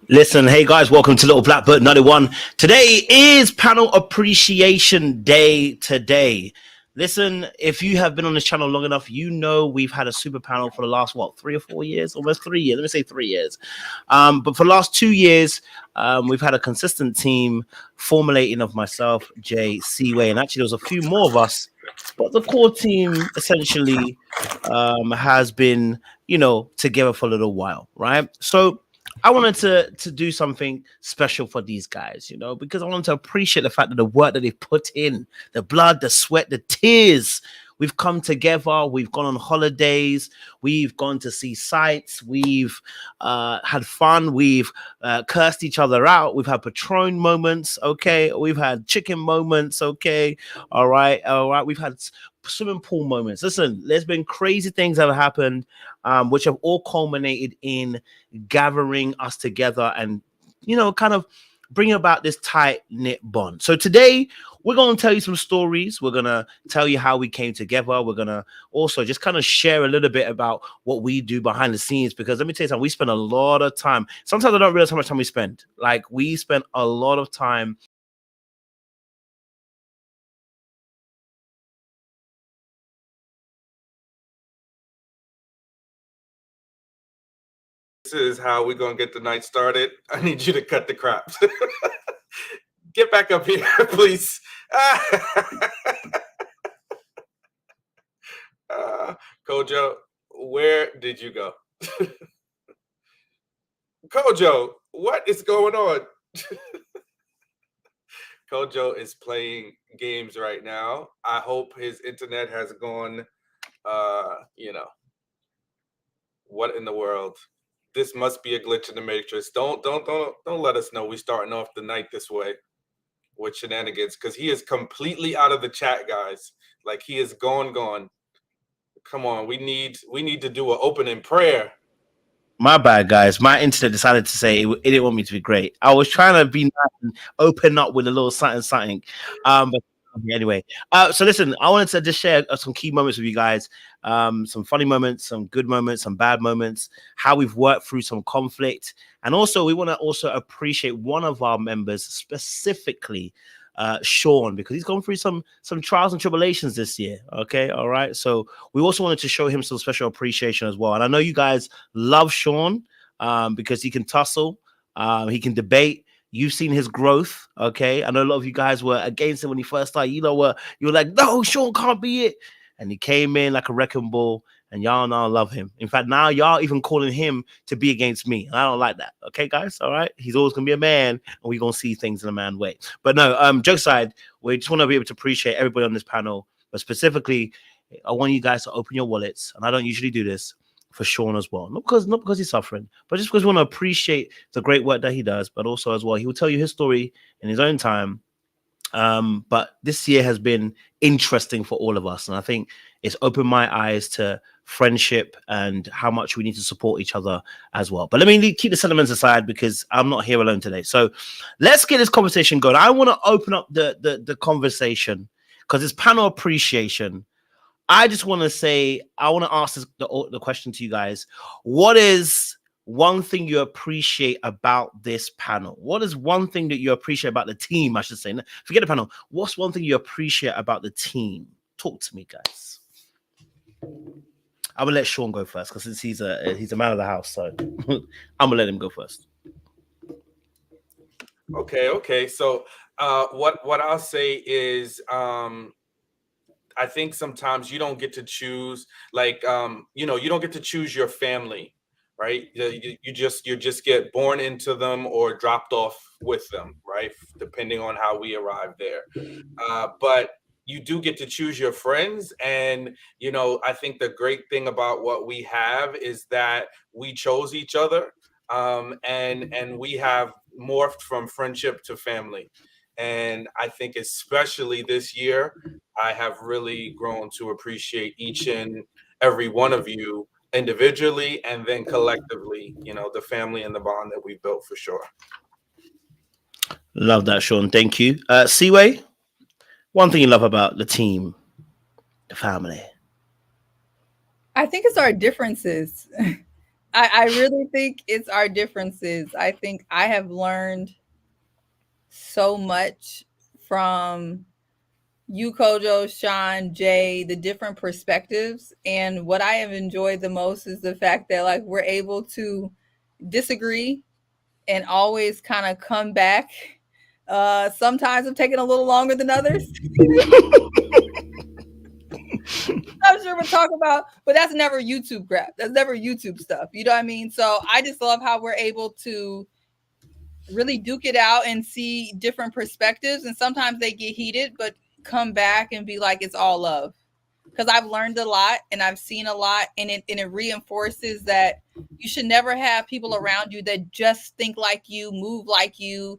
Listen, hey guys, welcome to Little Blackbird 91. Today is Panel Appreciation Day today. Listen, if you have been on this channel long enough, you know we've had a super panel for the last, 3 or 4 years? Almost 3 years. Let me say 3 years. But for the last 2 years, we've had a consistent team formulating of myself, Jay, Seaway, and actually there was a few more of us. But the core team essentially has been, together for a little while, right? So I wanted to do something special for these guys, because I wanted to appreciate the fact that the work that they've put in, the blood, the sweat, the tears. We've come together. We've gone on holidays. We've gone to see sights. We've had fun. We've cursed each other out. We've had Patron moments. Okay. We've had chicken moments. Okay. All right. All right. We've had swimming pool moments. Listen, there's been crazy things that have happened, which have all culminated in gathering us together and, kind of bring about this tight knit bond. So today we're going to tell you some stories. We're going to tell you how we came together. We're going to also just kind of share a little bit about what we do behind the scenes, because let me tell you something, we spend a lot of time. Sometimes I don't realize how much time we spend. Like, we spend a lot of time. This is how we're going to get the night started. I need you to cut the crap. Get back up here, please. Kojo, where did you go? Kojo, what is going on? Kojo is playing games right now. I hope his internet has gone, what in the world? This must be a glitch in the matrix. Don't let us know we starting off the night this way with shenanigans, because he is completely out of the chat, guys. Like, he is gone. Come on, we need to do an opening prayer. My bad, guys. My internet decided to say it didn't want me to be great. I was trying to be nice and open up with a little something. But anyway, so listen, I wanted to just share some key moments with you guys. Some funny moments, some good moments, some bad moments, how we've worked through some conflict. And also, we want to also appreciate one of our members specifically, Sean, because he's gone through some trials and tribulations this year. Okay, all right. So we also wanted to show him some special appreciation as well. And I know you guys love Sean because he can tussle, he can debate. You've seen his growth. Okay, I know a lot of you guys were against him when he first started. You were like, no, Sean can't be it, and he came in like a wrecking ball. And y'all now love him. In fact, now y'all even calling him to be against me. I don't like that. Okay, guys? All right? He's always going to be a man, and we're going to see things in a man way. But no, joke aside, we just want to be able to appreciate everybody on this panel. But specifically, I want you guys to open your wallets, and I don't usually do this, for Sean as well. Not because he's suffering, but just because we want to appreciate the great work that he does, but also as well, he will tell you his story in his own time. But this year has been interesting for all of us, and I think it's opened my eyes to friendship and how much we need to support each other as well. But let me keep the sentiments aside because I'm not here alone today. So let's get this conversation going. I want to open up the conversation because it's panel appreciation. I just want to say, I want to ask the question to you guys. What is one thing you appreciate about this panel? What is one thing that you appreciate about the team? I should say, forget the panel. What's one thing you appreciate about the team? Talk to me, guys. I will let Sean go first because since he's a man of the house, so I'm gonna let him go first. Okay. So what I'll say is I think sometimes you don't get to choose, like you don't get to choose your family, right? You just get born into them or dropped off with them, right? Depending on how we arrive there. But you do get to choose your friends. And, I think the great thing about what we have is that we chose each other, and we have morphed from friendship to family. And I think especially this year, I have really grown to appreciate each and every one of you individually and then collectively, the family and the bond that we built, for sure. Love that, Sean. Thank you. Seaway, one thing you love about the team, the family. I think it's our differences. I really think it's our differences. I think I have learned so much from you, Kojo, Sean, Jay, the different perspectives. And what I have enjoyed the most is the fact that like we're able to disagree and always kind of come back. Sometimes have taken a little longer than others. I'm sure we'll talk about, but that's never YouTube crap. That's never YouTube stuff. You know what I mean? So I just love how we're able to really duke it out and see different perspectives. And sometimes they get heated, but come back and be like, it's all love. Because I've learned a lot and I've seen a lot, and it reinforces that you should never have people around you that just think like you, move like you.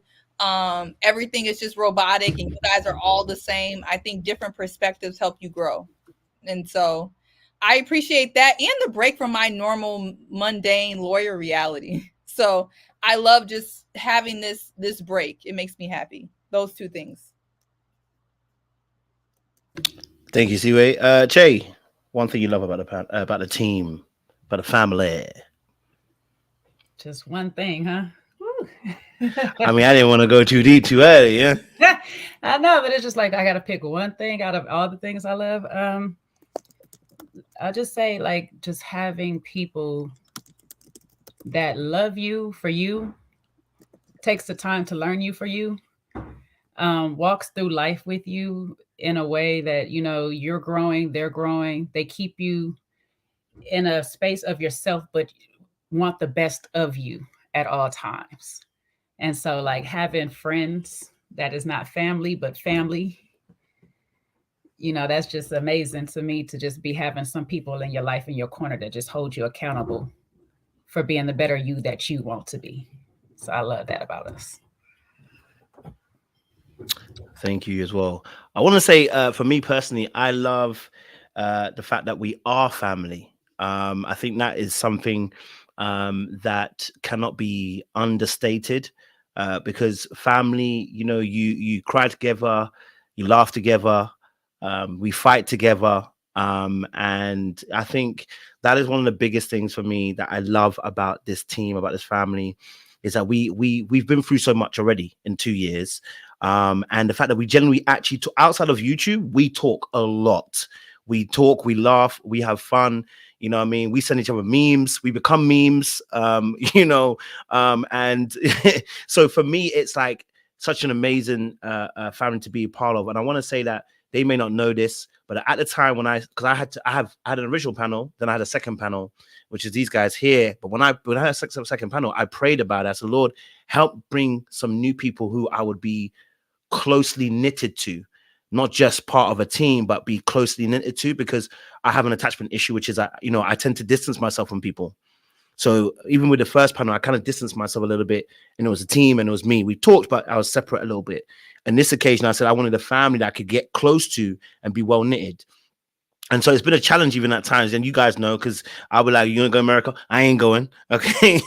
Everything is just robotic and you guys are all the same. I think different perspectives help you grow. And so I appreciate that and the break from my normal mundane lawyer reality. So I love just having this break. It makes me happy. Those two things. Thank you, Siwe. Che, one thing you love about the team, about the family. Just one thing, huh? I mean, I didn't want to go too deep too early, yeah. I know, but it's just like I gotta pick one thing out of all the things I love. I'll just say like just having people that love you for you, takes the time to learn you for you, walks through life with you in a way that you know you're growing, they're growing. They keep you in a space of yourself, but want the best of you at all times. And so, like having friends that is not family but family, you know, that's just amazing to me to just be having some people in your life in your corner that just hold you accountable for being the better you that you want to be. So I love that about us. Thank you as well. I want to say, for me personally, I love the fact that we are family. I think that is something that cannot be understated, because family, you know, you cry together, you laugh together, we fight together. And I think that is one of the biggest things for me that I love about this team, about this family, is that we've been through so much already in 2 years. And the fact that we generally actually outside of YouTube, we talk a lot. We talk, we laugh, we have fun. You know what I mean? We send each other memes, we become memes, you know. And so for me, it's like such an amazing family to be a part of. And I want to say that they may not know this, but at the time when because I had an original panel, then I had a second panel, which is these guys here. But when I had a second panel, I prayed about it. I said, Lord, help bring some new people who I would be closely knitted to, not just part of a team, but be closely knitted to, because I have an attachment issue, which is, you know, I tend to distance myself from people. So even with the first panel, I kind of distanced myself a little bit, and it was a team and it was me. We talked, but I was separate a little bit. And this occasion, I said I wanted a family that I could get close to and be well knitted. And so it's been a challenge even at times. And you guys know, because I'll be like, you want to go to America? I ain't going. Okay.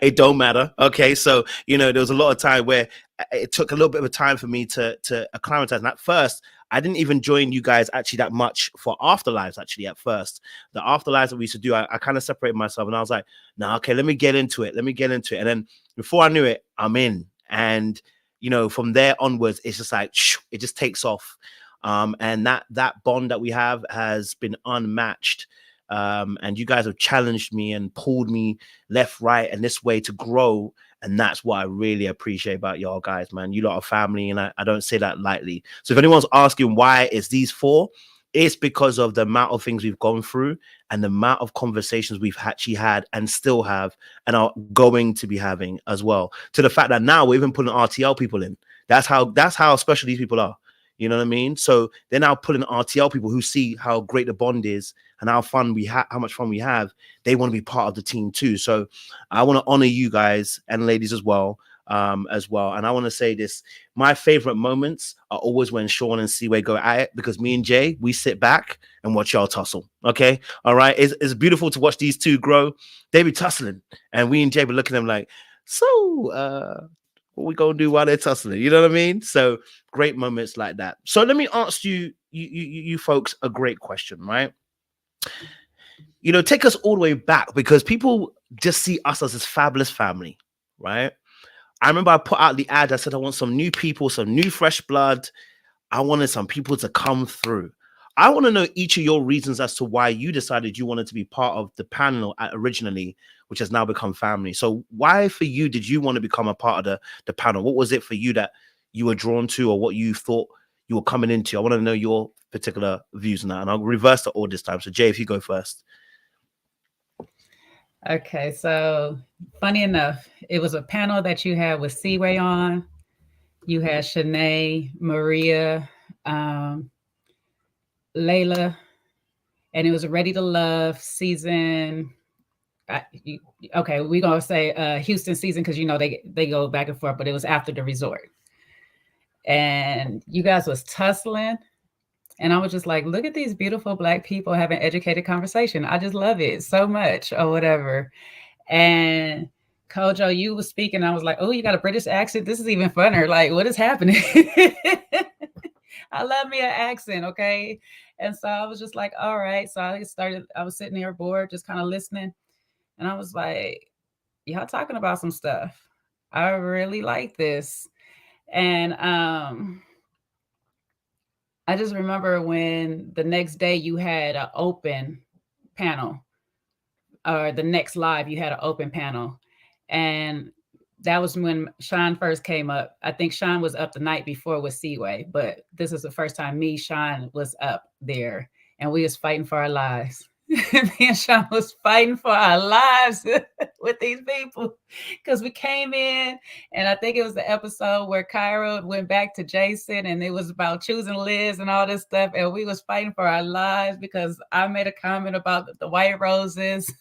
It don't matter. Okay. So, you know, there was a lot of time where it took a little bit of time for me to acclimatize. And at first, I didn't even join you guys actually that much for afterlives. Actually, at first, the afterlives that we used to do, I kind of separated myself, and I was like, no, okay, let me get into it. And then before I knew it, I'm in. And, you know, from there onwards, it's just like, it just takes off. And that bond that we have has been unmatched. And you guys have challenged me and pulled me left, right, and this way to grow. And that's what I really appreciate about y'all guys, man. You lot are family, and I don't say that lightly. So if anyone's asking why it's these four, it's because of the amount of things we've gone through and the amount of conversations we've actually had and still have and are going to be having as well. To the fact that now we're even putting RTL people in. That's how special these people are. You know what I mean? So they're now pulling RTL people who see how great the bond is and how fun we have, how much fun we have. They want to be part of the team too. So I want to honor you guys and ladies as well. And I want to say this: my favorite moments are always when Sean and Seaway go at it, because me and Jay, we sit back and watch y'all tussle. Okay, all right. It's beautiful to watch these two grow. They be tussling, and we and Jay be looking at them like, so what we gonna do while they're tussling? You know what I mean? So great moments like that. So let me ask you folks a great question, right? you know, take us all the way back, because people just see us as this fabulous family, right? I remember I put out the ad. I said, I want some new people, some new fresh blood. I wanted some people to come through. I want to know each of your reasons as to why you decided you wanted to be part of the panel originally, which has now become family. So why for you did you want to become a part of the panel? What was it for you that you were drawn to, or what you thought you were coming into? I want to know your particular views on that. And I'll reverse the order this time. So Jay, if you go first. Okay, so funny enough, it was a panel that you had with Seaway on. You had Shanae, Maria, Layla, and it was Ready to Love season. Okay, we're gonna say Houston season, because you know they go back and forth, but it was after the resort. And you guys was tussling. And I was just like, look at these beautiful Black people having educated conversation. I just love it so much, or whatever. And Kojo, you was speaking. I was like, oh, you got a British accent. This is even funner. Like, what is happening? I love me an accent, okay? And so I was just like, all right. So I was sitting there bored, just kind of listening. And I was like, y'all talking about some stuff. I really like this. And I just remember when the next day you had an open panel, or the next live you had an open panel. And that was when Sean first came up. I think Sean was up the night before with Seaway, but this is the first time Sean was up there, and we was fighting for our lives. Me and Sean was fighting for our lives with these people, because we came in, and I think it was the episode where Kyra went back to Jason, and it was about choosing Liz and all this stuff, and we was fighting for our lives because I made a comment about the white roses.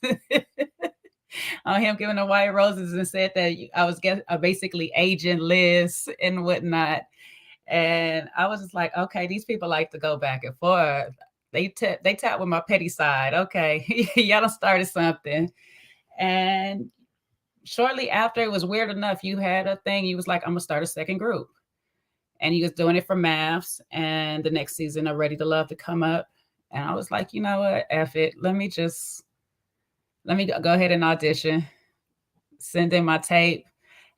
On him giving the white roses, and said that I was basically aging Liz and whatnot. And I was just like, okay, these people like to go back and forth. They tap with my petty side. Okay, y'all done started something. And shortly after, it was weird enough, you had a thing. You was like, I'm gonna start a second group, and you was doing it for maths. And the next season of Ready to Love to come up, and I was like, you know what, F it. Let me go ahead and audition, send in my tape.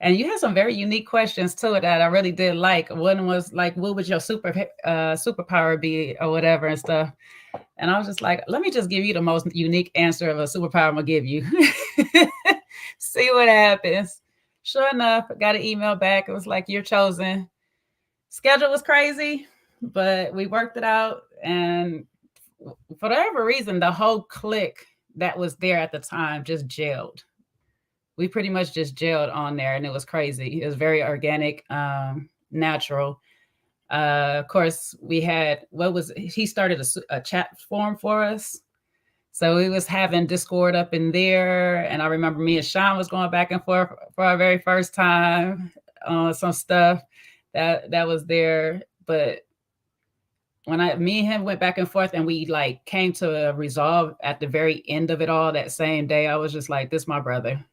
And you had some very unique questions to it that I really did like. One was like, what would your superpower be, or whatever and stuff. And I was just like, let me just give you the most unique answer of a superpower I'm gonna give you. See what happens. Sure enough, I got an email back. It was like, you're chosen. Schedule was crazy, but we worked it out. And for whatever reason, the whole clique that was there at the time just gelled. We pretty much just gelled on there, and it was crazy. It was very organic, natural. Of course, we had, he started a chat forum for us. So we was having Discord up in there. And I remember me and Sean was going back and forth for our very first time on some stuff that was there. But when me and him went back and forth, and we like came to a resolve at the very end of it all that same day, I was just like, this my brother.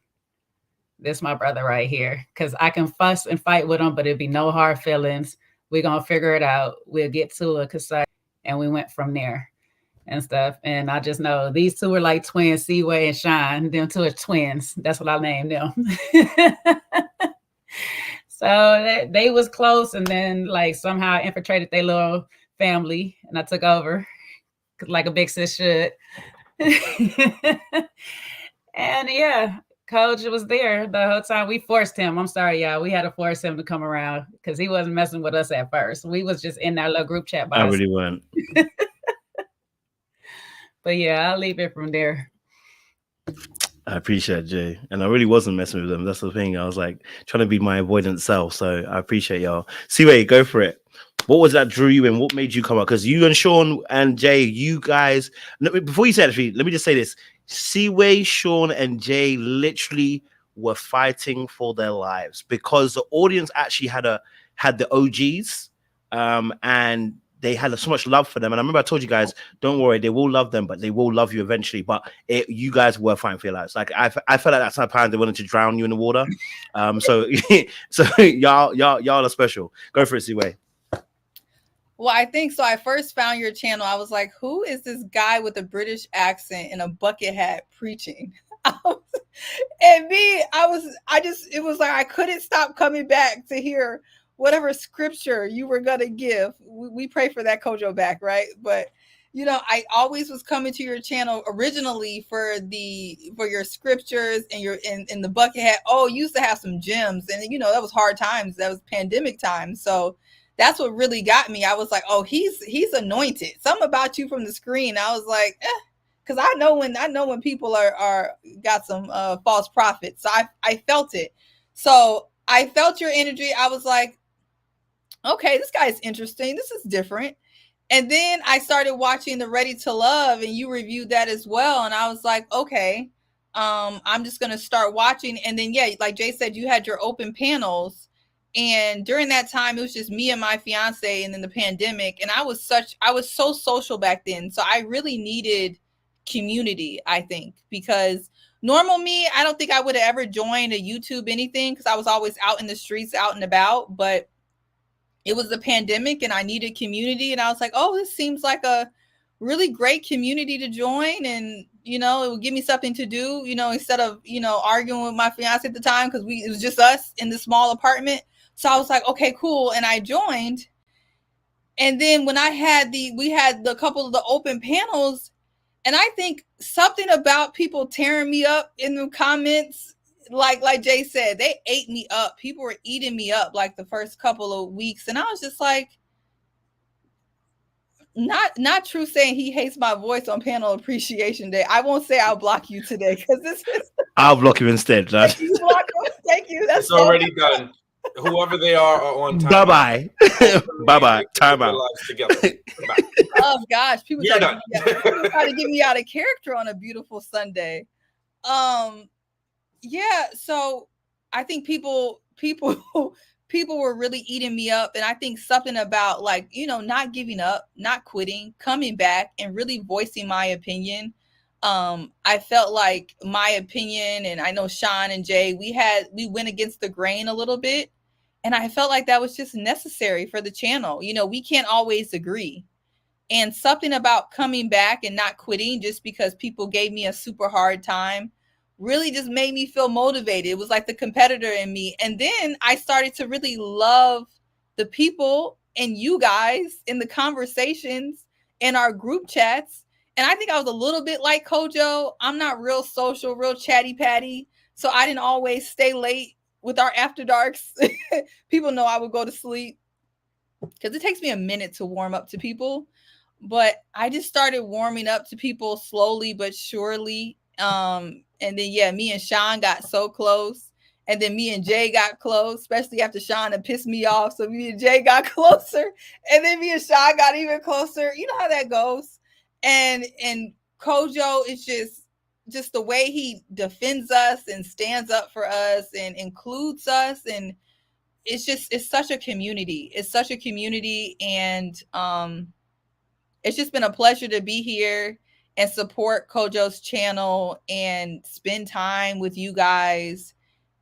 This my brother right here. Because I can fuss and fight with him, but it'd be no hard feelings. We're going to figure it out. We'll get to a cassette. And we went from there and stuff. And I just know these two were like twins, Seaway and Shine. Them two are twins. That's what I named them. So they was close, and then like somehow I infiltrated their little family, and I took over like a big sis should. And yeah, Coach was there the whole time. We forced him. I'm sorry, y'all. We had to force him to come around because he wasn't messing with us at first. We was just in that little group chat. I really weren't. But yeah, I'll leave it from there. I appreciate it, Jay. And I really wasn't messing with them. That's the thing. I was like trying to be my avoidant self. So I appreciate y'all. Seaway, go for it. What was that drew you in? What made you come up? Because you and Sean and Jay, you guys, before you say it, let me just say this. Seaway, Sean, and Jay literally were fighting for their lives because the audience actually had the OGs, and they had so much love for them. And I remember I told you guys, don't worry, they will love them, but they will love you eventually. But you guys were fighting for your lives. Like I felt like at some time they wanted to drown you in the water. So y'all are special. Go for it, Seaway. Well, I think so. I first found your channel. I was like, who is this guy with a British accent and a bucket hat preaching? And me, it was like I couldn't stop coming back to hear whatever scripture you were gonna give. We pray for that Kojo back, right? But I always was coming to your channel originally for your scriptures and your in the bucket hat. Oh, you used to have some gems, and that was hard times. That was pandemic times. So that's what really got me. I was like, oh, he's anointed. Something about you from the screen. I was like, because I know when people are got some false prophets. So I felt it. So I felt your energy. I was like, okay, this guy's interesting. This is different. And then I started watching the Ready to Love, and you reviewed that as well. And I was like, okay, I'm just gonna start watching. And then like Jay said, you had your open panels. And during that time, it was just me and my fiance, and then the pandemic. And I was so social back then. So I really needed community, I think, because normal me, I don't think I would have ever joined a YouTube anything, because I was always out in the streets, out and about. But it was the pandemic and I needed community. And I was like, oh, this seems like a really great community to join. And, it would give me something to do, instead of, arguing with my fiance at the time, because it was just us in the small apartment. So I was like, okay, cool. And I joined. And then when we had the couple of the open panels, and I think something about people tearing me up in the comments, like Jay said, they ate me up. People were eating me up like the first couple of weeks. And I was just like, not true saying he hates my voice on Panel Appreciation Day. I won't say I'll block you today, because this is I'll block you instead. Thank you, Thank you. That's it's already done. Whoever they are on time. Bye bye. Bye bye. Time out. Together. Oh gosh, people try to get me out of character on a beautiful Sunday. Yeah, so I think people were really eating me up, and I think something about not giving up, not quitting, coming back and really voicing my opinion. I felt like my opinion, and I know Sean and Jay, we went against the grain a little bit, and I felt like that was just necessary for the channel. We can't always agree. And something about coming back and not quitting just because people gave me a super hard time really just made me feel motivated. It was like the competitor in me. And then I started to really love the people and you guys in the conversations in our group chats. And I think I was a little bit like Kojo. I'm not real social, real chatty patty. So I didn't always stay late with our after darks. People know I would go to sleep because it takes me a minute to warm up to people. But I just started warming up to people slowly but surely. And then, me and Sean got so close. And then me and Jay got close, especially after Sean had pissed me off. So me and Jay got closer. And then me and Sean got even closer. You know how that goes. And Kojo is just the way he defends us and stands up for us and includes us. And it's such a community. It's such a community. And it's just been a pleasure to be here and support Kojo's channel and spend time with you guys.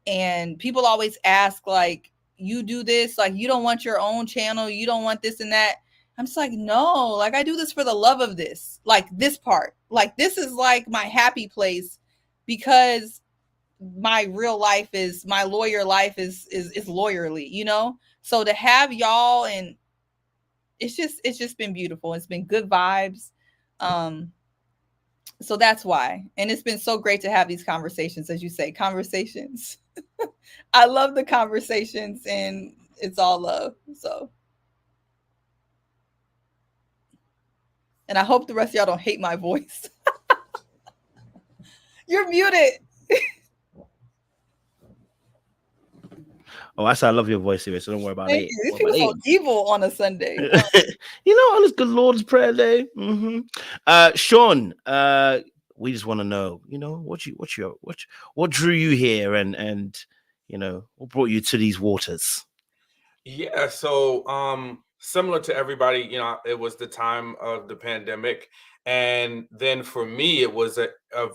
And people always ask, like, you do this, like, you don't want your own channel, you don't want this and that. I'm just like, no, like, I do this for the love of this, like this part, like, this is like my happy place, because my real life is, my lawyer life is lawyerly, so to have y'all, and it's just been beautiful. It's been good vibes. So that's why. And it's been so great to have these conversations, as you say, conversations. I love the conversations, and it's all love. So, and I hope the rest of y'all don't hate my voice. You're muted. Oh, I said I love your voice, so don't worry about it. These people so evil on a Sunday. On this good Lord's Prayer Day. Sean, we just want to know, what drew you here, and what brought you to these waters? Yeah, so similar to everybody, it was the time of the pandemic, and then for me, it was a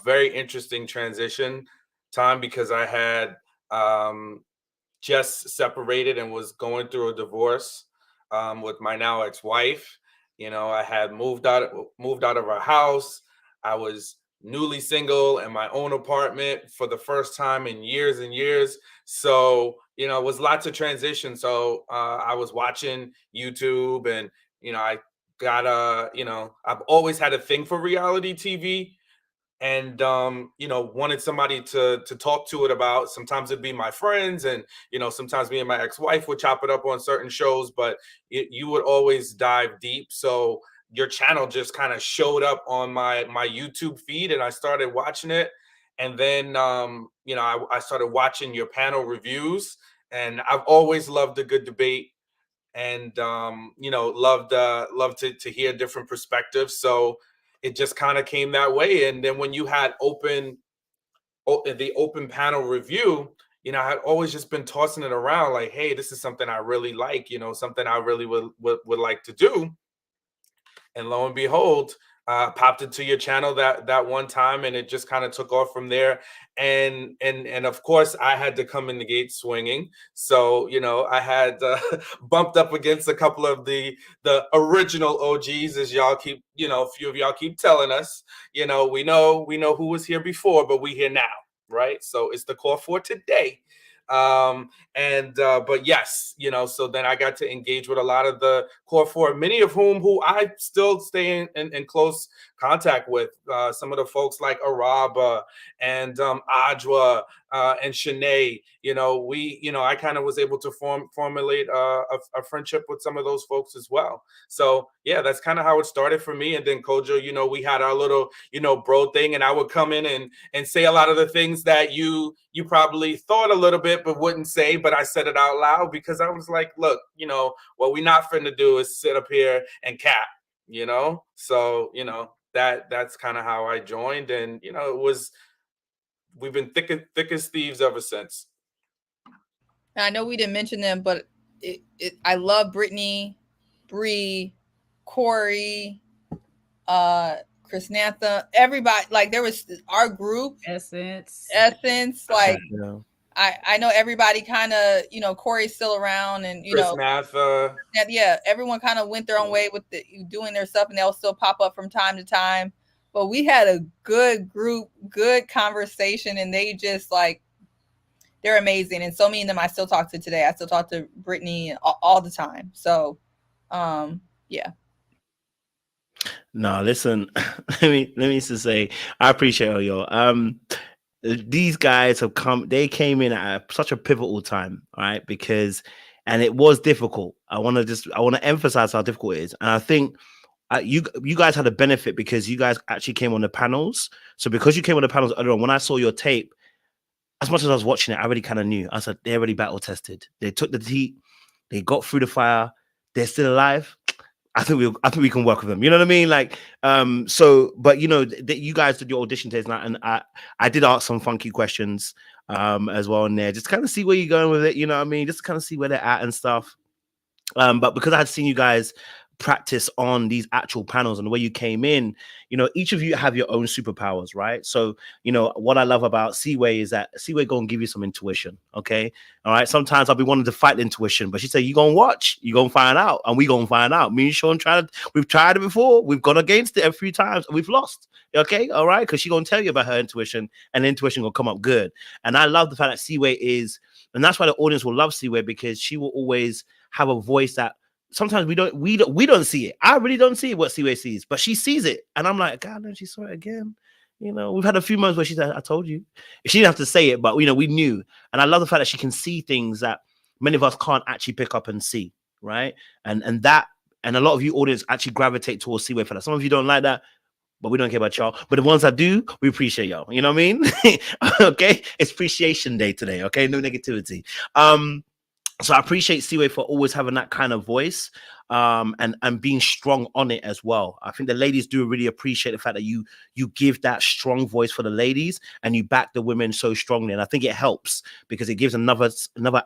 very interesting transition time, because I had just separated and was going through a divorce. with my now ex-wife. I had moved out of our house. I was newly single in my own apartment for the first time in years and years. So, it was lots of transition. So I was watching YouTube, and, I got I've always had a thing for reality TV, and wanted somebody to talk to it about. Sometimes it'd be my friends, and sometimes me and my ex-wife would chop it up on certain shows, but you would always dive deep. So your channel just kind of showed up on my YouTube feed, and I started watching it. And then I started watching your panel reviews, and I've always loved a good debate, and loved to hear different perspectives. So it just kind of came that way. And then when you had the open panel review, I had always just been tossing it around like, hey, this is something I really like, something I really would like to do. And lo and behold, popped into your channel that one time, and it just kind of took off from there. And of course, I had to come in the gate swinging. So I had bumped up against a couple of the original OGs, as y'all keep, a few of y'all keep telling us. We know who was here before, but we here now, right? So it's the core for today. But yes, so then I got to engage with a lot of the core four, many of who I still stay in close contact with. Some of the folks like Araba and Adwa and Shanae. I kind of was able to formulate a friendship with some of those folks as well. So yeah, that's kind of how it started for me. And then Kojo, we had our little bro thing, and I would come in and say a lot of the things that you probably thought a little bit but wouldn't say, but I said it out loud because I was like, look, what we not finna do is sit up here and cap, so that's kind of how I joined. And we've been thick as thieves ever since. I know we didn't mention them, but I love Brittany, Bree, Corey, Chris Nantha, everybody. Like, there was our group, Essence. Like, I know everybody kind of, Corey's still around, and Chris Nantha. Yeah, everyone kind of went their own way with doing their stuff, and they'll still pop up from time to time. But we had a good group, good conversation, and they just they're amazing. And so many of them I still talk to today. I still talk to Brittany all the time. So, yeah. No, listen, let me just say, I appreciate all y'all. These guys they came in at such a pivotal time, right? And it was difficult. I want to emphasize how difficult it is. And I think you guys had a benefit because you guys actually came on the panels. So because you came on the panels earlier on, when I saw your tape, as much as I was watching it, I already kind of knew. I said, they're already battle tested. They took the heat. They got through the fire. They're still alive. I think we can work with them. You know what I mean? Like, but you guys did your audition days, and I did ask some funky questions as well in there, just kind of see where you're going with it. You know what I mean? Just kind of see where they're at and stuff. But because I had seen you guys practice on these actual panels and the way you came in, each of you have your own superpowers, right? So, what I love about Seaway is that Seaway gonna give you some intuition, okay? All right, sometimes I'll be wanting to fight intuition, but she said, you gonna watch, you gonna find out, and we gonna find out. Me and Sean we've tried it before, we've gone against it a few times, and we've lost, okay? All right, because she's gonna tell you about her intuition, and the intuition will come up good. And I love the fact that Seaway and that's why the audience will love Seaway, because she will always have a voice that sometimes we don't see it. I really don't see what Seaway sees, but she sees it. And I'm like, God, no, she saw it again. We've had a few moments where she said, I told you. She didn't have to say it, but we knew. And I love the fact that she can see things that many of us can't actually pick up and see, right? And a lot of you audience actually gravitate towards Seaway for that. Some of you don't like that, but we don't care about y'all. But the ones that do, we appreciate y'all. You know what I mean? Okay? It's Appreciation Day today, okay? No negativity. So I appreciate Seaway for always having that kind of voice, and being strong on it as well. I think the ladies do really appreciate the fact that you give that strong voice for the ladies, and you back the women so strongly. And I think it helps because it gives another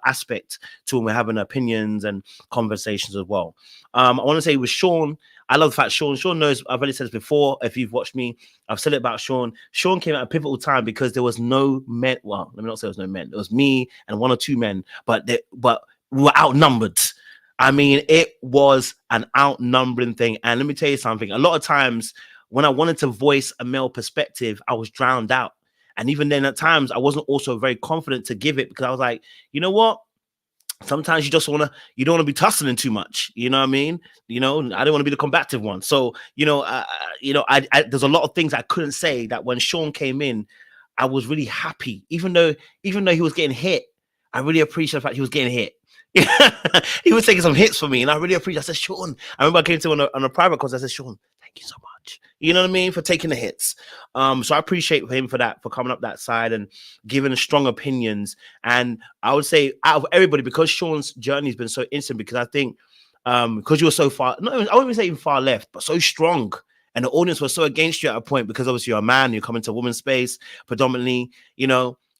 aspect to when we're having opinions and conversations as well. I want to say with Sean, I love the fact Sean knows, I've already said this before. If you've watched me, I've said it about Sean. Sean came at a pivotal time because there was no men. Well, let me not say there was no men. It was me and one or two men, but we were outnumbered. I mean, it was an outnumbering thing. And let me tell you something. A lot of times when I wanted to voice a male perspective, I was drowned out. And even then, at times, I wasn't also very confident to give it because I was like, you know what? Sometimes you just you don't want to be tussling too much. You know what I mean? I don't want to be the combative one. So, there's a lot of things I couldn't say that when Sean came in, I was really happy. Even though he was getting hit, I really appreciate the fact he was getting hit. He was taking some hits for me, and I really appreciate. I said, Sean. I remember I came to him on a private course. I said, Sean, thank you so much. You know what I mean, for taking the hits. So I appreciate him for that, for coming up that side and giving strong opinions. And I would say, out of everybody, because Sean's journey has been so instant, because I think because you were so far, I wouldn't even say even far left, but so strong. And the audience was so against you at a point because obviously you're a man, you're coming to a woman's space predominantly,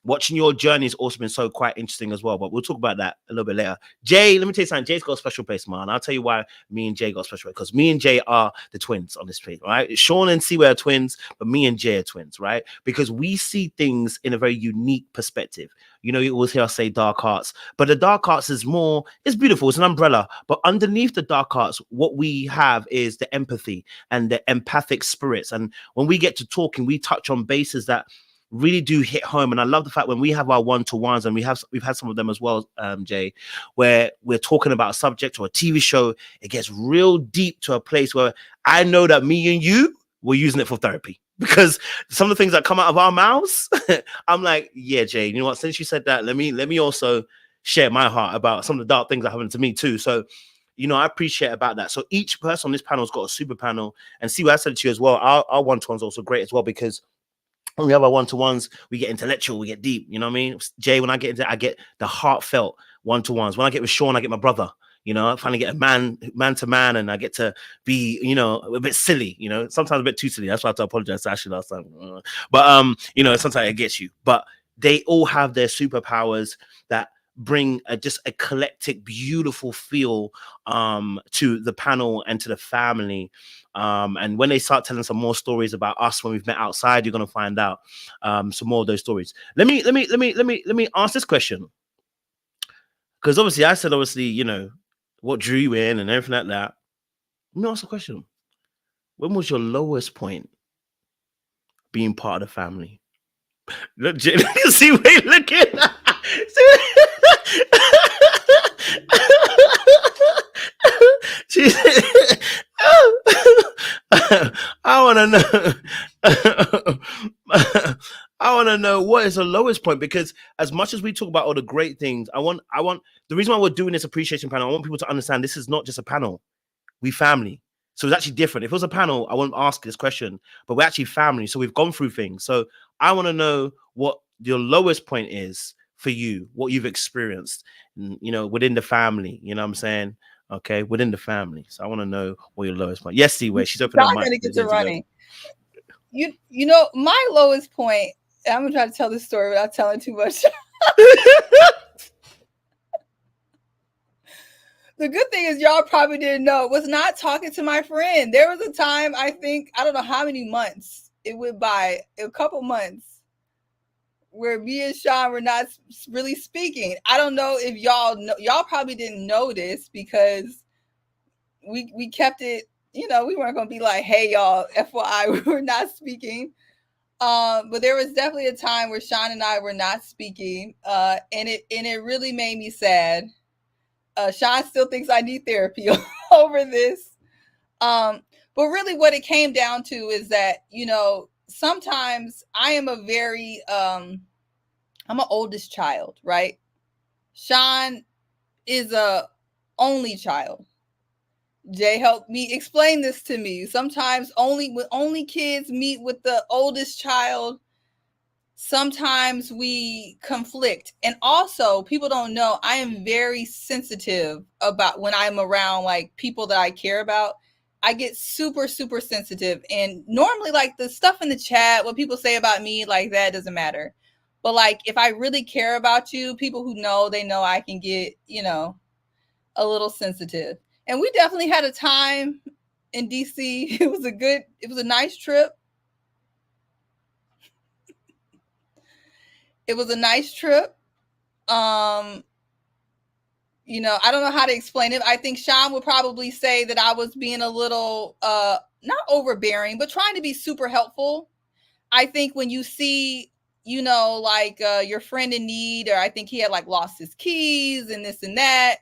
watching your journey has also been so quite interesting as well. But we'll talk about that a little bit later. Jay, let me tell you something. Jay's got a special place, man. I'll tell you why me and Jay got a special place. Because me and Jay are the twins on this page, right? Sean and Siwe are twins, but me and Jay are twins, right? Because we see things in a very unique perspective. You always hear us say dark arts, but the dark arts is it's beautiful. It's an umbrella. But underneath the dark arts, what we have is the empathy and the empathic spirits. And when we get to talking, we touch on bases that really do hit home. And I love the fact when we have our one-to-ones, and we've had some of them as well, Jay, where we're talking about a subject or a TV show, it gets real deep to a place where I know that me and you were using it for therapy, because some of the things that come out of our mouths, I'm like, yeah, Jay, you know what? Since you said that, let me also share my heart about some of the dark things that happened to me too. So, I appreciate about that. So each person on this panel has got a super panel, and see what I said to you as well. Our one-to-ones also great as well, because when we have our one-to-ones, we get intellectual, we get deep. You know what I mean? Jay, when I get into it, I get the heartfelt one-to-ones. When I get with Sean, I get my brother. I finally get a man to man, and I get to be, a bit silly, sometimes a bit too silly. That's why I have to apologize to Ashley last time. But sometimes it gets you. But they all have their superpowers that bring just a collective, beautiful feel to the panel and to the family. And when they start telling some more stories about us when we've met outside, you're gonna find out some more of those stories. Let me ask this question, because obviously I said what drew you in and everything like that. Let me ask a question. When was your lowest point being part of the family? Look, Jay, see what you're looking at. I want to know what is the lowest point, because as much as we talk about all the great things, I want the reason why we're doing this appreciation panel, I want people to understand this is not just a panel. We family. So it's actually different. If it was a panel, I wouldn't ask this question, but we're actually family. So we've gone through things. So I want to know what your lowest point is for you, what you've experienced, within the family. You know what I'm saying? Okay, within the family. So I want to know what your lowest point. Yes, Steve, she's opening her mic. Get to running. My lowest point, I'm going to try to tell this story without telling too much. The good thing is y'all probably didn't know, was not talking to my friend. There was a time, I don't know how many months, it went by, a couple months, where me and Sean were not really speaking. I don't know if y'all know, y'all probably didn't know this, because we kept it, we weren't going to be like, hey, y'all, FYI, we were not speaking. But there was definitely a time where Sean and I were not speaking, and it really made me sad. Sean still thinks I need therapy over this. But really what it came down to is that, sometimes I am I'm an oldest child, right? Sean is a only child. Jay helped me explain this to me. Sometimes only kids meet with the oldest child. Sometimes we conflict. And also, people don't know, I am very sensitive about when I'm around like people that I care about. I get super, super sensitive. And normally, like, the stuff in the chat, what people say about me, like, that doesn't matter. But like, if I really care about you, people who know, they know I can get, a little sensitive. And we definitely had a time in DC. It was a nice trip. It was a nice trip. You know, I don't know how to explain it. I think Sean would probably say that I was being a little not overbearing, but trying to be super helpful. I think when you see, you know, like your friend in need, or I think he had like lost his keys and this and that.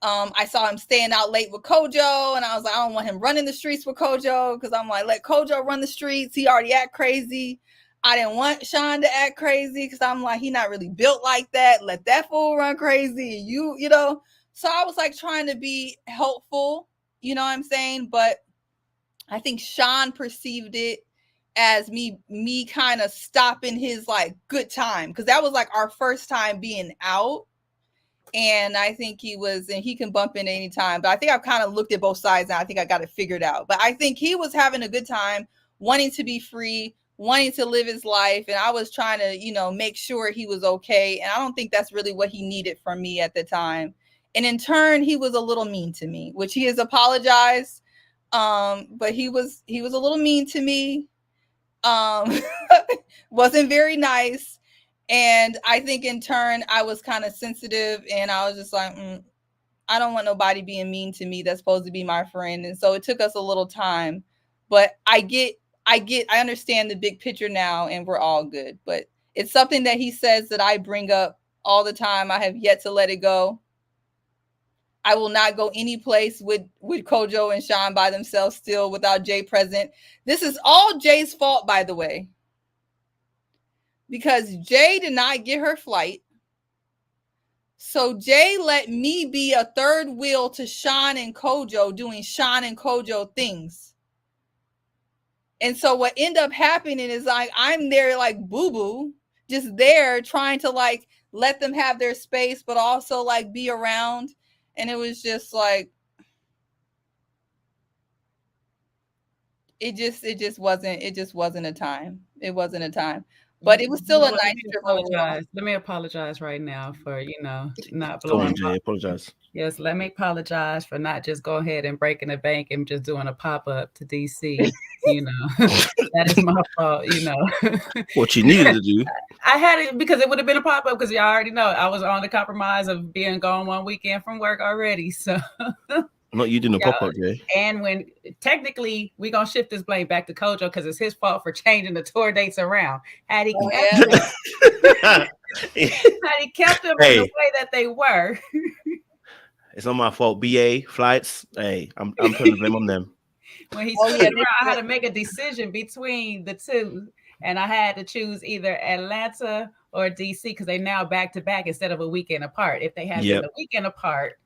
I saw him staying out late with Kojo, and I was like, I don't want him running the streets with Kojo, because I'm like, let Kojo run the streets. He already act crazy. I didn't want Sean to act crazy, because I'm like, he not really built like that. Let that fool run crazy. You know. So I was like trying to be helpful, you know what I'm saying? But I think Sean perceived it as me kind of stopping his like good time, because that was like our first time being out. And I think he was, and he can bump in anytime, but I think I've kind of looked at both sides and I think I got it figured out. But I think he was having a good time, wanting to be free, wanting to live his life. And I was trying to, you know, make sure he was okay. And I don't think that's really what he needed from me at the time. And in turn, he was a little mean to me, which he has apologized. But he was a little mean to me. Wasn't very nice. And I think in turn, I was kind of sensitive, and I was just like, I don't want nobody being mean to me that's supposed to be my friend. And so it took us a little time, but I understand the big picture now, and we're all good. But it's something that he says that I bring up all the time. I have yet to let it go. I will not go any place with Kojo and Sean by themselves still without Jay present. This is all Jay's fault, by the way, because Jay did not get her flight. So Jay let me be a third wheel to Sean and Kojo, doing Sean and Kojo things. And so what ended up happening is like, I'm there like boo-boo, just there trying to like let them have their space, but also like be around. And it was just like, it just wasn't a time. It wasn't a time. But it was still a nice trip. Let me apologize right now for, you know, not blowing. Jay, apologize. Yes, let me apologize for not just go ahead and breaking the bank and just doing a pop-up to DC. You know, that is my fault, you know. What you needed to do. I had it because it would have been a pop-up, because y'all already know I was on the compromise of being gone one weekend from work already. So not you doing a pop-up, Jay. And when technically we're gonna shift this blame back to Kojo, because it's his fault for changing the tour dates around. Had he kept them in the way that they were. It's not my fault. BA flights. Hey, I'm putting the blame on them. When he figured out how to make a decision between the two, and I had to choose either Atlanta or DC, because they now back to back instead of a weekend apart. If they had been a weekend apart,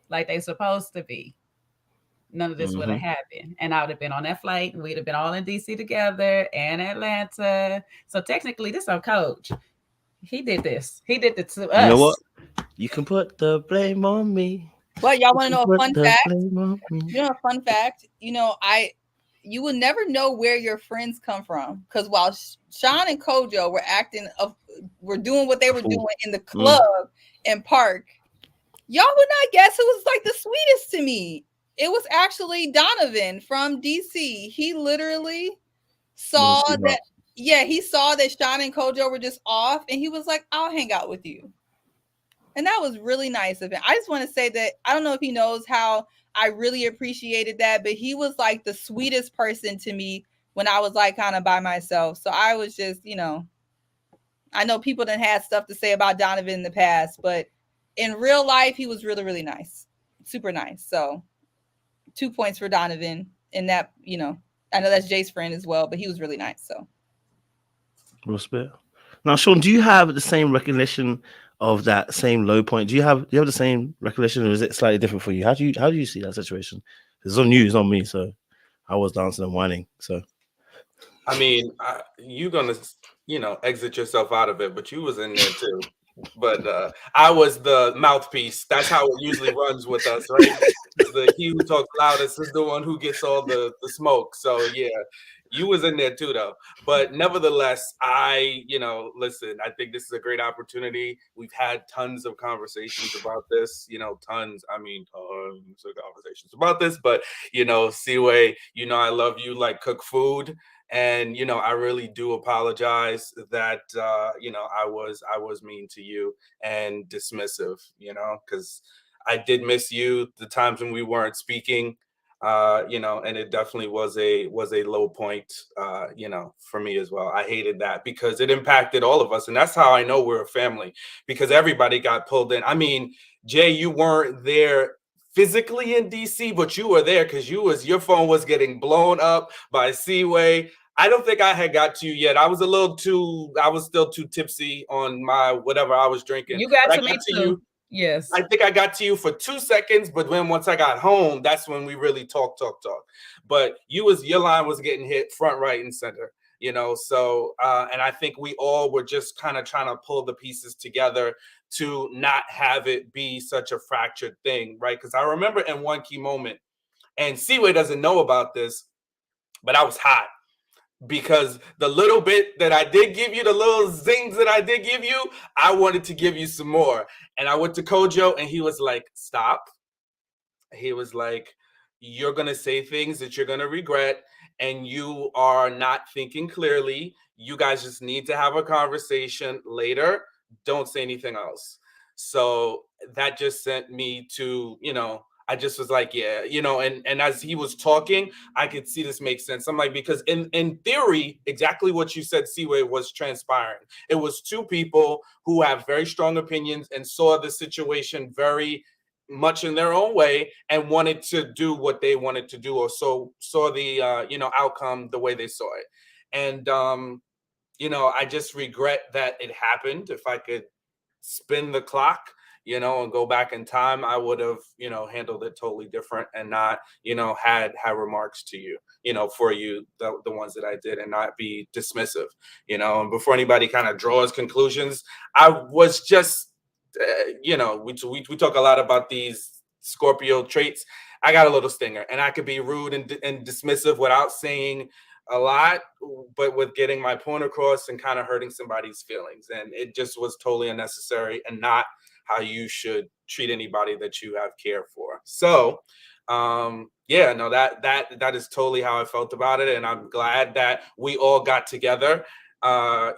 like they supposed to be, none of this would have happened. And I would have been on that flight, and we'd have been all in DC together and Atlanta. So technically, this on Coach. He did this. He did it to us. You know what? You can put the blame on me. Well, y'all want to know a fun fact? You know a fun fact? You know, you will never know where your friends come from, because while Sean and Kojo were doing what they were doing in the club and park, y'all would not guess who was like the sweetest to me. It was actually Donovan from DC. He literally saw that. Yeah, he saw that Sean and Kojo were just off, and he was like, I'll hang out with you. And that was really nice of him. I just want to say that I don't know if he knows how I really appreciated that, but he was like the sweetest person to me when I was like kind of by myself. So I was just, you know, I know people done had stuff to say about Donovan in the past, but in real life, he was really, really nice. Super nice. So 2 points for Donovan in that, you know, I know that's Jay's friend as well, but he was really nice. So. Respect. Now, Sean, do you have the same recognition of that same low point? Do you have the same recollection, or is it slightly different for you? How do you see that situation? It's on you, it's on me. So I was dancing and whining. So I mean, you're gonna, you know, exit yourself out of it, but you was in there too. But I was the mouthpiece. That's how it usually runs with us, right? He who talks loudest is the one who gets all the smoke. So yeah, you was in there too, though. But nevertheless, listen, I think this is a great opportunity. We've had tons of conversations about this, tons of conversations about this. But, Seaway, I love you like cook food. And, I really do apologize that, I was mean to you and dismissive, because I did miss you the times when we weren't speaking, you know, and it definitely was a low point, you know, for me as well. I hated that because it impacted all of us. And that's how I know we're a family, because everybody got pulled in. I mean, Jay, you weren't there physically in DC, but you were there because your phone was getting blown up by Seaway. I don't think I had got to you yet. I was still too tipsy on my whatever I was drinking. You got but to me too. Yes. I think I got to you for 2 seconds, but then once I got home, that's when we really talk. But your line was getting hit front, right, and center, you know. So and I think we all were just kind of trying to pull the pieces together to not have it be such a fractured thing, right? Because I remember in one key moment, and Seaway doesn't know about this, but I was hot. Because the little bit that I did give you, the little zings that I did give you, I wanted to give you some more. And I went to Kojo and he was like, stop. He was like, you're going to say things that you're going to regret and you are not thinking clearly. You guys just need to have a conversation later. Don't say anything else. So that just sent me to, you know, I just was like, yeah, you know, and as he was talking, I could see this makes sense. I'm like, because in theory, exactly what you said, Seaway, was transpiring. It was two people who have very strong opinions and saw the situation very much in their own way and wanted to do what they wanted to do, or so saw the you know, outcome the way they saw it. And you know, I just regret that it happened. If I could spin the clock, you know, and go back in time, I would have, you know, handled it totally different and not, you know, had remarks to you, you know, for you, the ones that I did, and not be dismissive, you know. And before anybody kind of draws conclusions, I was just, you know, we talk a lot about these Scorpio traits. I got a little stinger, and I could be rude and dismissive without saying a lot, but with getting my point across and kind of hurting somebody's feelings. And it just was totally unnecessary and not how you should treat anybody that you have care for. So yeah, no, that is totally how I felt about it. And I'm glad that we all got together,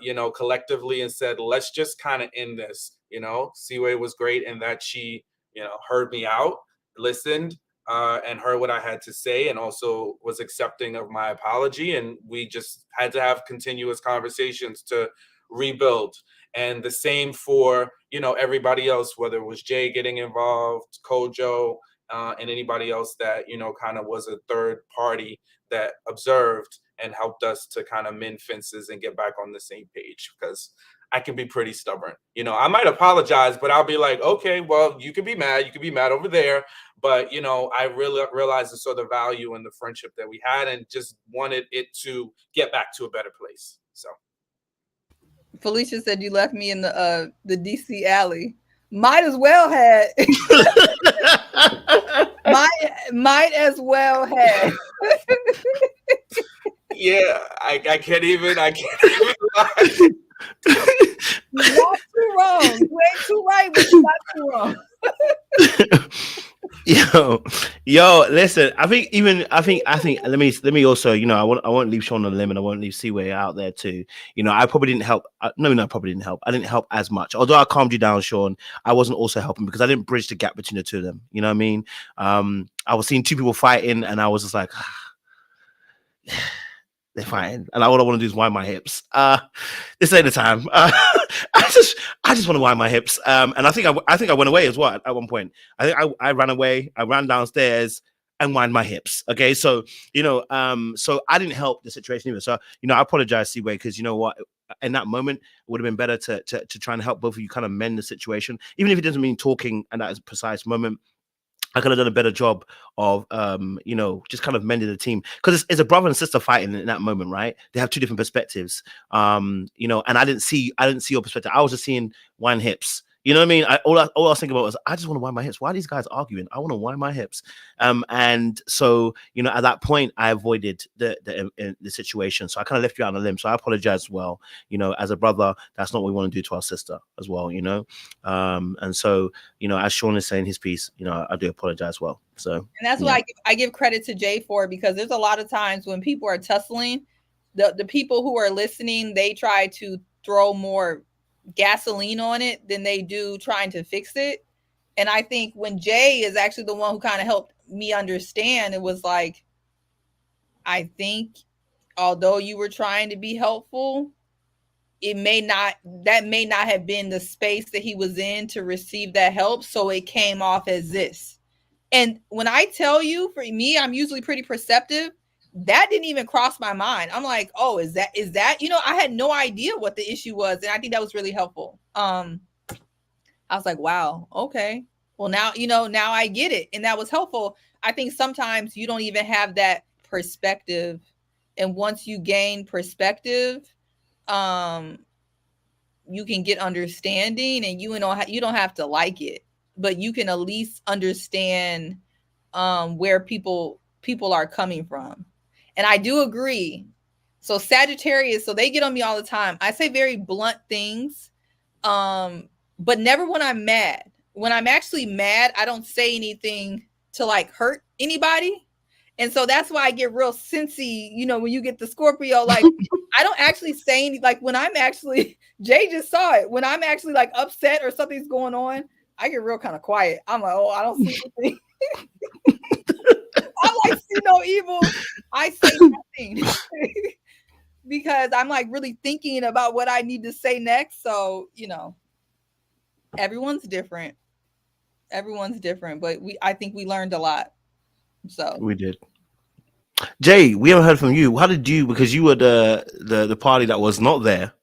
you know, collectively and said, let's just kind of end this. You know, Seaway was great in that she, you know, heard me out, listened, and heard what I had to say, and also was accepting of my apology. And we just had to have continuous conversations to rebuild. And the same for, you know, everybody else, whether it was Jay getting involved, Kojo, and anybody else that, you know, kind of was a third party that observed and helped us to kind of mend fences and get back on the same page. Because I can be pretty stubborn. You know, I might apologize, but I'll be like, okay, well, you can be mad over there. But, you know, I really realized the sort of value in the friendship that we had and just wanted it to get back to a better place. So Felicia said you left me in the DC alley. Might as well had. might as well had. Yeah, I can't even lie. You're not too wrong. You ain't too right, but you're not too wrong. Yo, listen, I think let me also, you know, I won't leave Sean on the limb, and I won't leave Seaway out there too. You know, I probably didn't help. I didn't help as much. Although I calmed you down, Sean, I wasn't also helping because I didn't bridge the gap between the two of them. You know what I mean? I was seeing two people fighting and I was just like, they're fighting, and all I want to do is wind my hips. This ain't the time. I just want to wind my hips. And I think I went away as well at one point. I think I ran away. I ran downstairs and wind my hips. Okay, so you know, so I didn't help the situation either. So you know, I apologize, Seaway, because you know what, in that moment, it would have been better to try and help both of you kind of mend the situation, even if it doesn't mean talking at that precise moment. I could have done a better job of, you know, just kind of mending the team, because it's a brother and sister fighting in that moment, right? They have two different perspectives, you know, and I didn't see your perspective. I was just seeing wine hips. You know what I mean? All I was thinking about was, I just want to wind my hips. Why are these guys arguing? I want to wind my hips. And so, you know, at that point, I avoided the situation. So I kind of left you out on a limb. So I apologize as well. You know, as a brother, that's not what we want to do to our sister as well, you know? And so, you know, as Sean is saying his piece, you know, I do apologize as well. So, and that's what I give credit to Jay for, because there's a lot of times when people are tussling, the people who are listening, they try to throw more gasoline on it than they do trying to fix it. And I think when Jay is actually the one who kind of helped me understand, it was like, I think although you were trying to be helpful, that may not have been the space that he was in to receive that help. So it came off as this. And when I tell you, for me, I'm usually pretty perceptive. That didn't even cross my mind. I'm like, oh, is that, I had no idea what the issue was. And I think that was really helpful. I was like, wow, okay. Well, now, now I get it. And that was helpful. I think sometimes you don't even have that perspective. And once you gain perspective, you can get understanding, and you don't have to like it, but you can at least understand where people are coming from. And I do agree. So Sagittarius, so they get on me all the time. I say very blunt things, but never when I'm mad. When I'm actually mad, I don't say anything to like hurt anybody. And so that's why I get real sensy, when you get the Scorpio, like I don't actually say anything. Like when I'm actually, Jay just saw it. When I'm actually like upset or something's going on, I get real kind of quiet. I'm like, oh, I don't see anything. I'm like, see no evil. I say nothing because I'm like really thinking about what I need to say next. So, everyone's different. But I think we learned a lot. So we did. Jay, we haven't heard from you. How did you, because you were the party that was not there,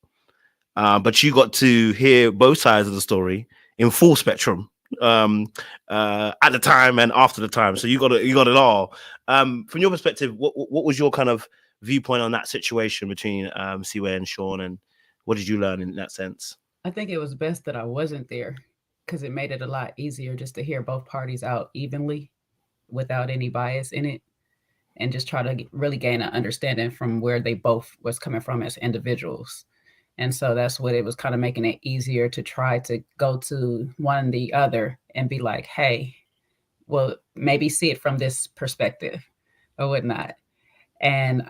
but you got to hear both sides of the story in full spectrum at the time and after the time. So you got it all. From your perspective, what was your kind of viewpoint on that situation between Siwe and Sean, and what did you learn in that sense? I think it was best that I wasn't there, because it made it a lot easier just to hear both parties out evenly without any bias in it, and just try to really gain an understanding from where they both was coming from as individuals. And so that's what it was kind of making it easier to try to go to one the other and be like, hey, well, maybe see it from this perspective or whatnot. And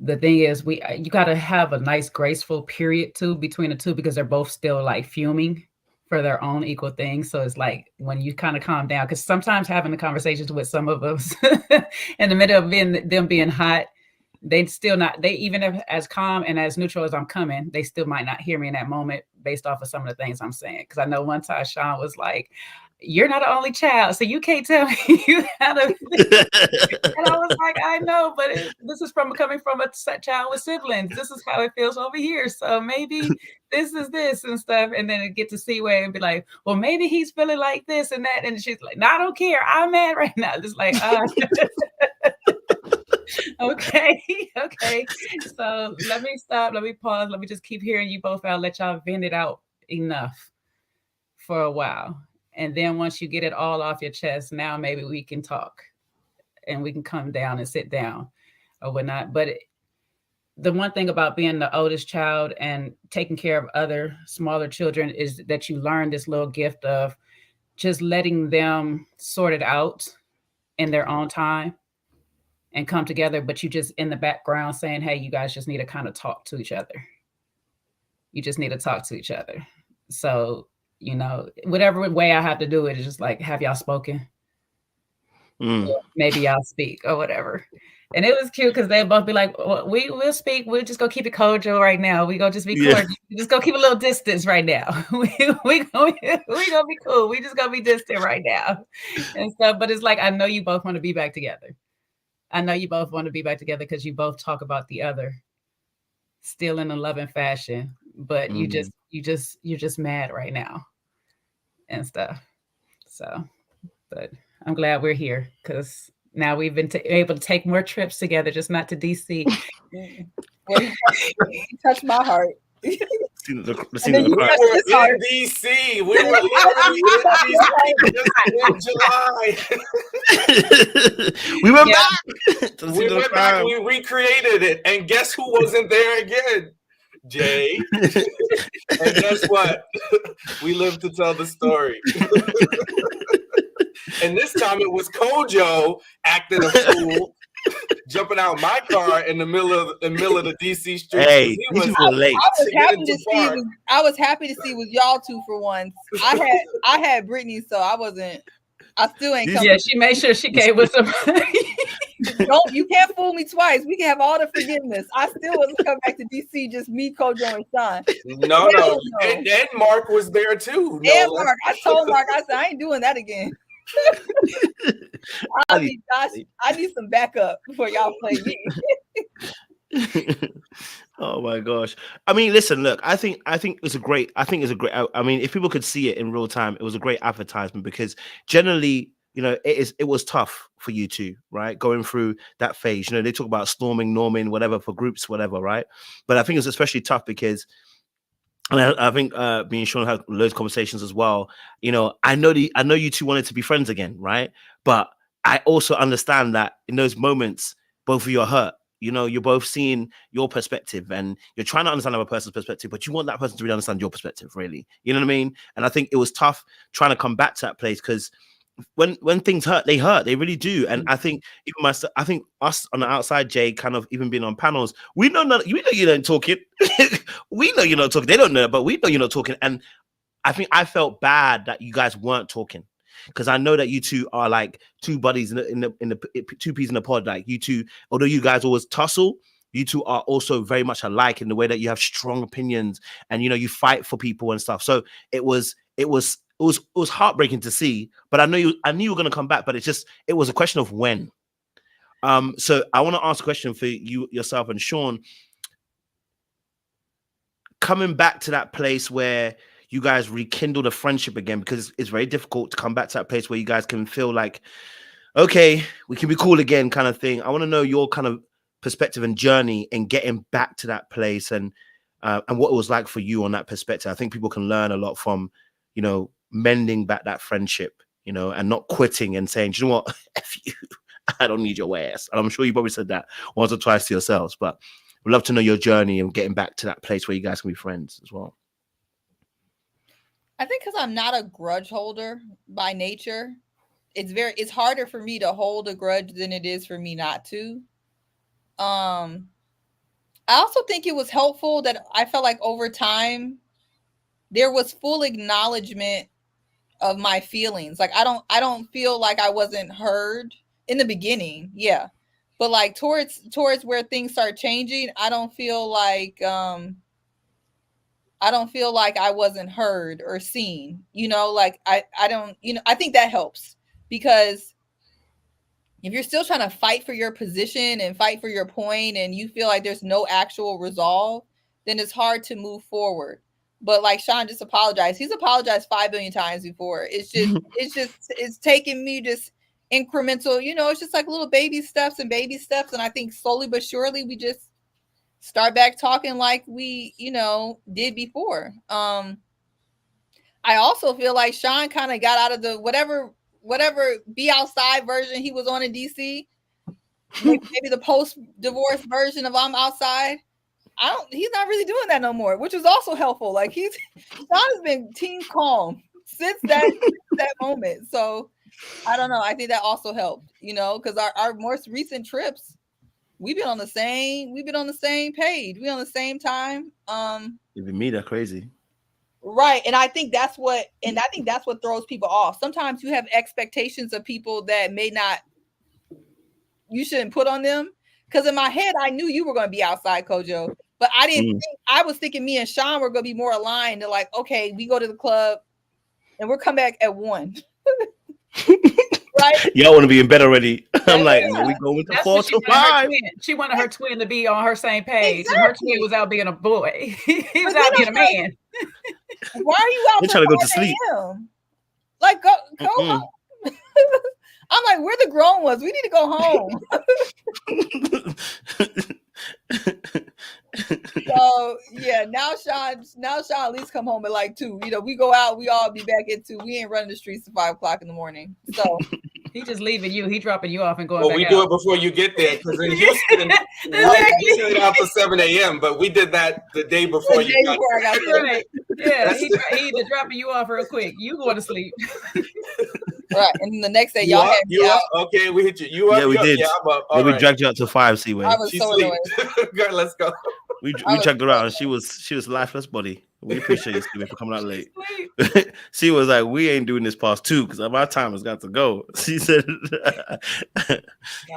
the thing is, you got to have a nice graceful period too between the two, because they're both still like fuming for their own equal things. So it's like when you kind of calm down, because sometimes having the conversations with some of us in the middle of them being hot, they even if as calm and as neutral as I'm coming, they still might not hear me in that moment based off of some of the things I'm saying. Because I know one time Sean was like, you're not the only child, so you can't tell me you how to. And I was like, I know, but this is coming from a child with siblings. This is how it feels over here. So maybe this is this and stuff. And then it get to see where and be like, well, maybe he's feeling like this and that. And she's like, no, I don't care. I'm mad right now. Just like, okay. So let me stop. Let me pause. Let me just keep hearing you both out. Let y'all vent it out enough for a while. And then once you get it all off your chest, now maybe we can talk and we can come down and sit down or whatnot. But the one thing about being the oldest child and taking care of other smaller children is that you learn this little gift of just letting them sort it out in their own time and come together. But you just in the background saying, hey, you guys just need to kind of talk to each other. You just need to talk to each other. So, whatever way I have to do it is just like, have y'all spoken? Maybe y'all speak or whatever. And it was cute because they both be like, well, we'll speak. We'll just go keep it cordial right now. We gonna just be cordial. We just go keep a little distance right now. we gonna be cool. We just gonna be distant right now and stuff. But it's like, I know you both want to be back together. I know you both want to be back together because you both talk about the other still in a loving fashion, but you're just mad right now and stuff. So, but I'm glad we're here because now we've been able to take more trips together, just not to DC. You touched my heart. We were in DC. We were literally in DC in July. We went back. We went back. We recreated it, and guess who wasn't there again? Jay. And guess what? We lived to tell the story. And this time it was Kojo acting a fool jumping out my car in the middle of the DC street. Hey, these people were late. I was happy to see was y'all two for once. I had Brittany, so I still ain't coming. Yeah, she made sure she came with some. You can't fool me twice. We can have all the forgiveness. I still wasn't coming back to DC, just me, Kojo, and Sean. No. And Mark was there too. Mark. I told Mark, I said, I ain't doing that again. I need some backup before y'all play me. Oh my gosh. I mean, listen, look, I think it's a great, I mean, if people could see it in real time, it was a great advertisement because generally, you know, it was tough for you two, right? Going through that phase, you know, they talk about storming, norming, whatever for groups, whatever, right? But I think it's especially tough because, and I think me and Sean had loads of conversations as well. You know, I know you two wanted to be friends again, right? But I also understand that in those moments, both of you are hurt. You know, you're both seeing your perspective and you're trying to understand another person's perspective, but you want that person to really understand your perspective, really. You know what I mean? And I think it was tough trying to come back to that place because when things hurt, they really do. And I think even I think us on the outside, Jay, kind of even being on panels, we know you don't talking. We know you're not talking. They don't know, but we know you're not talking. And I think I felt bad that you guys weren't talking. Because I know that you two are like two buddies in the two peas in the pod. Like you two, although you guys always tussle, you two are also very much alike in the way that you have strong opinions and you know you fight for people and stuff. So it was heartbreaking to see. But I knew you were gonna come back. But it was a question of when. So I want to ask a question for you yourself and Sean. Coming back to that place where you guys rekindle the friendship again, because it's very difficult to come back to that place where you guys can feel like, okay, we can be cool again kind of thing. I want to know your kind of perspective and journey in getting back to that place and what it was like for you on that perspective. I think people can learn a lot from, you know, mending back that friendship, you know, and not quitting and saying, you know what, F you, I don't need your ass. And I'm sure you probably said that once or twice to yourselves, but we'd love to know your journey and getting back to that place where you guys can be friends as well. I think because I'm not a grudge holder by nature, it's harder for me to hold a grudge than it is for me not to. I also think it was helpful that I felt like over time there was full acknowledgement of my feelings. Like I don't feel like I wasn't heard in the beginning, yeah, but like towards where things start changing, I don't feel like I wasn't heard or seen, you know, like I don't, you know, I think that helps because if you're still trying to fight for your position and fight for your point and you feel like there's no actual resolve, then it's hard to move forward. But like Sean just apologized. He's apologized 5 billion times before. It's taking me just incremental, you know, it's just like little baby steps. And I think slowly but surely we just start back talking like we, you know, did before. I also feel like Sean kind of got out of the whatever be outside version he was on in DC. Maybe the post-divorce version of I'm outside. He's not really doing that no more, which is also helpful. Like Sean has been team calm since that moment. So I don't know. I think that also helped, you know, because our most recent trips, we've been on the same page. We on the same time. Even me, that's crazy. Right. And I think that's what throws people off. Sometimes you have expectations of people that you shouldn't put on them. Because in my head, I knew you were going to be outside, Kojo. But I didn't think, I was thinking me and Sean were going to be more aligned to like, okay, we go to the club and we'll come back at 1. Right? Y'all want to be in bed already. I'm like, no, we going to 4 to 5. She wanted her twin to be on her same page. Exactly. And her twin was out being a boy. He was out being a man. Why are you out? They're trying to go to sleep. Like, go home. I'm like, we're the grown ones. We need to go home. So yeah, now Sean at least come home at like 2. You know, we go out, we all be back at 2. We ain't running the streets at 5 o'clock in the morning. So he just leaving you. He dropping you off and going. Well, we do it before you get there because in Houston, we set it out for 7 a.m. But we did that the day before you got there. Right. Yeah, he either dropping you off real quick. You going to sleep. Right. And then the next day, You y'all up? had me You out. up? Okay, we hit you. You up? Yeah, we You up? did. Yeah, I'm up. Then All we right. dragged you out to 5, I Seaway. was She so sleep. annoyed. Good, let's go. We was dragged her so out, and she was lifeless body. We appreciate you, Seaway, for coming out late. Sleep. She was like, "We ain't doing this past 2 because my time has got to go." She said, "I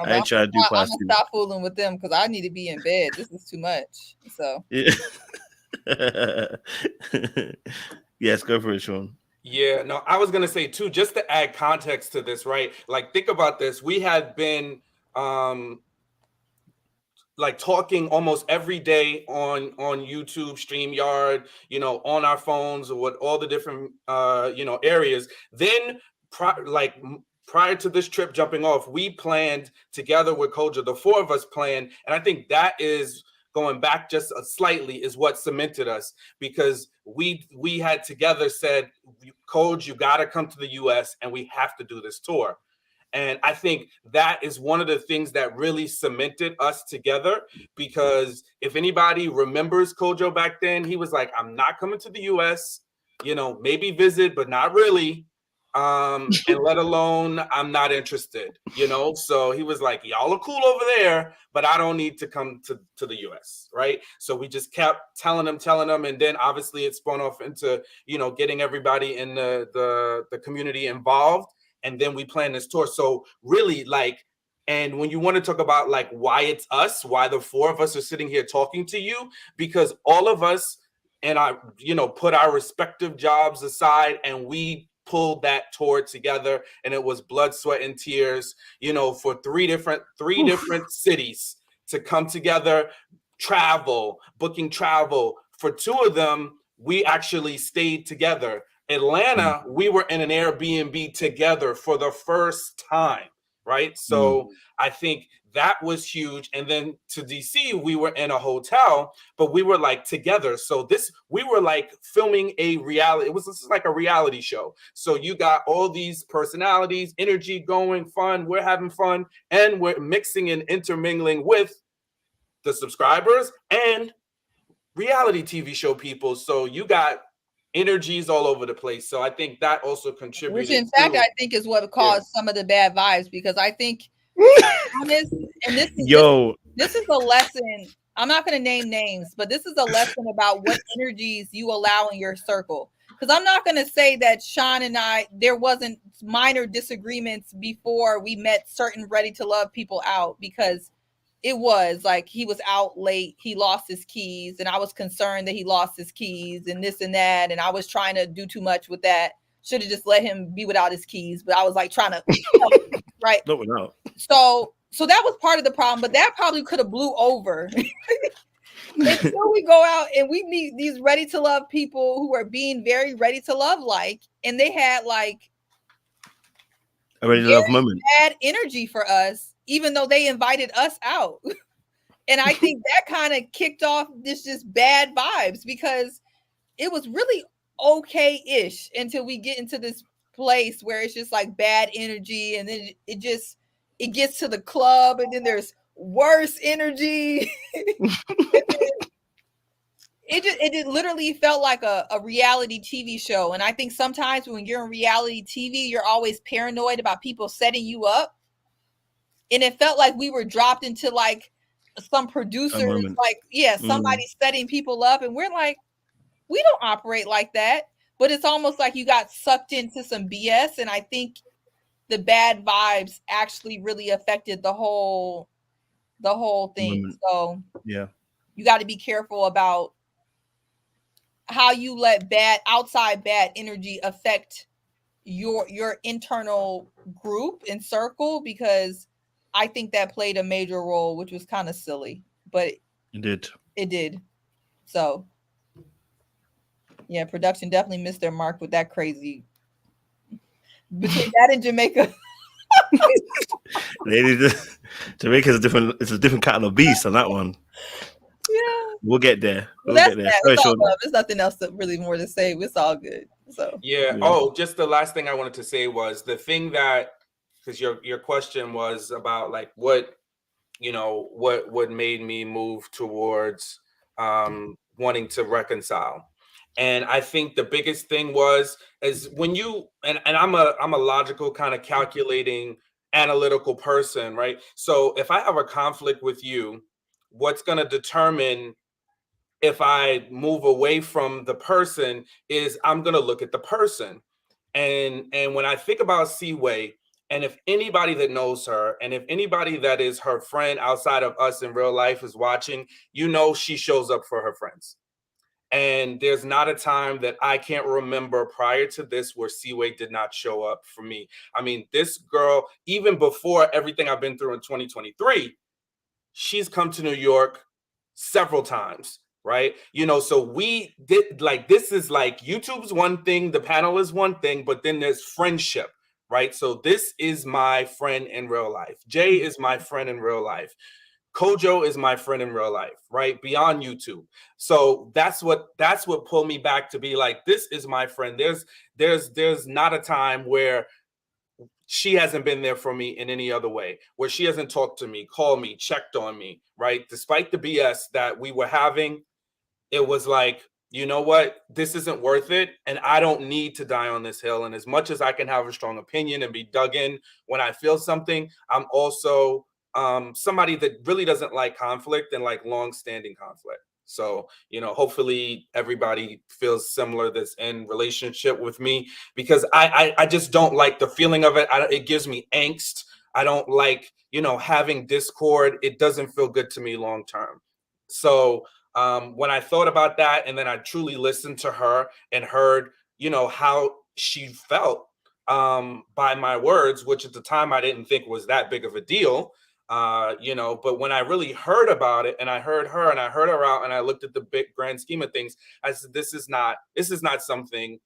ain't trying to do I'm past gonna 2." stop fooling with them because I need to be in bed. This is too much. So Yeah. Yes, go for it, Sean. Yeah, no, I was gonna say too, just to add context to this, right? Like, think about this. We had been like talking almost every day on YouTube, StreamYard, on our phones or what all the different areas. Then prior to this trip jumping off, we planned together with Koja, the 4 of us planned, and I think that is going back just slightly is what cemented us, because we had together said, Code, you got to come to the US and we have to do this tour. And I think that is one of the things that really cemented us together, because if anybody remembers Kojo back then, he was like, I'm not coming to the US, maybe visit, but not really. And let alone, I'm not interested, So he was like, y'all are cool over there, but I don't need to come to the US, right? So we just kept telling him. And then obviously it spun off into, getting everybody in the community involved. And then we planned this tour. So really, and when you want to talk about like why it's us, why the 4 of us are sitting here talking to you, because all of us and I, put our respective jobs aside and we pulled that tour together, and it was blood, sweat, and tears, for three different cities to come together, booking travel. For 2 of them, we actually stayed together. Atlanta, we were in an Airbnb together for the first time, right? So I think that was huge. And then to DC, we were in a hotel, but we were like together. So we were like filming a reality. This is like a reality show. So you got all these personalities, energy going, fun. We're having fun, and we're mixing and intermingling with the subscribers and reality TV show people. So you got energies all over the place. So I think that also contributed. Which in fact, I think is what caused some of the bad vibes, because I think, honest, and this is a lesson. I'm not going to name names, but this is a lesson about what energies you allow in your circle. Because I'm not going to say that Sean and there wasn't minor disagreements before we met certain Ready to Love people out, because it was like he was out late, he lost his keys, and I was concerned that he lost his keys and this and that, and I was trying to do too much with that. Should have just let him be without his keys, but I was like trying to right. No. So that was part of the problem, but that probably could have blew over. Until we go out and we meet these Ready to Love people who are being very Ready to Love like, and they had like a Ready to Love moment, bad energy for us, even though they invited us out. And I think that kind of kicked off this just bad vibes, because it was really okay-ish until we get into this place where it's just like bad energy, and then it gets to the club, and then there's worse energy. It literally felt like a reality TV show. And I think sometimes when you're in reality TV, you're always paranoid about people setting you up. And it felt like we were dropped into like some producers, like, somebody setting people up. And we're like, we don't operate like that. But it's almost like you got sucked into some BS. And I think the bad vibes actually really affected the whole thing. So yeah, you got to be careful about how you let outside bad energy affect your internal group and circle, because I think that played a major role, which was kind of silly, but it did. So yeah, production definitely missed their mark with that crazy. Between that and Jamaica. Jamaica's it's a different kind of beast on that one. Yeah, we'll get there. It's all love. There's nothing else really more to say. It's all good. So yeah. Oh, just the last thing I wanted to say was the thing that, because your question was about like what made me move towards wanting to reconcile. And I think the biggest thing is when you, and I'm a logical kind of calculating analytical person, right? So if I have a conflict with you, what's going to determine if I move away from the person is I'm going to look at the person. And when I think about Seaway, and if anybody that knows her, and if anybody that is her friend outside of us in real life is watching, you know she shows up for her friends. And there's not a time that I can't remember prior to this where Seaway did not show up for me. I mean, this girl, even before everything I've been through in 2023, she's come to New York several times, right? You know, so we did like, this is like YouTube's one thing, the panel is one thing, but then there's friendship, right? So this is my friend in real life. Jay is my friend in real life. Kojo is my friend in real life, right? Beyond YouTube. So that's what pulled me back to be like, this is my friend. There's not a time where she hasn't been there for me in any other way, where she hasn't talked to me, called me, checked on me, right? Despite the BS that we were having, it was like, you know what? This isn't worth it. And I don't need to die on this hill. And as much as I can have a strong opinion and be dug in when I feel something, I'm also somebody that really doesn't like conflict and like long-standing conflict. So, you know, hopefully everybody feels similar that's in relationship with me, because I just don't like the feeling of it. It gives me angst. I don't like, you know, having discord. It doesn't feel good to me long term. So when I thought about that, and then I truly listened to her and heard, you know, how she felt by my words, which at the time I didn't think was that big of a deal. You know, but when I really heard about it, and I heard her and I heard her out, and I looked at the big grand scheme of things, I said, this is not something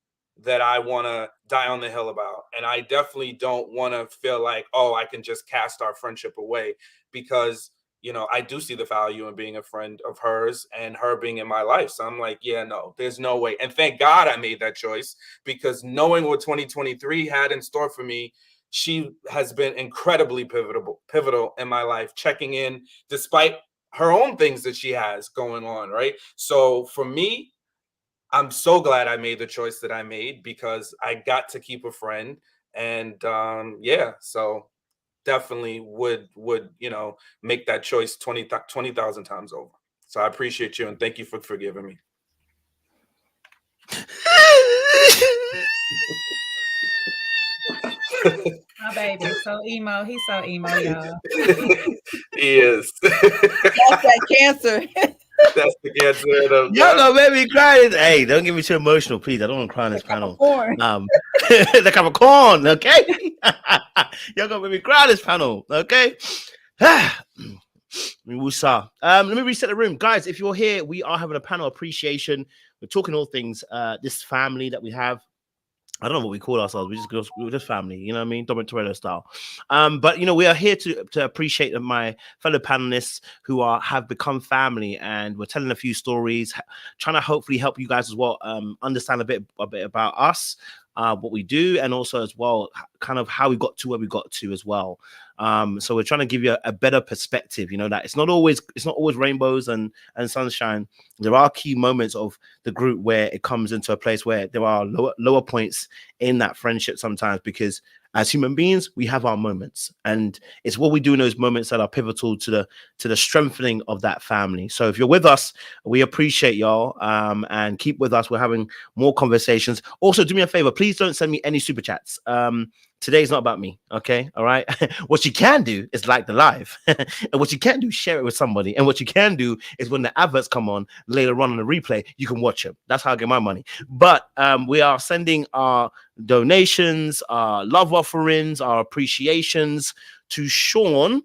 that I want to die on the hill about. And I definitely don't want to feel like, oh, I can just cast our friendship away, because, you know, I do see the value in being a friend of hers and her being in my life. So I'm like, yeah, no, there's no way. And thank God I made that choice, because knowing what 2023 had in store for me, she has been incredibly pivotal in my life, checking in despite her own things that she has going on, right? So for me, I'm so glad I made the choice that I made, because I got to keep a friend. And yeah, so definitely would you know, make that choice 20,000 times over. So I appreciate you, and thank you for forgiving me. My baby, so emo. He's so emo, y'all. He is. That's that cancer. That's the cancer of Y'all gonna make me cry. Hey, don't get me too emotional, please. I don't want to cry on this panel. The Capricorn, okay? Y'all gonna make me cry on this panel, okay? We saw. Let me reset the room, guys. If you're here, we are having a panel appreciation. We're talking all things this family that we have. I don't know what we call ourselves. We're just family, you know what I mean? Dominic Toretto style. But you know, we are here to appreciate my fellow panelists who have become family, and we're telling a few stories, trying to hopefully help you guys as well understand a bit about us, what we do, and also as well kind of how we got to where we got to as well. So we're trying to give you a better perspective, you know, that it's not always rainbows and sunshine. There are key moments of the group where it comes into a place where there are lower points in that friendship sometimes, because as human beings, we have our moments, and it's what we do in those moments that are pivotal to the strengthening of that family. So if you're with us, we appreciate y'all, and keep with us. We're having more conversations. Also, do me a favor, please don't send me any super chats. Today's not about me, okay? All right. What you can do is like the live, and what you can do is share it with somebody. And what you can do is when the adverts come on later on the replay, you can watch them. That's how I get my money. But we are sending our donations, our love offerings, our appreciations to Sean.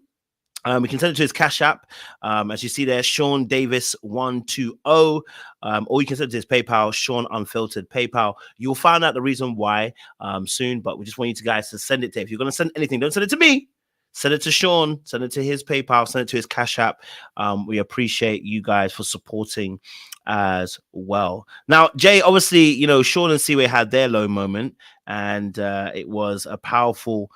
We can send it to his Cash App, as you see there, Sean Davis 120, or you can send it to his PayPal, Sean Unfiltered PayPal. You'll find out the reason why soon, but we just want you guys to send it to. If you're going to send anything, don't send it to me. Send it to Sean. Send it to his PayPal. Send it to his Cash App. We appreciate you guys for supporting as well. Now, Jay, obviously, you know, Sean and Seaway had their low moment, and it was a powerful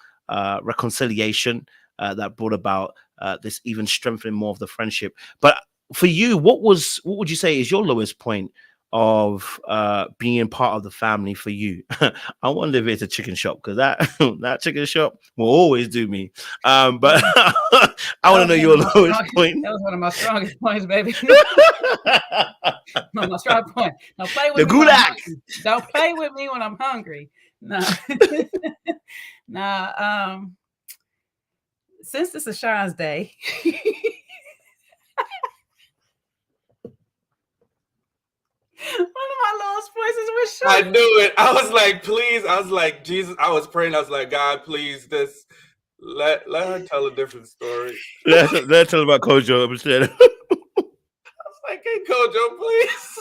reconciliation that brought about this even strengthening more of the friendship. But for you, what would you say is your lowest point of being part of the family for you. I wonder if it's a chicken shop, because that chicken shop will always do me. But I want to know your lowest point. That was one of my strongest points, baby. No, my strong point. Don't play with The me. gulag. Don't play with me when I'm hungry. No. Nah. Since this is Sean's day. One of my lowest points is with Sean. I knew it. I was like, please. I was like, Jesus. I was praying. I was like, God, please, let her tell a different story. Let's tell about Kojo instead. I was like, hey, Kojo, please.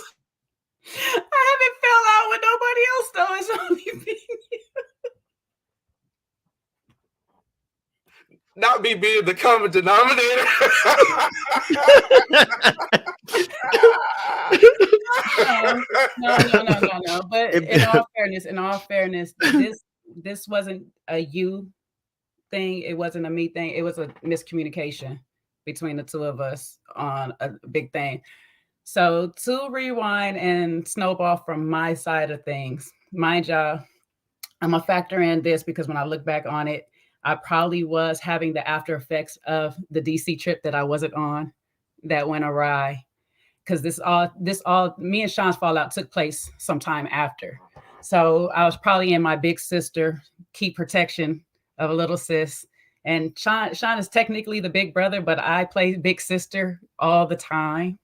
I haven't fell out with nobody else though. It's only me. Not me being the common denominator. No. But in all fairness, this wasn't a you thing. It wasn't a me thing. It was a miscommunication between the two of us on a big thing. So to rewind and snowball from my side of things, mind y'all, I'm gonna factor in this because when I look back on it, I probably was having the after effects of the DC trip that I wasn't on, that went awry. Because this all, me and Sean's fallout took place sometime after. So I was probably in my big sister, keep protection of a little sis. And Sean is technically the big brother, but I play big sister all the time.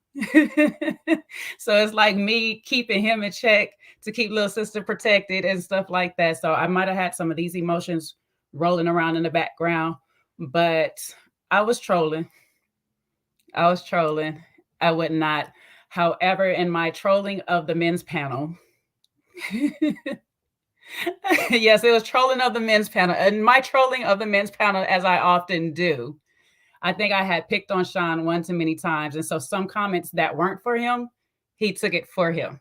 So it's like me keeping him in check to keep little sister protected and stuff like that. So I might have had some of these emotions rolling around in the background, but I was trolling. I would not. However, in my trolling of the men's panel, yes, it was trolling of the men's panel. And my trolling of the men's panel, as I often do, I think I had picked on Sean one too many times. And so some comments that weren't for him, he took it for him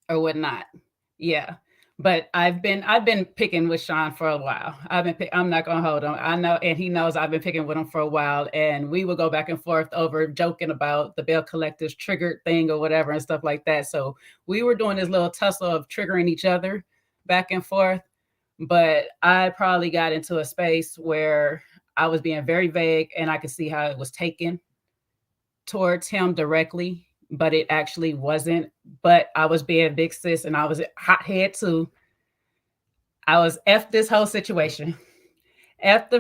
or whatnot. Yeah. But I've been picking with Sean for a while. I'm not gonna hold him. I know, and he knows I've been picking with him for a while. And we would go back and forth over joking about the Bell Collective's triggered thing or whatever and stuff like that. So we were doing this little tussle of triggering each other back and forth. But I probably got into a space where I was being very vague, and I could see how it was taken towards him directly. But it actually wasn't. But I was being big sis, and I was hothead too. I was F this whole situation. This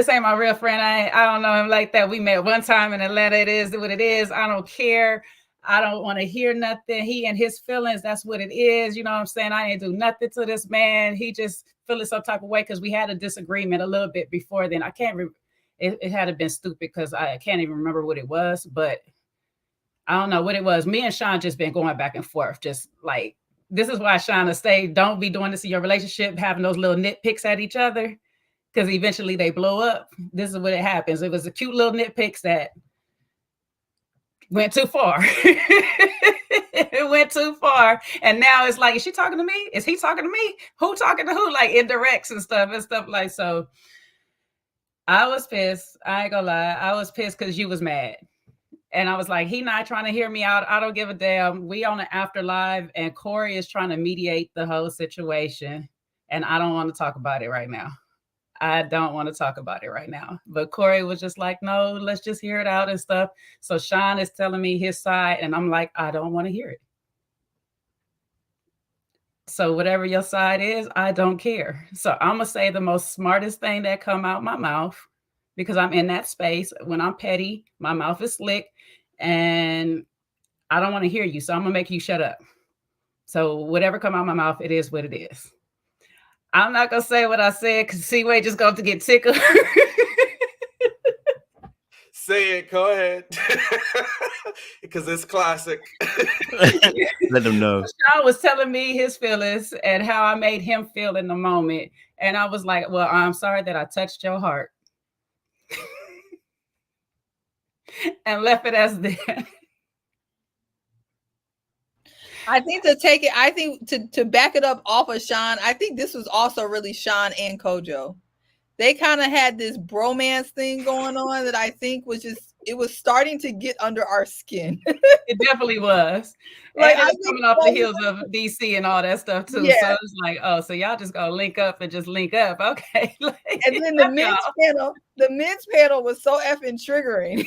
ain't my real friend. I don't know him like that. We met one time in Atlanta. It is what it is. I don't care. I don't want to hear nothing. He and his feelings, that's what it is. You know what I'm saying? I didn't do nothing to this man. He just feeling some type of way because we had a disagreement a little bit before then. I can't remember. It had to been stupid because I can't even remember what it was, but I don't know what it was. Me and Sean just been going back and forth. Just like, this is why Sean to stay, don't be doing this in your relationship, having those little nitpicks at each other, because eventually they blow up. This is what it happens. It was a cute little nitpicks that went too far. It went too far. And now it's like, is she talking to me? Is he talking to me? Who talking to who? Like indirects and stuff like, so I was pissed. I ain't gonna lie. I was pissed because you was mad. And I was like, he not trying to hear me out. I don't give a damn. We on the after live, and Corey is trying to mediate the whole situation. And I don't want to talk about it right now. But Corey was just like, no, let's just hear it out and stuff. So Sean is telling me his side, and I'm like, I don't want to hear it. So whatever your side is, I don't care. So I'm going to say the most smartest thing that come out my mouth, because I'm in that space. When I'm petty, my mouth is slick, and I don't want to hear you. So I'm going to make you shut up. So whatever come out my mouth, it is what it is. I'm not going to say what I said because C-Way just going to get tickled. Say it. Go ahead. Because it's classic. Let them know. Sean was telling me his feelings and how I made him feel in the moment. And I was like, well, I'm sorry that I touched your heart. And left it as that. I think to back it up off of Sean, I think this was also really Sean and Kojo. They kind of had this bromance thing going on that I think was just it was starting to get under our skin. It definitely was. Like, And it I was think coming off the so heels of DC and all that stuff too. Yeah. So it's like, oh, so y'all just gonna link up and just link up. Okay. Like, And then the men's panel was so effing triggering.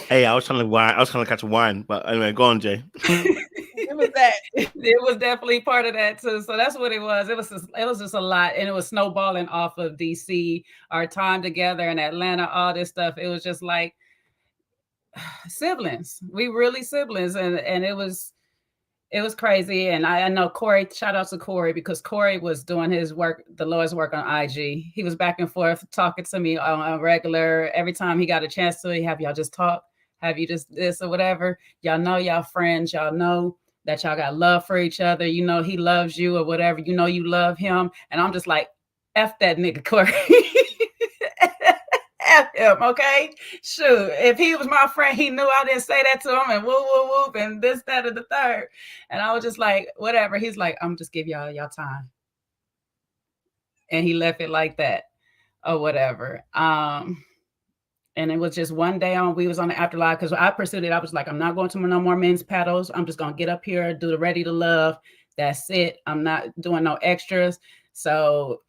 Hey, I was trying to catch a wine, but anyway, go on, Jay. It was that. It was definitely part of that too. So that's what it was. It was just a lot, and it was snowballing off of DC, our time together in Atlanta, all this stuff. It was just like siblings. We really siblings, and it was crazy. And I know Corey, shout out to Corey, because Corey was doing his work, the Lord's work on IG. He was back and forth talking to me on a regular. Every time he got a chance to, have y'all just talk, have you just this or whatever. Y'all know y'all friends. Y'all know that y'all got love for each other. You know he loves you or whatever. You know you love him. And I'm just like, F that nigga, Corey. F him, okay? Shoot, if he was my friend, he knew I didn't say that to him and whoop, whoop, whoop, and this, that, and the third. And I was just like, whatever. He's like, I'm just give y'all time. And he left it like that or whatever. And it was just one day we was on the afterlife, because I pursued it. I was like, I'm not going to no more men's paddles. I'm just going to get up here, do the Ready to Love. That's it. I'm not doing no extras. So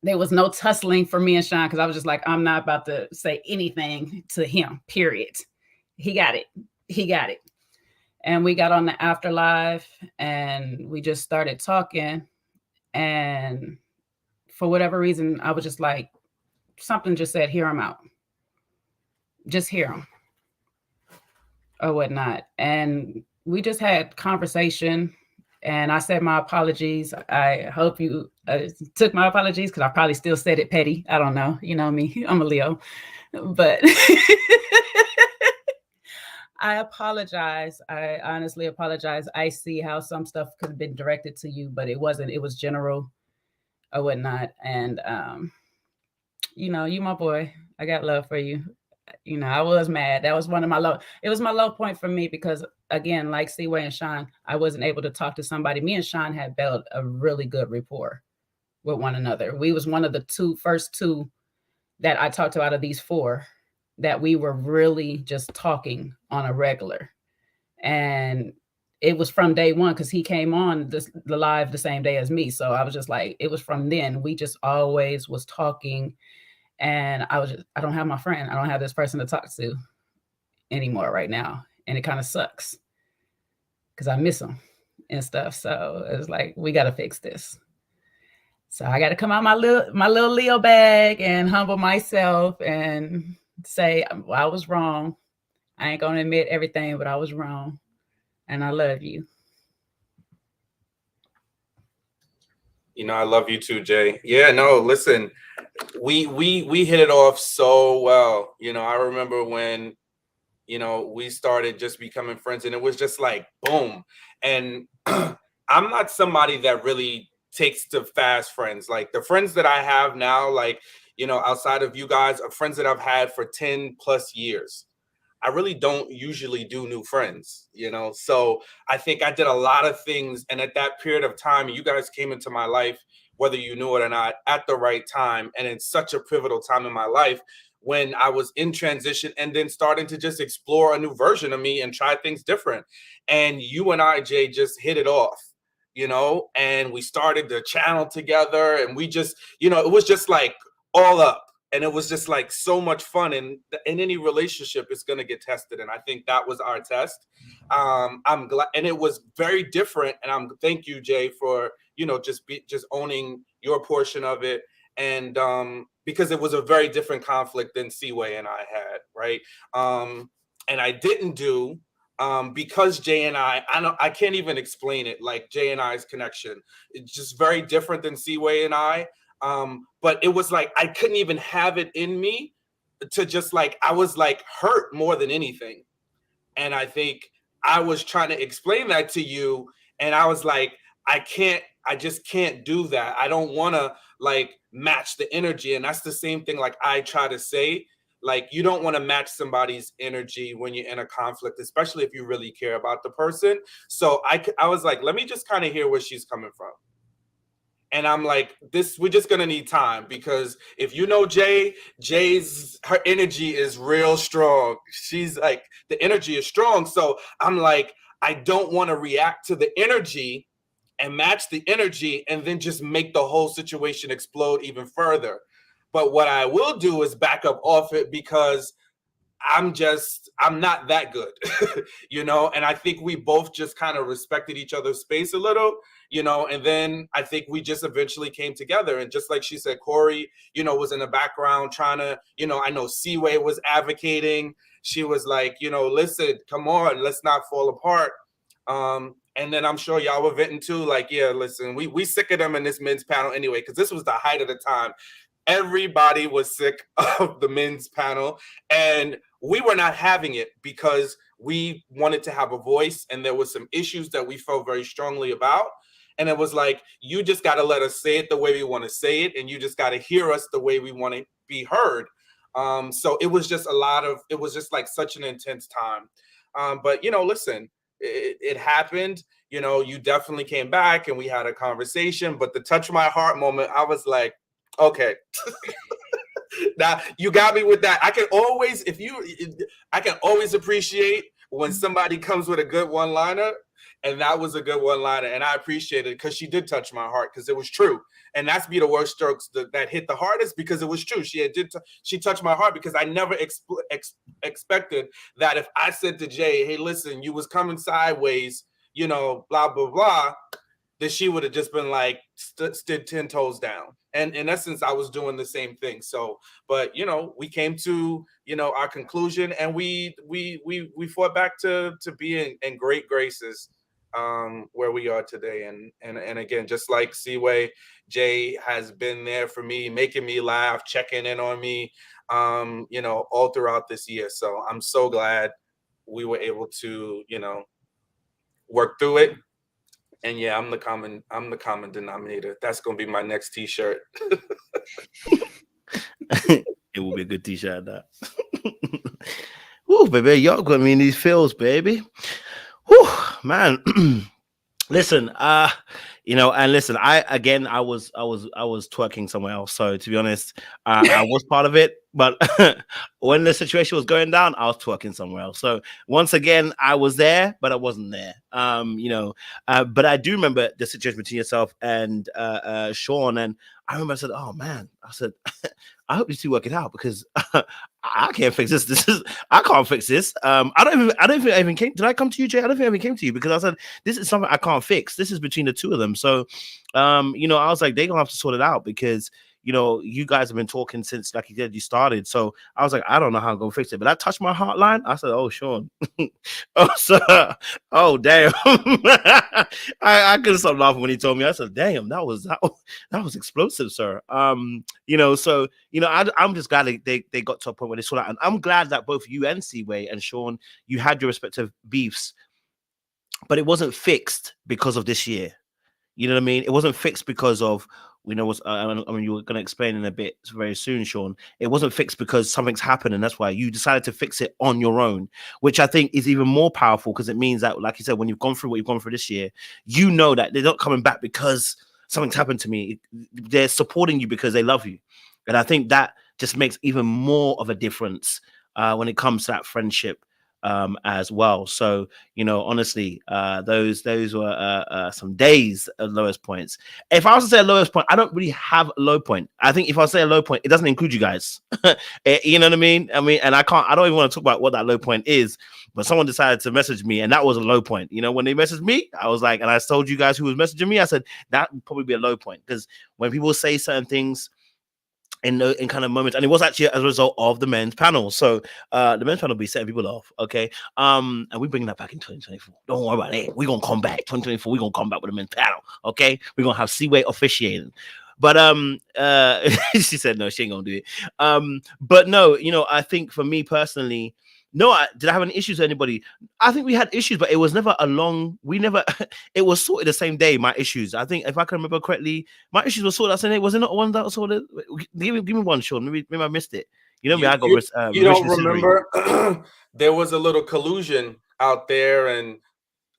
there was no tussling for me and Sean, because I was just like, I'm not about to say anything to him, period. He got it. And we got on the afterlife and we just started talking. And for whatever reason, I was just like, something just said, hear him out. Just hear him or whatnot. And we just had conversation, and I said my apologies. I hope you took my apologies, because I probably still said it petty. I don't know. You know me, I'm a Leo, but I apologize. I honestly apologize. I see how some stuff could have been directed to you, but it wasn't. It was general or whatnot. And, you know, you my boy. I got love for you. You know, I was mad. That was one of my it was my low point for me, because again, like Seaway and Sean, I wasn't able to talk to somebody. Me and Sean had built a really good rapport with one another. We was one of the first two that I talked to out of these four that we were really just talking on a regular. And it was from day one, because he came on the live the same day as me. So I was just like, it was from then. We just always was talking. And I don't have my friend. I don't have this person to talk to anymore right now. And it kind of sucks, because I miss him and stuff. So it's like, we got to fix this. So I got to come out my little Leo bag and humble myself and say, well, I was wrong. I ain't going to admit everything, but I was wrong. And I love you. You know, I love you too, Jay. Yeah, no, listen, we hit it off so well. You know, I remember when, you know, we started just becoming friends, and it was just like, boom. And I'm not somebody that really takes to fast friends. Like the friends that I have now, like, you know, outside of you guys, are friends that I've had for 10 plus years. I really don't usually do new friends, you know? So I think I did a lot of things. And at that period of time, you guys came into my life, whether you knew it or not, at the right time. And it's such a pivotal time in my life when I was in transition and then starting to just explore a new version of me and try things different. And you and I, Jay, just hit it off, you know? And we started the channel together, and we just, you know, it was just like all up. And it was just like so much fun. And in any relationship, it's going to get tested. And I think that was our test. I'm glad. And it was very different. And thank you, Jay, for, you know, just owning your portion of it. And because it was a very different conflict than Seaway and I had. Right. And I didn't do because Jay and I can't even explain it. Like Jay and I's connection, it's just very different than Seaway and I. But it was like, I couldn't even have it in me to just like, I was like hurt more than anything. And I think I was trying to explain that to you. And I was like, I just can't do that. I don't want to like match the energy. And that's the same thing. Like I try to say, like, you don't want to match somebody's energy when you're in a conflict, especially if you really care about the person. So I was like, let me just kind of hear where she's coming from. And I'm like, we're just gonna need time, because if you know her energy is real strong. She's like, the energy is strong. So I'm like, I don't want to react to the energy and match the energy and then just make the whole situation explode even further. But what I will do is back up off it, because I'm not that good, you know, and I think we both just kind of respected each other's space a little, you know, and then I think we just eventually came together. And just like she said, Corey, you know, was in the background trying to, you know, I know Seaway was advocating. She was like, you know, listen, come on, let's not fall apart. And then I'm sure y'all were venting too, like, yeah, listen, we sick of them in this men's panel anyway, because this was the height of the time. Everybody was sick of the men's panel, and we were not having it because we wanted to have a voice, and there was some issues that we felt very strongly about. And it was like, you just got to let us say it the way we want to say it, and you just got to hear us the way we want to be heard. So it was just it was just like such an intense time. But, you know, listen, it happened. You know, you definitely came back and we had a conversation, but the touch my heart moment, I was like, okay. Now you got me with that. I can always appreciate when somebody comes with a good one-liner, and that was a good one-liner, and I appreciate it because she did touch my heart, because it was true. And that's be the worst strokes that hit the hardest, because it was true. She touched my heart, because I never expected that if I said to Jay, hey, listen, you was coming sideways, you know, blah blah blah, that she would have just been like stood 10 toes down. And in essence, I was doing the same thing. So, but, you know, we came to, you know, our conclusion, and we fought back to be in great graces, where we are today. And again, just like Seaway, Jay has been there for me, making me laugh, checking in on me, you know, all throughout this year. So I'm so glad we were able to, you know, work through it. And yeah, I'm the common denominator. That's gonna be my next T-shirt. It will be a good T-shirt. That. Woo, baby, y'all got me in these feels, baby. Woo, man. Listen, you know, and listen, I was twerking somewhere else. So to be honest, I was part of it, but when the situation was going down, I was twerking somewhere else. So once again, I was there, but I wasn't there. You know, but I do remember the situation between yourself and Sean, and I remember I said, "Oh man," I said, "I hope you two work it out, because I can't fix this. I can't fix this. I don't think I even came. Did I come to you, Jay? I don't think I even came to you, because I said this is something I can't fix. This is between the two of them. So, you know, I was like, they're gonna have to sort it out, because you know, you guys have been talking since, like you said, you started. So I was like, I don't know how I'm gonna fix it. But I touched my heartline. I said, oh, Sean. Oh, damn. I couldn't stop laughing when he told me. I said, damn, that was explosive, sir. You know, so you know, I'm just glad they got to a point where they saw that. And I'm glad that both you and Seaway and Sean, you had your respective beefs, but it wasn't fixed because of this year. You know what I mean? It wasn't fixed because of, you know, I mean, you were going to explain in a bit very soon, Sean. It wasn't fixed because something's happened, and that's why you decided to fix it on your own, which I think is even more powerful, because it means that, like you said, when you've gone through what you've gone through this year, you know that they're not coming back because something's happened to me. They're supporting you because they love you. And I think that just makes even more of a difference when it comes to that friendship as well. So, you know, honestly, those were some days of lowest points. If I was to say a lowest point, I don't really have a low point. I think if I say a low point, it doesn't include you guys. You know what I mean? And I don't even want to talk about what that low point is, but someone decided to message me, and that was a low point. You know, when they messaged me, I was like, and I told you guys who was messaging me, I said, that would probably be a low point, because when people say certain things in kind of moments, and it was actually as a result of the men's panel. So the men's panel will be setting people off, okay? And we bring that back in 2024. Don't worry about it. We're gonna come back 2024. We're gonna come back with the men's panel, okay? We're gonna have Seaway officiating. But she said no, she ain't gonna do it. But no, you know, I think for me personally, no, did I have any issues with anybody? I think we had issues, but it was never it was sorted the same day, my issues. I think if I can remember correctly, my issues were sorted the same day. Was it not one that was sorted? Give me one, Sean. Maybe I missed it. You know me, I got you don't remember? There was a little collusion out there, and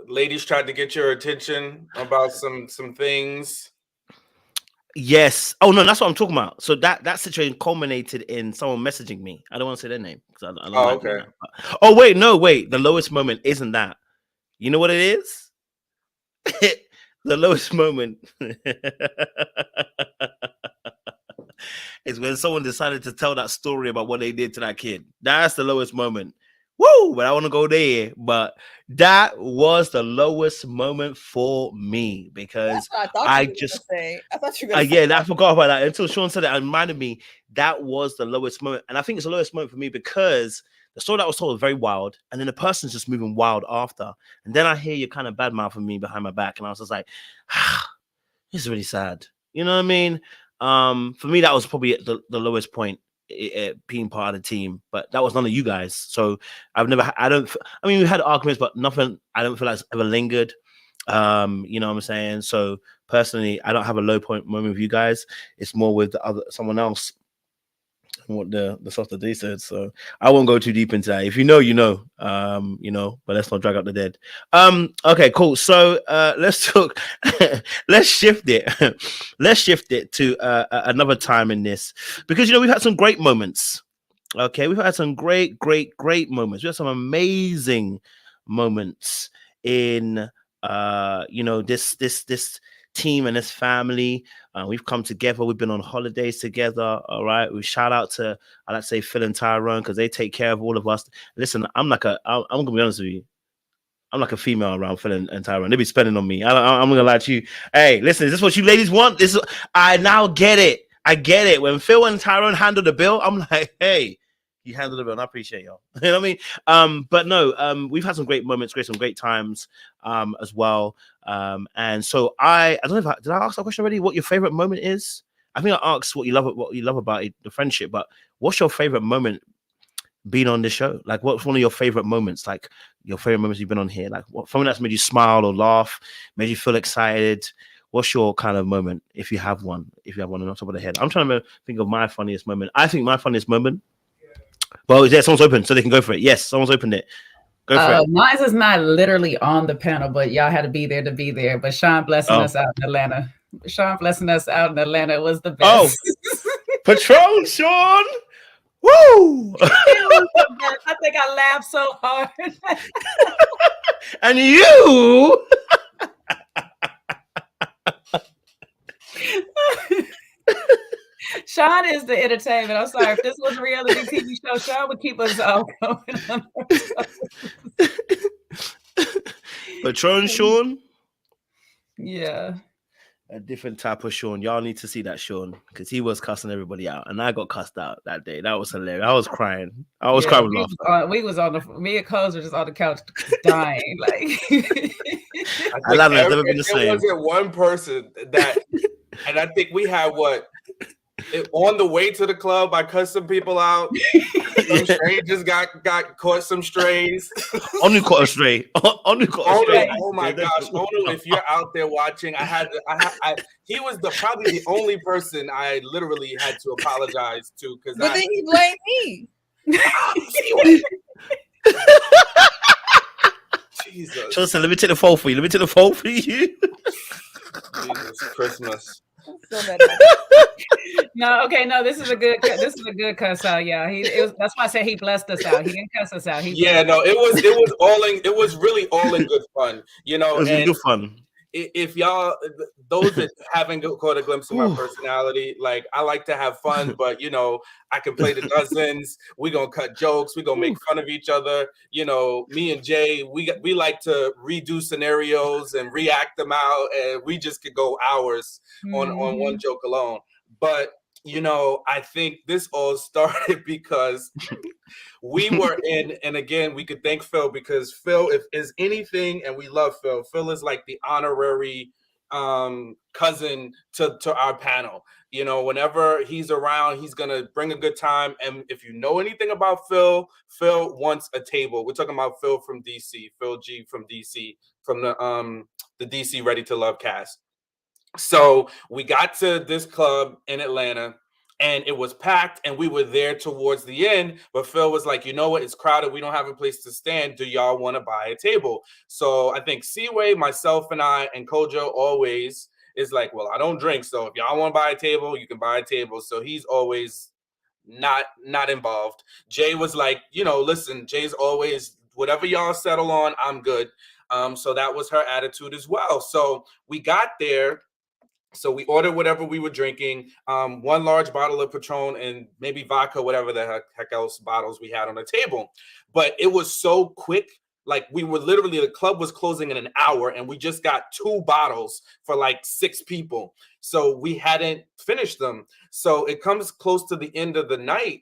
ladies tried to get your attention about some things. Yes. Oh no, that's what I'm talking about. So that situation culminated in someone messaging me. I don't want to say their name because I don't Oh, like doing okay. that. But, oh wait, no, wait. The lowest moment isn't that. You know what it is? The lowest moment is when someone decided to tell that story about what they did to that kid. That's the lowest moment. Woo! But I want to go there. But that was the lowest moment for me because That's what I thought I you were just gonna say. I thought you were gonna say yeah, that. I forgot about that until Sean said it. It reminded me that was the lowest moment, and I think it's the lowest moment for me because the story that was told was very wild, and then the person's just moving wild after, and then I hear you kind of bad mouthing me behind my back, and I was just like, this is really sad. You know what I mean? For me, that was probably the lowest point being part of the team, but that was none of you guys. So I've never, I don't, I mean, we had arguments, but nothing. I don't feel like it's ever lingered. You know what I'm saying? So personally, I don't have a low point moment with you guys. It's more with the other someone else. What the stuff that they said. So I won't go too deep into that. If you know, you know. But let's not drag out the dead. Okay, cool. So let's talk. Let's shift it. Let's shift it to another time in this because we've had some great moments. Okay, we've had some great moments. We had some amazing moments in this team and this family. We've come together. We've been on holidays together. All right. We shout out to I like to say Phil and Tyrone because they take care of all of us. Listen, I'm gonna be honest with you. I'm like a female around Phil and Tyrone. They be spending on me. I'm gonna lie to you. Hey, listen, is this what you ladies want? I now get it. I get it. When Phil and Tyrone handle the bill, I'm like, hey, you handle the bill, and I appreciate y'all. You know what I mean? But no, we've had some great moments, some great times, as well. And so I don't know did I ask that question already? What your favorite moment is? I think I asked what you love about it, the friendship. But what's your favorite moment being on this show? Like, what's one of your favorite moments? Like your favorite moments you've been on here? Like, what something that's made you smile or laugh, made you feel excited? What's your kind of moment, if you have one? If you have one on top of the head, I'm trying to think of my funniest moment. I think my funniest moment. Well, yeah, someone's open, so they can go for it. Yes, someone's opened it. Go for it. Mine is not literally on the panel, but y'all had to be there to be there. But Sean blessing us out in Atlanta. Sean blessing us out in Atlanta was the best. Oh, Patron, Sean. Woo! It was the best. I think I laughed so hard. And you. Sean is the entertainment. I'm sorry. If this was a reality TV show, Sean would keep us all going on. Patron Sean? Yeah. A different type of Sean. Y'all need to see that Sean because he was cussing everybody out, and I got cussed out that day. That was hilarious. I was crying. I was crying with laughter. Me and Coles were just on the couch dying. Like, I love it. I've never been the same. There wasn't one person that, and I think we had on the way to the club, I cussed some people out. Some strangers got caught some strays. Onu caught a stray. Onu caught a stray. Oh my gosh, Onu! If you're out there watching, he was probably the only person I literally had to apologize to because. But then he blamed me. Jesus. Johnson, let me take the fall for you. Jesus Christmas. No, this is a good cuss out. Yeah, that's why I said he blessed us out. He didn't cuss us out. It was really all in good fun. It was good fun. If y'all, those that haven't caught a glimpse of my personality, like I like to have fun, but I can play the dozens. We gonna cut jokes. We gonna make fun of each other. Me and Jay, we like to redo scenarios and react them out, and we just could go hours on one joke alone. But I think this all started because we were and again, we could thank Phil because Phil, if is anything, and we love Phil. Phil is like the honorary cousin to our panel. Whenever he's around, he's gonna bring a good time. And if you know anything about Phil wants a table. We're talking about Phil from DC, Phil G from DC, from the DC Ready to Love cast. So we got to this club in Atlanta and it was packed and we were there towards the end, but Phil was like, you know what? It's crowded. We don't have a place to stand. Do y'all want to buy a table? So I think Seaway, myself and I and Kojo always, is like, well, I don't drink, so if y'all want to buy a table, you can buy a table. So he's always not involved. Jay was like, listen, Jay's always, whatever y'all settle on, I'm good. So that was her attitude as well. So we got there. So we ordered whatever we were drinking, one large bottle of Patron and maybe vodka, whatever the heck else bottles we had on the table. But it was so quick. Like, we were literally, the club was closing in an hour and we just got 2 bottles for like 6 people. So we hadn't finished them. So it comes close to the end of the night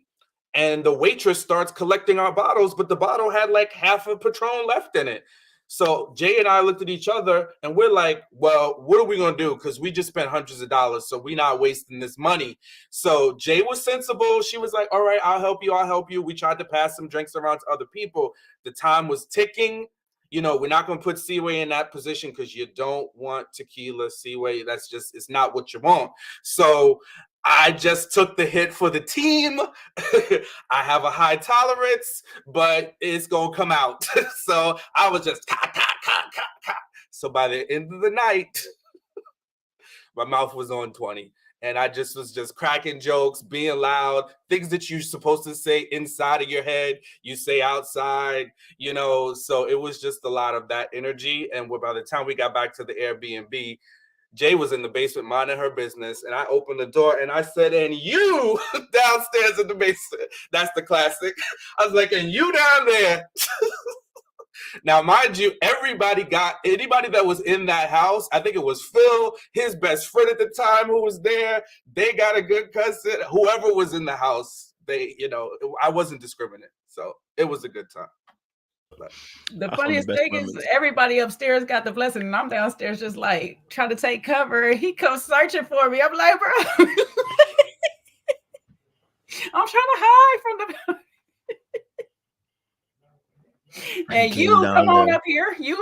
and the waitress starts collecting our bottles, but the bottle had like half a Patron left in it. So Jay and I looked at each other and we're like, well, what are we going to do? Because we just spent hundreds of dollars. So we're not wasting this money. So Jay was sensible. She was like, all right, I'll help you. I'll help you. We tried to pass some drinks around to other people. The time was ticking. We're not going to put Seaway in that position because you don't want tequila, Seaway. That's just, it's not what you want. So I just took the hit for the team. I have a high tolerance, but it's going to come out. So I was just, So by the end of the night, my mouth was on 20. And I just was cracking jokes, being loud, things that you're supposed to say inside of your head, you say outside, So it was just a lot of that energy. And by the time we got back to the Airbnb, Jay was in the basement minding her business, and I opened the door and I said, and you downstairs in the basement. That's the classic. I was like, and you down there. Now, mind you, anybody that was in that house, I think it was Phil, his best friend at the time who was there, they got a good cousin, whoever was in the house, I wasn't discriminate. So it was a good time. The funniest thing is everybody upstairs got the blessing and I'm downstairs just like trying to take cover. He comes searching for me. I'm like, bro, I'm trying to hide from the and you come on up here. You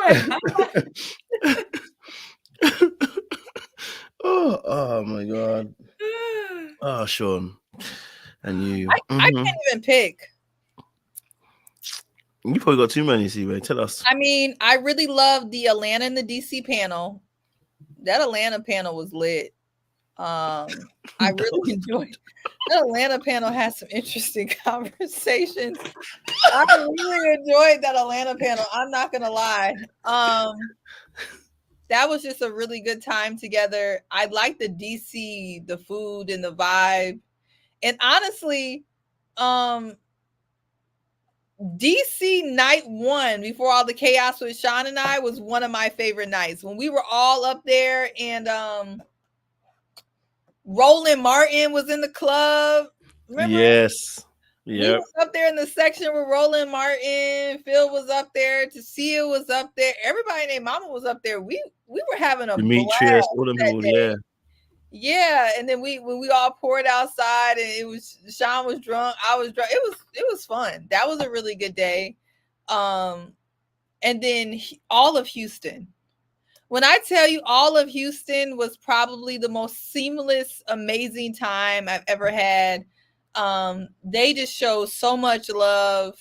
oh my God. Oh, Sean. And you. I can't even pick. You probably got too many, Seaway. Tell us. I mean, I really love the Atlanta and the DC panel. That Atlanta panel was lit. I really enjoyed. The Atlanta panel had some interesting conversations. I really enjoyed that Atlanta panel. I'm not gonna lie. That was just a really good time together. I like the DC, the food and the vibe. And honestly, DC night 1 before all the chaos with Sean and I was one of my favorite nights when we were all up there and Roland Martin was in the club. Remember? Yes. Yeah. We was up there in the section with Roland Martin. Phil was up there. Tasia was up there. Everybody named Mama was up there. We were having a Demetrius, all them people, yeah. Yeah, and then we all poured outside, and it was Sean was drunk, I was drunk. It was fun. That was a really good day. And then all of Houston. When I tell you all of Houston was probably the most seamless, amazing time I've ever had. They just showed so much love.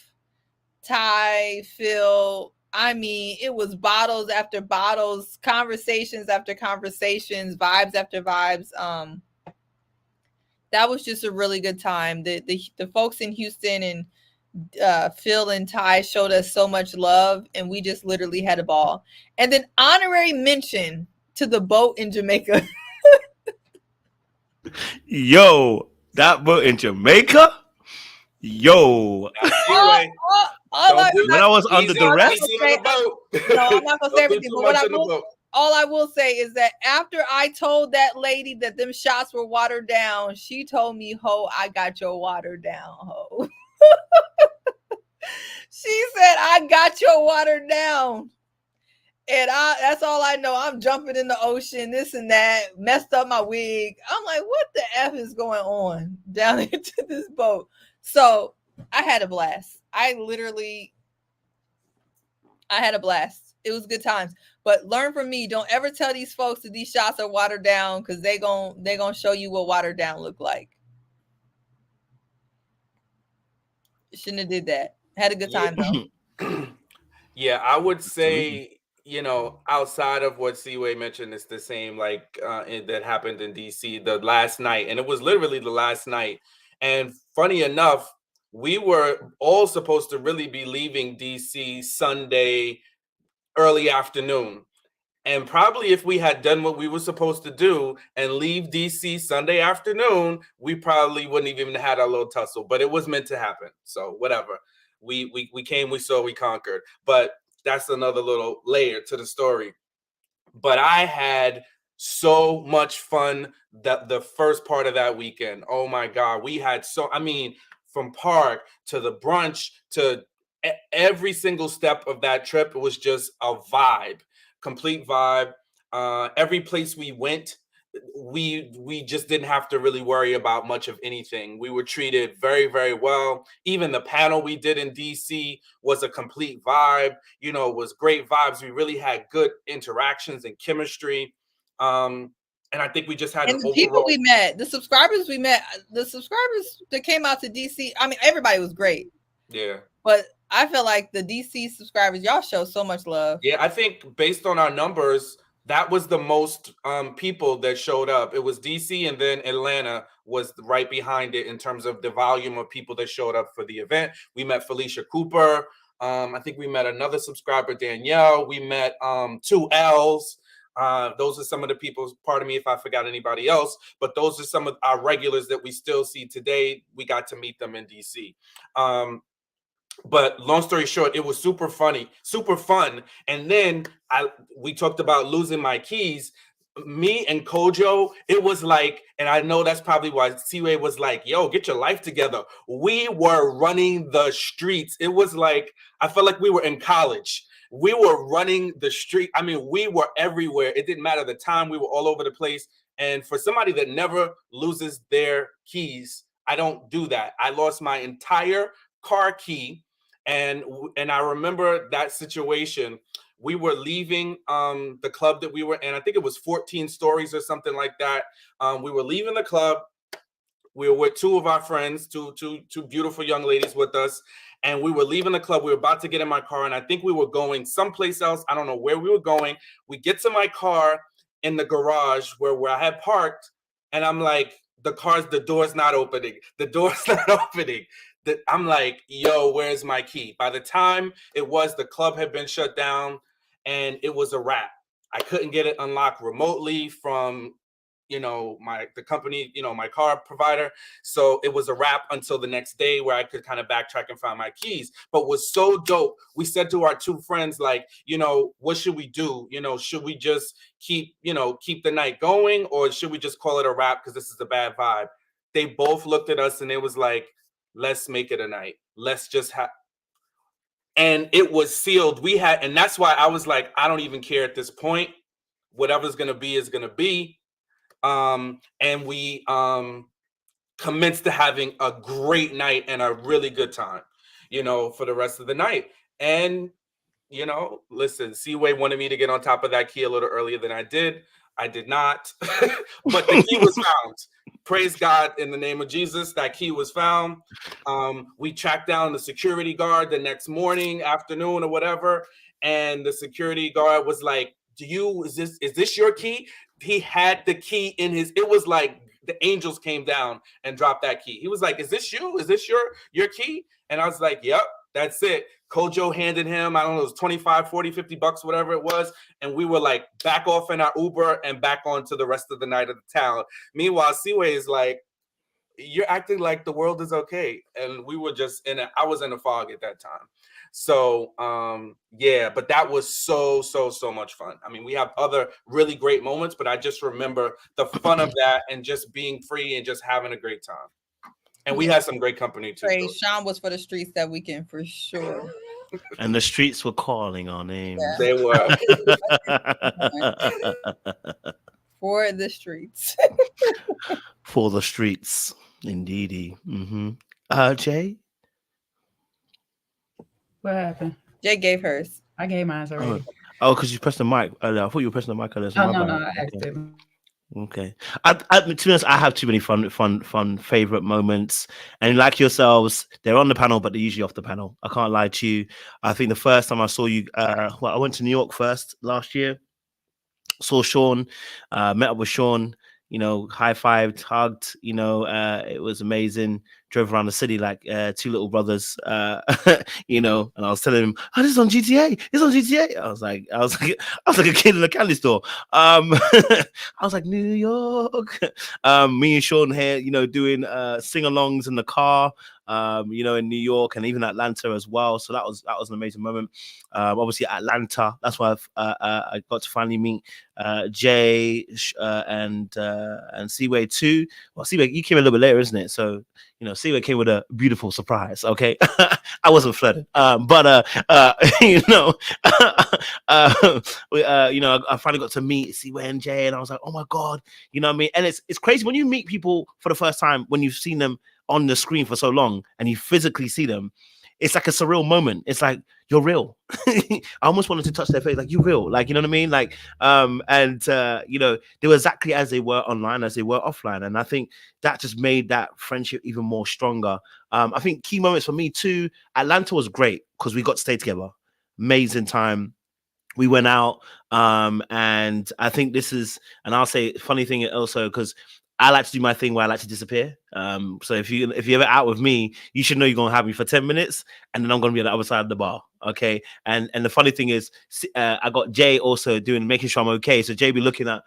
Ty, Phil. I mean, it was bottles after bottles, conversations after conversations, vibes after vibes. That was just a really good time. The folks in Houston and Phil and Ty showed us so much love, and we just literally had a ball. And then honorary mention to the boat in Jamaica. Yo, that boat in Jamaica? Yo. When I was under duress. No, I'm not gonna say everything, but all I will say is that after I told that lady that them shots were watered down, she told me, "Ho, I got your watered down, ho." She said, "I got your watered down." And that's all I know. I'm jumping in the ocean, this and that, messed up my wig. I'm like, what the F is going on down into this boat? So I had a blast. I had a blast. It was good times. But learn from me. Don't ever tell these folks that these shots are watered down, because they gonna show you what watered down look like. Shouldn't have did that. Had a good time though. Yeah, I would say, you know, outside of what Seaway mentioned, it's the same like that happened in DC the last night, and it was literally the last night. And funny enough, we were all supposed to really be leaving DC Sunday early afternoon. And probably if we had done what we were supposed to do and leave DC Sunday afternoon, we probably wouldn't have even had our little tussle. But it was meant to happen. So whatever. We came, we saw, we conquered. But that's another little layer to the story. But I had so much fun that the first part of that weekend. Oh my God. We had I mean, from park to the brunch to every single step of that trip, it was just a vibe. Complete vibe. Every place we went, we just didn't have to really worry about much of anything. We were treated very, very well. Even the panel we did in DC was a complete vibe. You know, it was great vibes. We really had good interactions and chemistry. And I think we just had and the people we met, the subscribers that came out to DC. I mean, everybody was great. Yeah. But I feel like the DC subscribers, y'all show so much love. Yeah, I think based on our numbers, that was the most people that showed up. It was DC, and then Atlanta was right behind it in terms of the volume of people that showed up for the event. We met Felicia Cooper. I think we met another subscriber, Danielle. We met 2 L's. Those are some of the people, pardon me if I forgot anybody else, but those are some of our regulars that we still see today. We got to meet them in DC. But long story short, it was super funny, super fun. And then we talked about losing my keys. Me and Kojo, it was like, and I know that's probably why Seaway was like, yo, get your life together. We were running the streets. It was like, I felt like we were in college. We were running the street. I mean, we were everywhere. It didn't matter the time. We were all over the place. And for somebody that never loses their keys, I don't do that. I lost my entire car key. And I remember that situation. We were leaving the club that we were in. I think it was 14 Stories or something like that. We were leaving the club. We were with 2 of our friends, two beautiful young ladies with us. And we were leaving the club. We were about to get in my car. And I think we were going someplace else. I don't know where we were going. We get to my car in the garage where I had parked. And I'm like, the door's not opening. The door's not opening. I'm like, yo, where's my key? By the time the club had been shut down and it was a wrap. I couldn't get it unlocked remotely from, the company, my car provider. So it was a wrap until the next day where I could kind of backtrack and find my keys. But was so dope. We said to our 2 friends, like, what should we do? Should we just keep the night going, or should we just call it a wrap because this is a bad vibe? They both looked at us and it was like, let's make it a night. Let's just have. And it was sealed. And that's why I was like, I don't even care at this point. Whatever's going to be is going to be. And we commenced to having a great night and a really good time, for the rest of the night. And, listen, Seaway wanted me to get on top of that key a little earlier than I did. I did not, but the key was found. Praise God in the name of Jesus. That key was found. We tracked down the security guard the next morning, afternoon, or whatever. And the security guard was like, is this your key? He had the key in it was like the angels came down and dropped that key. He was like, is this you? Is this your key? And I was like, yep, that's it. Kojo handed him, I don't know, it was 25, 40, 50 bucks, whatever it was. And we were like back off in our Uber and back on to the rest of the night of the town. Meanwhile, Seaway is like, you're acting like the world is okay. And we were just I was in a fog at that time. So, yeah, but that was so much fun. I mean, we have other really great moments, but I just remember the fun of that and just being free and just having a great time. And we had some great company too. Great. Sean was for the streets that weekend for sure. And the streets were calling our names. Yeah. They were. For the streets. For the streets, indeedy. Mm-hmm. Jay? What happened? Jay gave hers. I gave mine already. Oh, because you pressed the mic earlier. I thought you were pressing the mic earlier. So no, I asked him. Okay. To be honest, I have too many fun favorite moments. And like yourselves, they're on the panel, but they're usually off the panel. I can't lie to you. I think the first time I saw you, well, I went to New York first last year, saw Sean, met up with Sean, high fived, hugged, it was amazing. Drove around the city like two little brothers, and I was telling him, "Oh, this is on GTA. It's on GTA." I was like a kid in a candy store. I was like, New York. Me and Sean here, doing sing-alongs in the car, in New York and even Atlanta as well. So that was an amazing moment. Obviously Atlanta, that's why I got to finally meet Jay and Seaway too. Well, Seaway, you came a little bit later, isn't it? So Seaway came with a beautiful surprise. Okay, I wasn't flooded, but I finally got to meet Seaway and Jay, and I was like, oh my god, you know what I mean? And it's crazy when you meet people for the first time, when you've seen them on the screen for so long and you physically see them. It's like a surreal moment. It's like, you're real. I almost wanted to touch their face, like, you're real, like, you know what I mean? Like, they were exactly as they were online, as they were offline. And I think that just made that friendship even more stronger. I think key moments for me too, Atlanta was great because we got to stay together. Amazing time. We went out, and I think this is, and I'll say funny thing also, because I like to do my thing where I like to disappear. So if you're ever out with me, you should know you're gonna have me for 10 minutes, and then I'm gonna be on the other side of the bar. Okay. And the funny thing is, I got Jay also making sure I'm okay. So Jay be looking at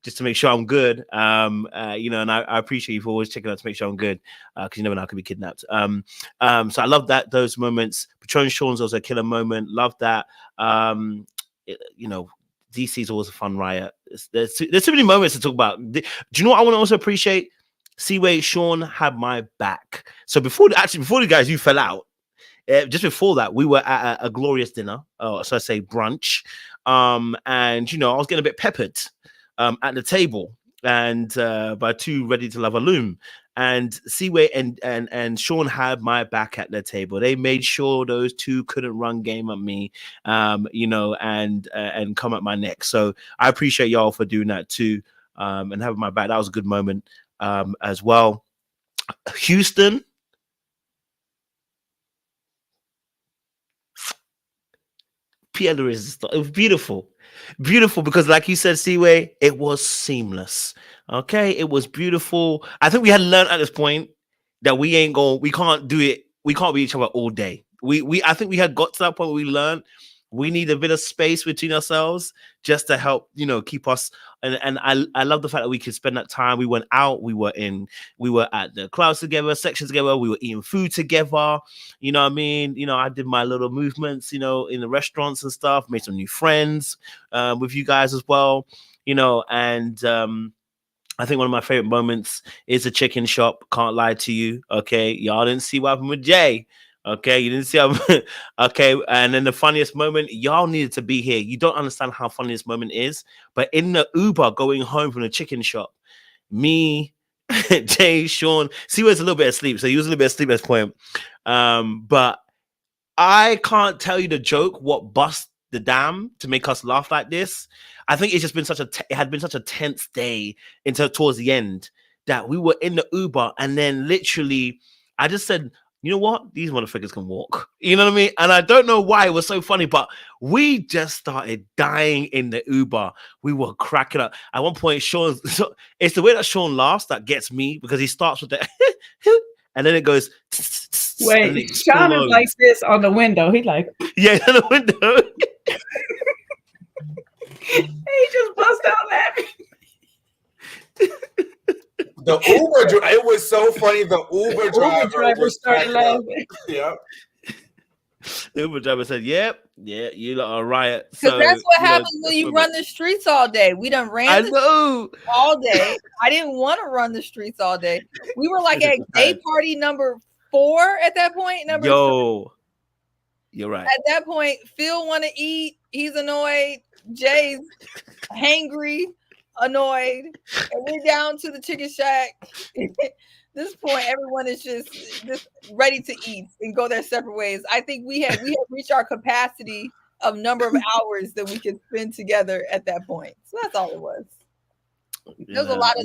just to make sure I'm good. And I appreciate you for always checking out to make sure I'm good, because you never know, I could be kidnapped. So I love those moments. Patron Sean's was a killer moment. Love that. DC's always a fun riot. There's too many moments to talk about. Do you know what I want to also appreciate? Seaway, Sean had my back. So before the guys, you fell out. Just before that, we were at a glorious dinner, so I say brunch. And I was getting a bit peppered at the table, and by two ready to love a loom. And Seaway and Sean had my back at the table. They made sure those two couldn't run game at me, and come at my neck. So I appreciate y'all for doing that too, and having my back. That was a good moment as well. Houston. Pierre de Resistance. It was beautiful because, like you said, Seaway, it was seamless. Okay, it was beautiful. I think we had learned at this point that we can't do it. We can't be each other all day. I think we had got to that point where we learned we need a bit of space between ourselves just to help, keep us. And I love the fact that we could spend that time. We went out, we were at the clubs together, sections together, we were eating food together. You know what I mean? I did my little movements, in the restaurants and stuff, made some new friends with you guys as well, and I think one of my favorite moments is the chicken shop. Can't lie to you. Okay. Y'all didn't see what happened with Jay. Okay, you didn't see how. Okay, and then the funniest moment, y'all needed to be here. You don't understand how funny this moment is, but in the Uber going home from the chicken shop, me, Jay, Sean, he was a little bit asleep, so he was a little bit asleep at this point. But I can't tell you the joke what bust the dam to make us laugh like this. I think it's just been it had been such a tense day towards the end that we were in the Uber, and then literally I just said, you know what? These motherfuckers can walk. You know what I mean? And I don't know why it was so funny, but we just started dying in the Uber. We were cracking up. At one point, it's the way that Sean laughs that gets me, because he starts with the and then it goes. Wait, Sean is like this on the window. He's like, yeah, on the window. He just bust out laughing. The Uber, it was so funny. The Uber driver started laughing. Yeah. The Uber driver said, "Yep, yeah, you lot are riot." Because that's what happens when you run the streets all day. We done ran all day. I didn't want to run the streets all day. We were like at day party number 4 at that point. You're right. At that point, Phil want to eat. He's annoyed. Jay's hangry, annoyed, and we're down to the chicken shack. This point, everyone is just ready to eat and go their separate ways. I think we had reached our capacity of number of hours that we could spend together at that point. So that's all it was. There was a lot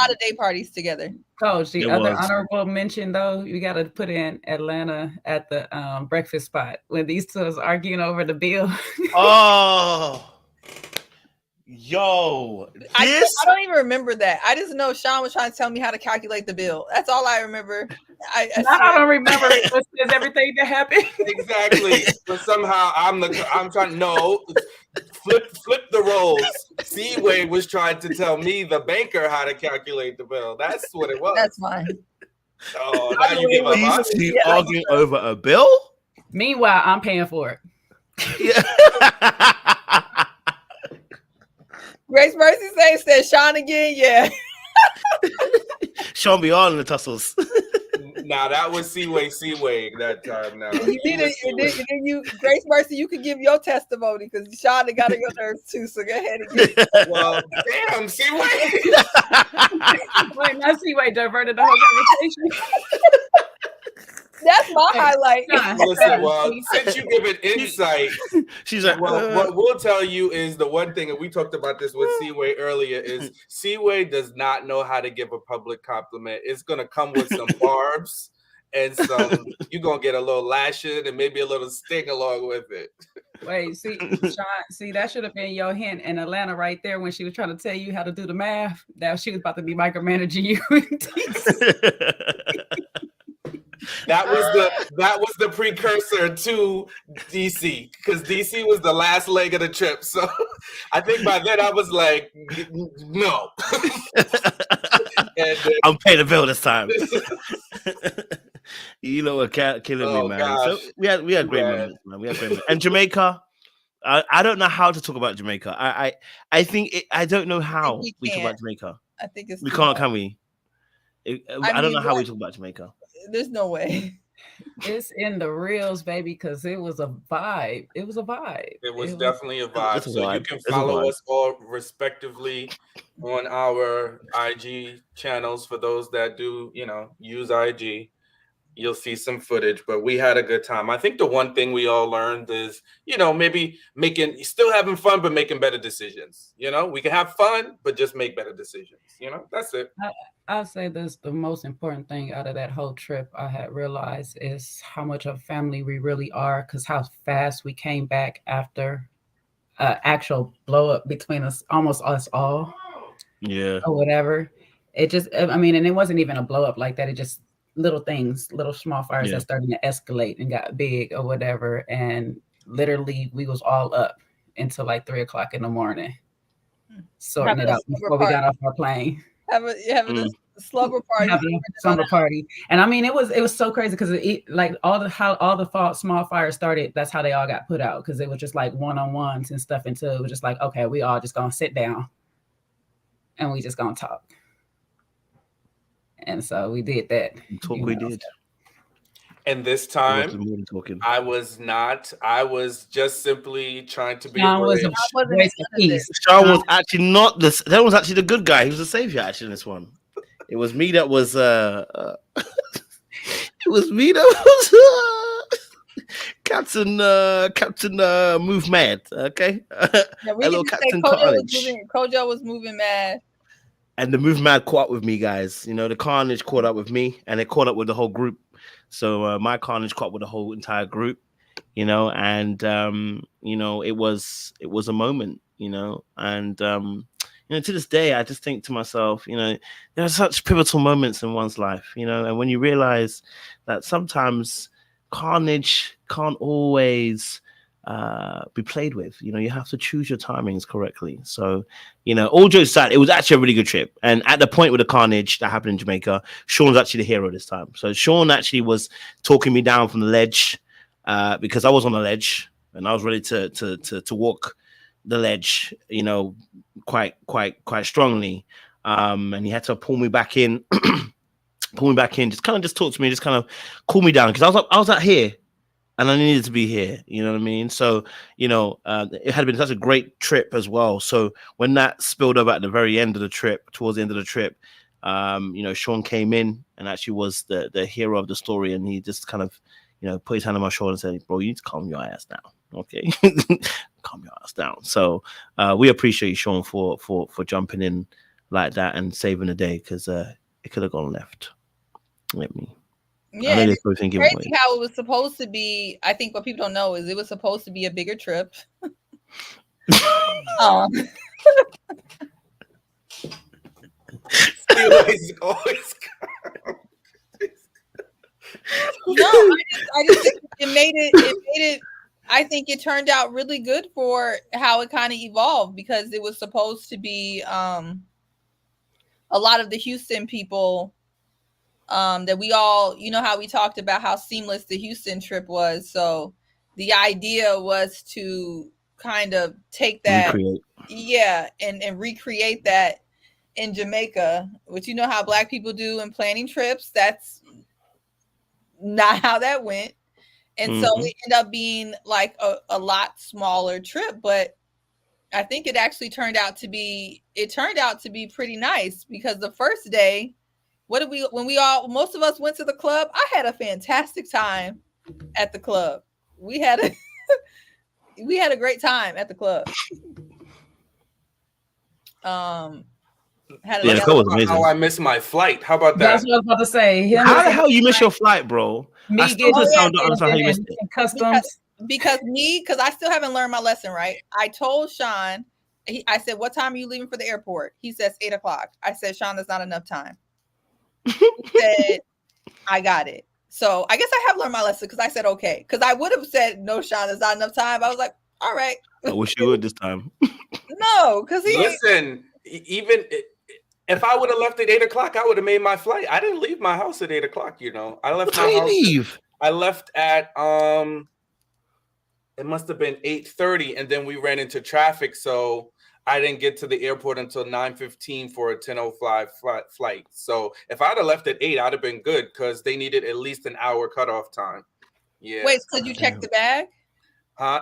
of day parties together. Coach, the It other was. honorable mention though, you got to put in Atlanta at the breakfast spot when these two was arguing over the bill. Oh, yo, I don't even remember that. I just know Sean was trying to tell me how to calculate the bill. That's all I remember. I don't remember it. There's everything that happened. Exactly. But somehow I'm trying. No, flip the roles. Seaway was trying to tell me, the banker, how to calculate the bill. That's what it was. That's fine. Oh, now you give up. Huh? These two arguing over a bill. Meanwhile, I'm paying for it. Yeah. Grace Mercy said Sean again. Yeah. Sean be on the tussles. Now that was Seaway that time. Now You need it, and then you, Grace Mercy, you can give your testimony because Sean got on your nerves too. So go ahead and give it. well, damn, Seaway. Wait, not Seaway diverted the whole conversation. That's my highlight. Listen, well, since you give it insight, she's like, well, what we'll tell you is the one thing, and we talked about this with Seaway earlier, is Seaway does not know how to give a public compliment. It's gonna come with some barbs and some. You're gonna get a little lashing and maybe a little sting along with it. Wait, see, Sean, that should have been your hint in Atlanta right there when she was trying to tell you how to do the math. That she was about to be micromanaging you. That was the precursor to DC, because DC was the last leg of the trip. So I think by then I was like, no. I'm paying the bill this time. You know what, killing me, man. Gosh. So we had great moments, man. We had great moments. And Jamaica, I don't know how to talk about Jamaica. I think I don't know how we talk about Jamaica. I think we can't, can we? I don't know how we talk about Jamaica. There's no way. It's in the reels, baby, because it was a vibe. It was a vibe. It was definitely a vibe. So vibe. You can follow us all respectively on our IG channels. For those that do, use IG, you'll see some footage, but we had a good time. I think the one thing we all learned is, maybe still having fun, but making better decisions. We can have fun, but just make better decisions. That's it. I'll say this, the most important thing out of that whole trip I had realized is how much of a family we really are, because how fast we came back after actual blow up between us, almost us all. Yeah. Or whatever. It just, and it wasn't even a blow up like that. It just little things, little small fires that started to escalate and got big or whatever. And literally we was all up until like 3:00 in the morning, sorting it out before we got off our plane. Having a slumber party. Having a slumber party. And it was so crazy because like all the small fires started, that's how they all got put out, because it was just like one-on-ones and stuff until it was just like, okay, we all just gonna sit down and we just gonna talk. And so we did that. We did. And this time, I was not. I was just simply trying to be a bridge. Sean was actually not this. That was actually the good guy. He was the savior actually in this one. It was me that was. It was me that was. Captain Move Mad. Okay. Yeah, we can just say Kojo was moving mad. And the Move Mad caught up with me, guys. The Carnage caught up with me, and it caught up with the whole group. So my Carnage caught up with the whole entire group, and it was a moment, and to this day, I just think to myself, there are such pivotal moments in one's life, and when you realize that sometimes Carnage can't always be played with. You have to choose your timings correctly. So, all jokes aside, it was actually a really good trip. And at the point with the carnage that happened in Jamaica, Sean's actually the hero this time. So Sean actually was talking me down from the ledge because I was on the ledge and I was ready to walk the ledge, quite strongly. And he had to pull me back in, just talk to me, just kind of cool me down, because I was out here. And I needed to be here, you know what I mean? So, it had been such a great trip as well. So when that spilled over at the very end of the trip, towards the end of the trip, Sean came in and actually was the hero of the story. And he just kind of, put his hand on my shoulder and said, bro, you need to calm your ass down. Okay. Calm your ass down. So we appreciate you, Sean, for jumping in like that and saving the day, because it could have gone left. Let me. Yeah, I know and they're it's probably thinking, crazy wait. how it was supposed to be. I think what people don't know is it was supposed to be a bigger trip. Always, always. No, I just think it made it. I think it turned out really good for how it kind of evolved, because it was supposed to be a lot of the Houston people that we all, you know, how we talked about how seamless the Houston trip was. So the idea was to kind of take that, Recreate. yeah, and recreate that in Jamaica, which you know how Black people do in planning trips. That's not how that went. And so it ended up being like a lot smaller trip, but I think it actually turned out to be pretty nice, because the first day, most of us went to the club, I had a fantastic time at the club. We had a great time at the club. The club was amazing. How I missed my flight. How about that? That's what I was about to say. How the hell you miss your flight, bro? Me I still don't understand how you missed it. Customs. Because I still haven't learned my lesson, right? I told Sean, I said, what time are you leaving for the airport? He says 8 o'clock. I said, Sean, that's not enough time. He said, I got it. So I guess I have learned my lesson, because I said, okay. Because I would have said, no, Sean, there's not enough time. I was like, all right. I wish you would this time. No, because listen, even if I would have left at 8 o'clock, I would have made my flight. I didn't leave my house at 8 o'clock, you know. I left my house. Leave? I left at it must have been 8:30, and then we ran into traffic, so I didn't get to the airport until 9:15 for a 10:05 flight. So if I'd have left at 8, I'd have been good, because they needed at least an hour cutoff time. Yeah. Wait, could you check the bag?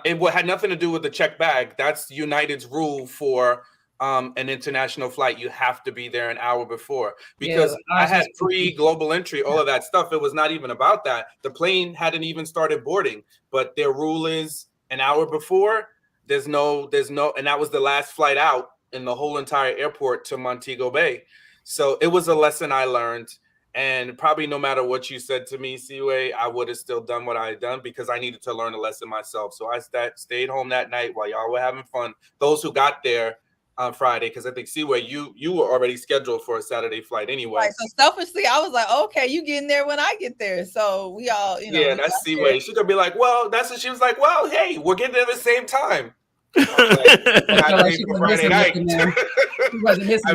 It had nothing to do with the check bag. That's United's rule for an international flight. You have to be there an hour before, because I had pre-global entry, all of that stuff. It was not even about that. The plane hadn't even started boarding, but their rule is an hour before. There's no, and that was the last flight out in the whole entire airport to Montego Bay. So it was a lesson I learned. And probably no matter what you said to me, Seaway, I would have still done what I had done, because I needed to learn a lesson myself. So I stayed home that night while y'all were having fun. Those who got there on Friday, because I think, Seaway, you were already scheduled for a Saturday flight anyway. Right, so selfishly, I was like, okay, you getting there when I get there. So we all, you know. Yeah, that's Seaway. She's going to be like, well, that's what she was like, well, hey, we're getting there at the same time. I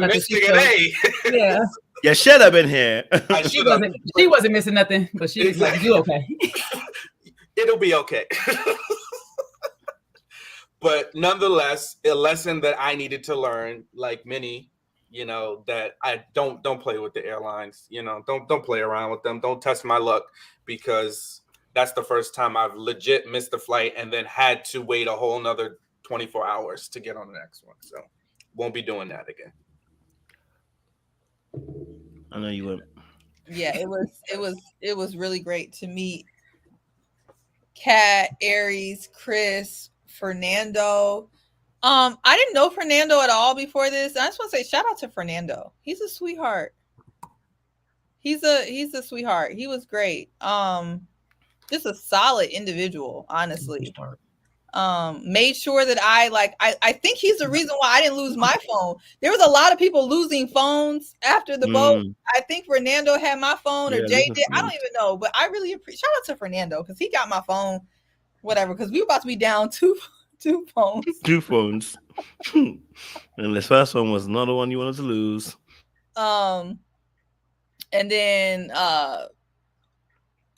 missed it. Yeah. You should have been here. She wasn't missing nothing, but she was like, you okay? It'll be okay. But nonetheless, a lesson that I needed to learn, like many, you know, that I don't play with the airlines. You know, don't play around with them. Don't test my luck, because that's the first time I've legit missed a flight and then had to wait a whole nother 24 hours to get on the next one. So won't be doing that again. I know you won't. Yeah, it was really great to meet Kat, Aries, Chris, Fernando. I didn't know Fernando at all before this. I just want to say shout out to Fernando. He's a sweetheart. He's a sweetheart. He was great. Just a solid individual, honestly. Made sure that I think he's the reason why I didn't lose my phone. There was a lot of people losing phones after the boat. I think Fernando had my phone, or Jay did. I don't even know, but I really appreciate. Shout out to Fernando, because he got my phone, whatever, because we were about to be down two phones. 2 phones. And this first one was not the one you wanted to lose. And then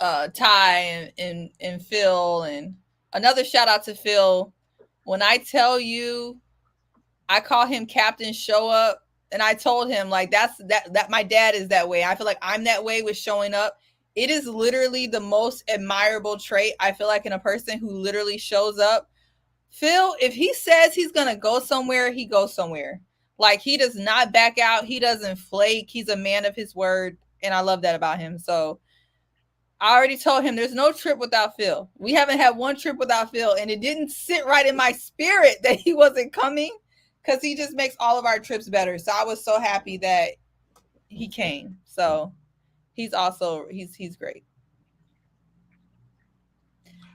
Ty and Phil, and another shout out to Phil. When I tell you, I call him Captain Show Up, and I told him, like, that my dad is that way. I feel like I'm that way with showing up. It is literally the most admirable trait, I feel like, in a person who literally shows up. Phil, if he says he's gonna go somewhere, he goes somewhere. Like, he does not back out. He doesn't flake. He's a man of his word, and I love that about him. So I already told him there's no trip without Phil. We haven't had one trip without Phil, and it didn't sit right in my spirit that he wasn't coming. because he just makes all of our trips better. So I was so happy that he came. So he's great.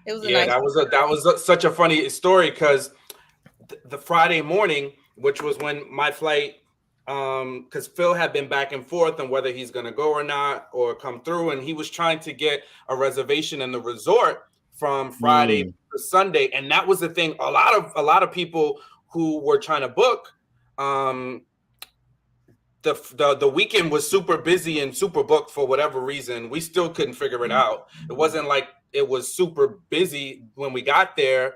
It was that was such a funny story because the Friday morning, which was when my flight, because Phil had been back and forth on whether he's going to go or not or come through, and he was trying to get a reservation in the resort from Friday to Sunday, and that was the thing. A lot of people who were trying to book, the weekend was super busy and super booked for whatever reason. We still couldn't figure it out. It wasn't like it was super busy when we got there.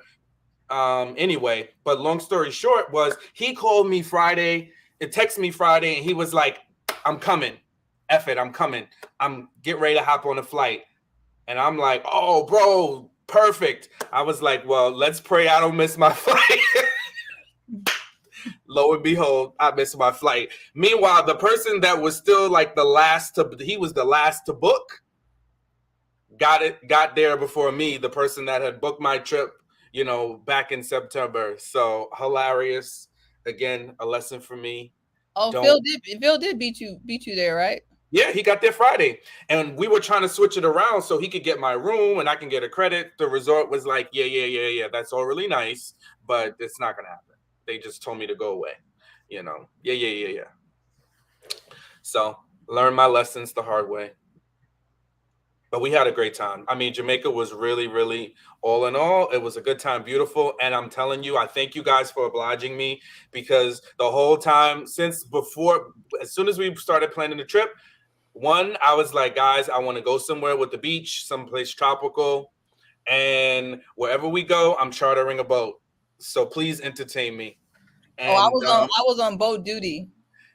Anyway, but long story short was he called me Friday, it texted me Friday, and he was like, I'm coming. F it, I'm coming. I'm getting ready to hop on a flight. And I'm like, oh, bro, perfect. I was like, well, let's pray I don't miss my flight. Lo and behold, I missed my flight. Meanwhile, the person that was still like the last to book, got there before me, the person that had booked my trip, back in September. So hilarious. Again, a lesson for me. Oh, Phil did beat you there, right? Yeah, he got there Friday. And we were trying to switch it around so he could get my room and I can get a credit. The resort was like, yeah. That's all really nice, but it's not gonna happen. They just told me to go away. Yeah. So learn my lessons the hard way. But we had a great time. I mean, Jamaica was really, really, all in all, it was a good time, beautiful. And I'm telling you, I thank you guys for obliging me, because the whole time as soon as we started planning the trip, I was like, guys, I want to go somewhere with the beach, someplace tropical. And wherever we go, I'm chartering a boat. So please entertain me. And, I was on boat duty.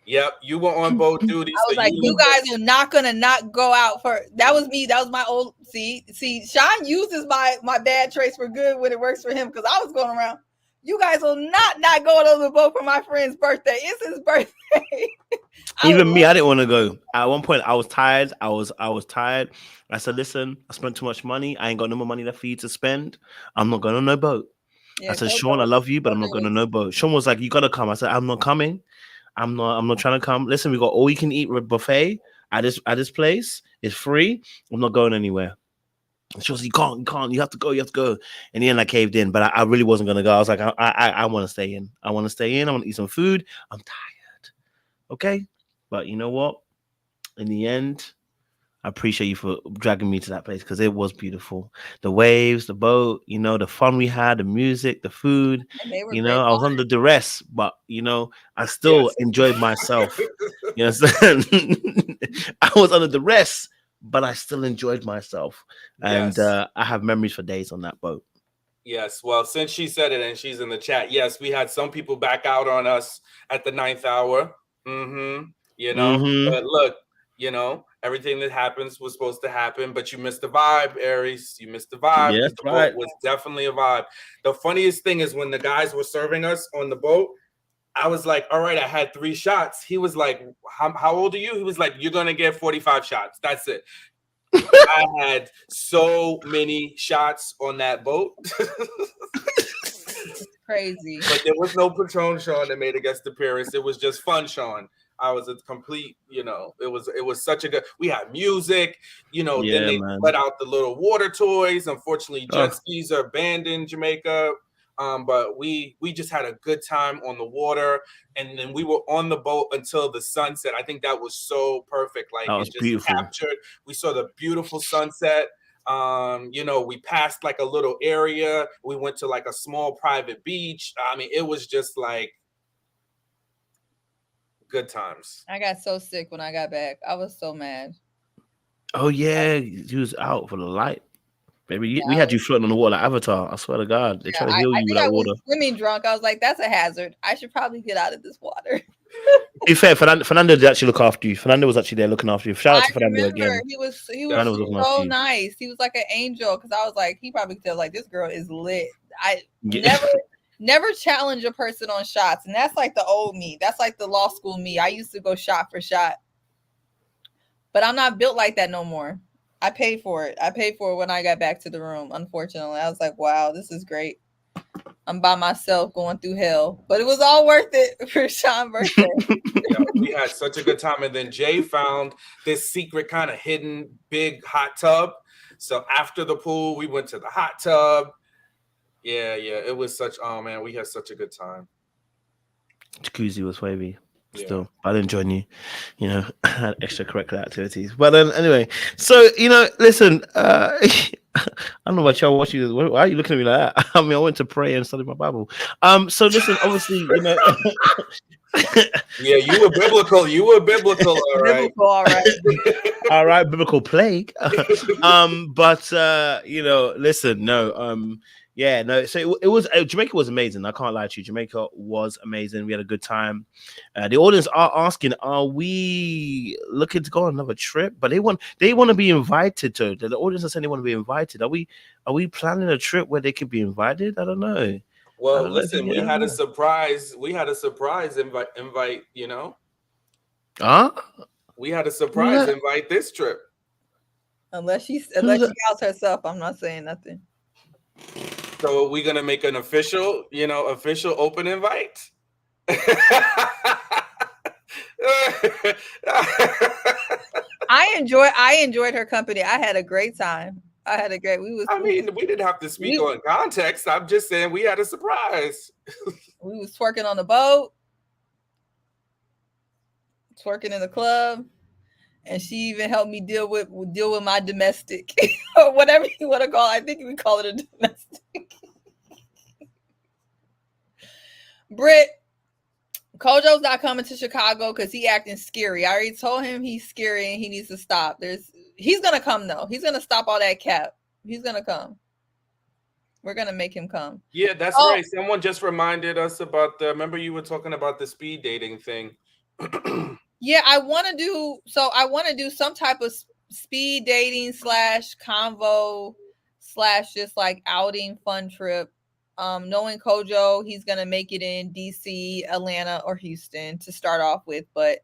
Yep, you were on boat duty. I was like, you guys are not gonna not go out for. That was me. That was my old. See, Sean uses my bad traits for good when it works for him, because I was going around. You guys will not go on the boat for my friend's birthday. It's his birthday. Even me, I didn't want to go. At one point, I was tired. I was tired. I said, listen, I spent too much money. I ain't got no more money left for you to spend. I'm not going on no boat. Yeah, I said, Sean, I love you, but I'm not going on no boat. Sean was like, you got to come. I said, I'm not coming. I'm not trying to come. Listen, we got all you can eat buffet at this place. It's free. I'm not going anywhere. And she was like, you can't. You have to go. In the end, I caved in, but I really wasn't gonna go. I was like, I want to stay in. I want to stay in. I want to eat some food. I'm tired. Okay, but you know what? In the end, I appreciate you for dragging me to that place, because it was beautiful. The waves, the boat, the fun we had, the music, the food. I was under duress, but I still enjoyed myself. You understand? I was under duress, but I still enjoyed myself. And I have memories for days on that boat. Yes. Well, since she said it and she's in the chat, yes, we had some people back out on us at the 9th hour. But look, everything that happens was supposed to happen, but you missed the vibe, Aries. You missed the vibe. Yeah, the boat was definitely a vibe. The funniest thing is when the guys were serving us on the boat, I was like, all right, I had 3 shots. He was like, how old are you? He was like, you're going to get 45 shots. That's it. I had so many shots on that boat. Crazy. But there was no Patron Sean that made a guest appearance. It was just fun Sean. I was a complete, it was such a good, we had music, then they let out the little water toys. Unfortunately, jet skis are banned in Jamaica. But we just had a good time on the water, and then we were on the boat until the sunset. I think that was so perfect. Like, it just beautiful. Captured. We saw the beautiful sunset. We passed like a little area. We went to like a small private beach. I mean, it was just like good times. I got so sick when I got back. I was so mad. Oh yeah, he was out for the light. Baby, we had you floating on the water like Avatar. I swear to God. They try to heal you with that water. I was swimming drunk. I was like, that's a hazard. I should probably get out of this water. To be fair, Fernando did actually look after you. Fernando was actually there looking after you. Shout out to Fernando again. He was so nice. He was like an angel, because I was like, he probably could tell, like, this girl is lit. I never challenge a person on shots. And that's like the old me. That's like the law school me. I used to go shot for shot. But I'm not built like that no more. I paid for it. When I got back to the room, unfortunately. I was like, wow, this is great. I'm by myself going through hell, but it was all worth it for Sean's birthday. Yeah, we had such a good time. And then Jay found this secret kind of hidden big hot tub. So after the pool, we went to the hot tub. Yeah, it was such, oh man, we had such a good time. Jacuzzi was wavy. Yeah. Still, I didn't join you. You know, had extracurricular activities. But then, anyway, so you know, listen. I don't know about y'all. Why are you looking at me like that? I mean, I went to pray and study my Bible. So listen, obviously, you know. Yeah, you were biblical. You were biblical, all right. Biblical, all right. All right, biblical plague. But you know, listen, no, yeah, no. So it was Jamaica was amazing. I can't lie to you. Jamaica was amazing. We had a good time. The audience are asking, are we looking to go on another trip? But they want to be invited to. The audience are saying they want to be invited. Are we planning a trip where they could be invited? I don't know. Well, listen, we had a surprise. We had a surprise invite. You know. Huh? We had a surprise invite this trip. Unless she outs herself, I'm not saying nothing. So are we gonna make an official open invite? I enjoyed her company. I had a great time. We didn't have to speak on context. I'm just saying we had a surprise. We was twerking on the boat, twerking in the club, and she even helped me deal with my domestic or whatever you want to call it. I think we call it a domestic. Britt, Kojo's not coming to Chicago because he acting scary. I already told him he's scary and he needs to stop. He's gonna come though. He's gonna stop all that cap. He's gonna come. We're gonna make him come. Yeah, that's right. Someone just reminded us about remember you were talking about the speed dating thing. Yeah, I want to do some type of speed dating / convo / just like outing fun trip. Knowing Kojo, he's gonna make it in DC, Atlanta, or Houston to start off with. But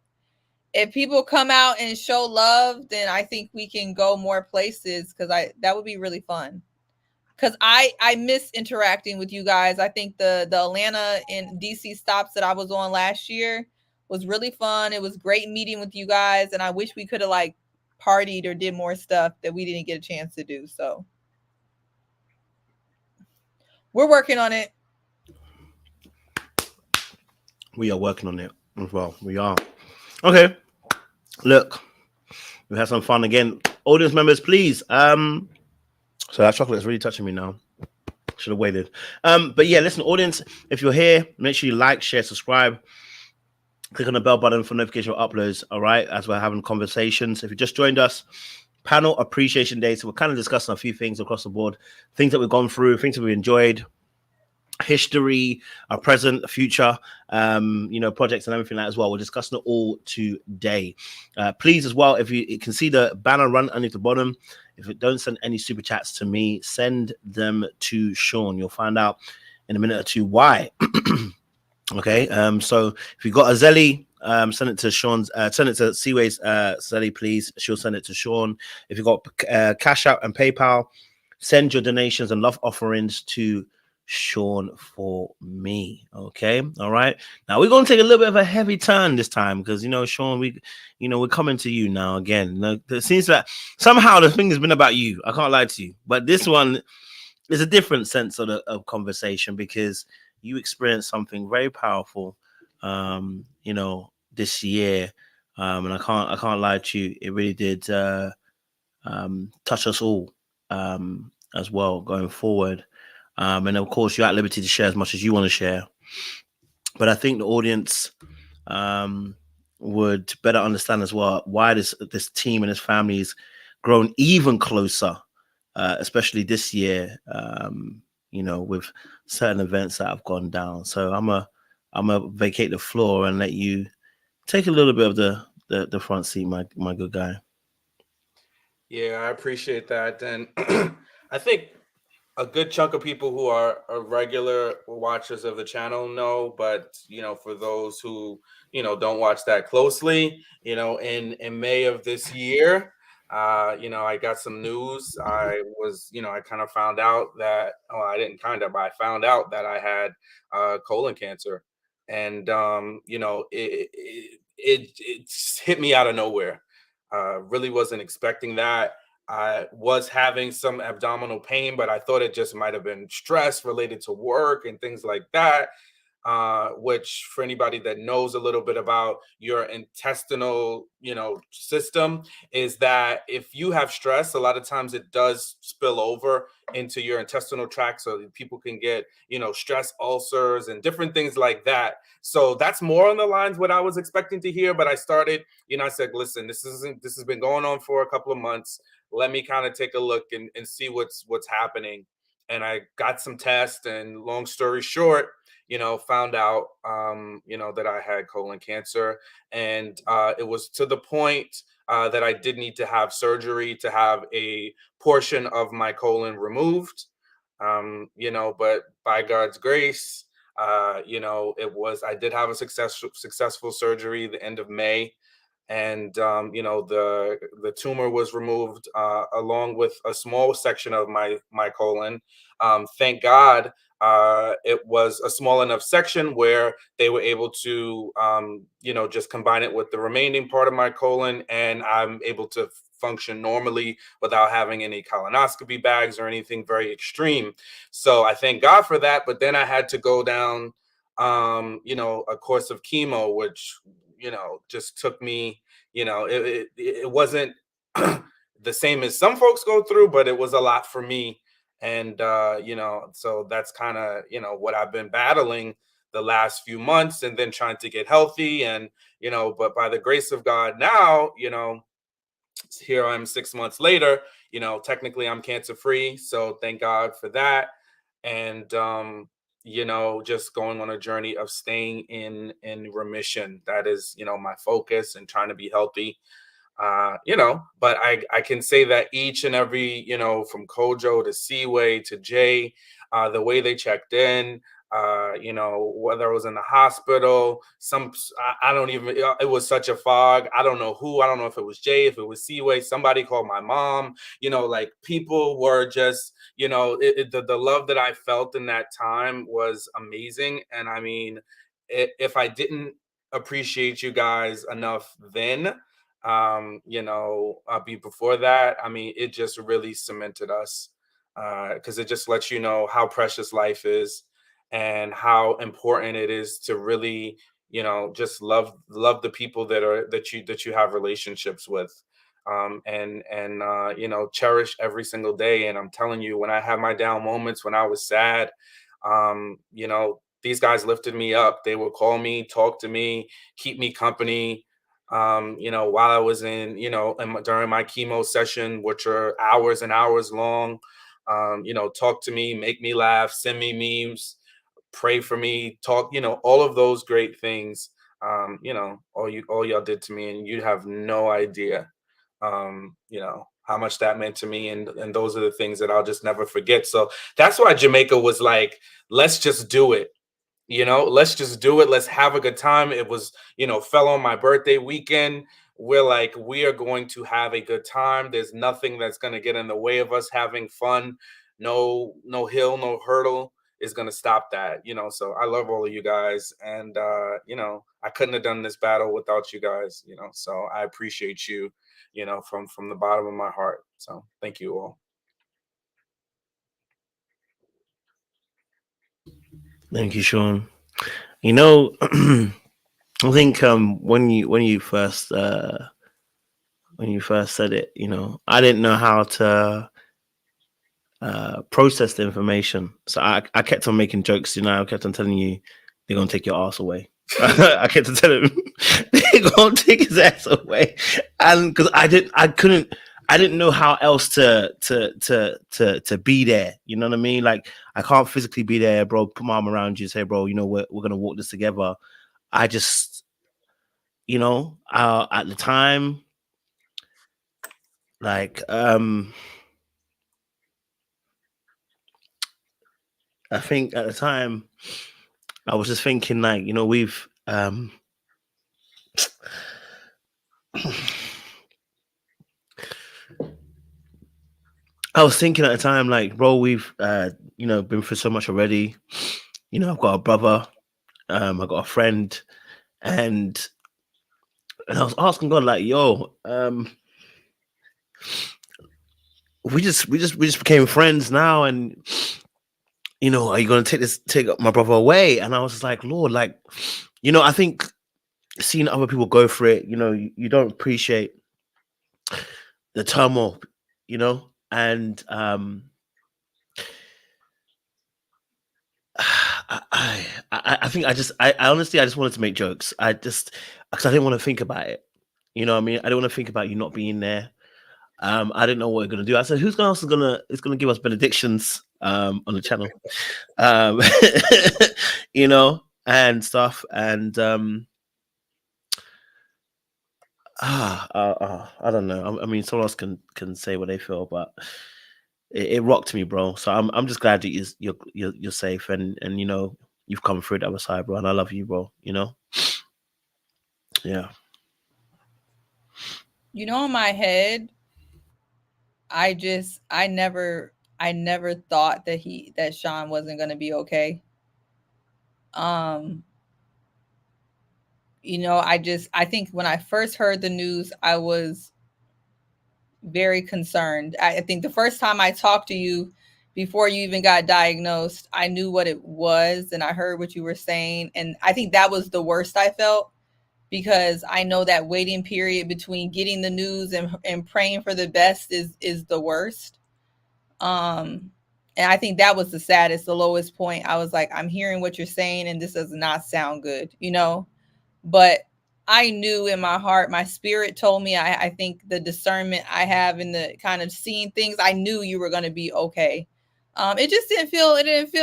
if people come out and show love, then I think we can go more places because that would be really fun. Because I miss interacting with you guys. I think the Atlanta and DC stops that I was on last year was really fun. It was great meeting with you guys, and I wish we could have like partied or did more stuff that we didn't get a chance to do. So we're working on it. We are working on it as well. We are. Okay. Look, we had some fun again. Audience members, please. So that chocolate is really touching me now. Should have waited. But yeah, listen, audience, if you're here, make sure you like, share, subscribe. Click on the bell button for notification of uploads. All right, as we're having conversations. If you just joined us, Panel Appreciation Day. So we're kind of discussing a few things across the board, things that we've gone through, things that we enjoyed, history, our present, future, projects and everything like that as well. We're discussing it all today. Please as well, if you can see the banner run underneath the bottom, if you don't send any super chats to me, send them to Sean. You'll find out in a minute or two why. Okay, so if you got a Zelly, send it to Sean's, send it to Seaway's Zelly, please. She'll send it to Sean. If you got Cash App and PayPal, send your donations and love offerings to Sean for me. Okay, all right. Now we're gonna take a little bit of a heavy turn this time because Sean, we're coming to you now again. It seems that somehow the thing has been about you. I can't lie to you, but this one is a different sense of conversation because you experienced something very powerful, this year, and I can't lie to you. It really did touch us all as well going forward. And of course, you're at liberty to share as much as you want to share. But I think the audience would better understand as well why this team and this family has grown even closer, especially this year. With certain events that have gone down. So I'm a vacate the floor and let you take a little bit of the front seat, my good guy. Yeah, I appreciate that. And I think a good chunk of people who are regular watchers of the channel know, but for those who don't watch that closely, in May of this year, I got some news. I kind of found out that, I didn't kind of, I found out that I had colon cancer. And, it hit me out of nowhere. Really wasn't expecting that. I was having some abdominal pain, but I thought it just might have been stress related to work and things like that. Which, for anybody that knows a little bit about your intestinal, system, is that if you have stress, a lot of times it does spill over into your intestinal tract, so that people can get, stress ulcers and different things like that. So that's more on the lines what I was expecting to hear. But I started, I said, listen, this has been going on for a couple of months. Let me kind of take a look and see what's happening. And I got some tests, and long story short, found out, that I had colon cancer. And it was to the point that I did need to have surgery to have a portion of my colon removed. But by God's grace, I did have a successful surgery the end of May. And the tumor was removed, along with a small section of my colon. Thank God, it was a small enough section where they were able to, just combine it with the remaining part of my colon, and I'm able to function normally without having any colonoscopy bags or anything very extreme. So I thank God for that. But then I had to go down, a course of chemo, which, just took me, it wasn't the same as some folks go through, but it was a lot for me. And, so that's kind of, what I've been battling the last few months, and then trying to get healthy. And, but by the grace of God now, here I am 6 months later, technically I'm cancer free. So thank God for that. And, just going on a journey of staying in remission. That is, my focus, and trying to be healthy. But I can say that each and every, from Kojo to Seaway to Jay, the way they checked in, whether it was in the hospital, I don't even, it was such a fog. I don't know who, I don't know if it was Jay, if it was Seaway, somebody called my mom, like people were just, the love that I felt in that time was amazing. And I mean, if I didn't appreciate you guys enough then, before that, I mean, it just really cemented us, because it just lets you know how precious life is, and how important it is to really, just love the people that you have relationships with, and cherish every single day. And I'm telling you, when I had my down moments, when I was sad, these guys lifted me up. They would call me, talk to me, keep me company, while I was during my chemo session, which are hours and hours long. Talk to me, make me laugh, send me memes, pray for me, talk, all of those great things. All y'all did to me, and you have no idea, how much that meant to me. And those are the things that I'll just never forget. So that's why Jamaica was like, let's just do it. Let's just do it. Let's have a good time. It was, fell on my birthday weekend. We're like, we are going to have a good time. There's nothing that's going to get in the way of us having fun. No hill, no hurdle is going to stop that, So I love all of you guys. And, I couldn't have done this battle without you guys, so I appreciate you, from the bottom of my heart. So thank you all. Thank you, Sean. I think when you first said it, I didn't know how to process the information. So I kept on making jokes, I kept on telling you they're gonna take your ass away. I kept on telling him they're gonna take his ass away. And because I didn't know how else to be there. You know what I mean? Like, I can't physically be there, bro. Put my arm around you, say, bro, we're gonna walk this together. I just, at the time, like, I think at the time, I was just thinking, like, we've I was thinking at the time, like, bro, we've you know, been through so much already. You know, I've got a brother, I've got a friend, and I was asking God, like, yo, we just became friends now, and you know, are you gonna take my brother away? And I was just like, Lord, like, you know, I think seeing other people go for it, you know, you don't appreciate the turmoil, you know, and I think I honestly I just wanted to make jokes. Because I didn't want to think about it. You know what I mean? I didn't want to think about you not being there. I didn't know what we're gonna do. I said, who's else is gonna give us benedictions on the channel? Um you know, and stuff. And I don't know. I mean, someone else can say what they feel, but it rocked me, bro. So I'm just glad that you're safe, and you know, you've come through the other side, bro. And I love you, bro. You know, yeah. You know, in my head, I never thought that Sean wasn't gonna be okay. You know, I think when I first heard the news, I was very concerned. I think the first time I talked to you before you even got diagnosed, I knew what it was and I heard what you were saying. And I think that was the worst I felt, because I know that waiting period between getting the news and praying for the best is the worst. And I think that was the saddest, the lowest point. I was like, I'm hearing what you're saying and this does not sound good, you know? But I knew in my heart, my spirit told me, I think the discernment I have in the kind of seeing things, I knew you were going to be okay. It just didn't feel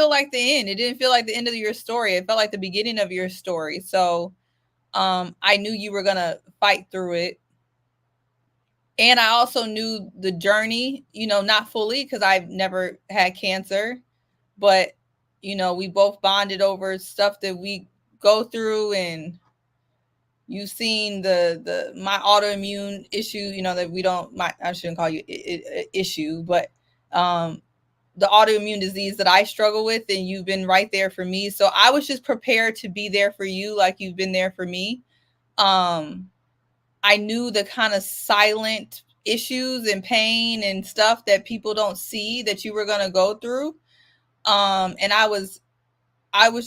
like the end. It didn't feel like the end of your story. It felt like the beginning of your story. So I knew you were going to fight through it. And I also knew the journey, you know, not fully because I've never had cancer, but, you know, we both bonded over stuff that we go through, and you've seen my autoimmune issue, you know, that I shouldn't call you issue, but the autoimmune disease that I struggle with, and you've been right there for me. So I was just prepared to be there for you like you've been there for me. I knew the kind of silent issues and pain and stuff that people don't see that you were going to go through. And I was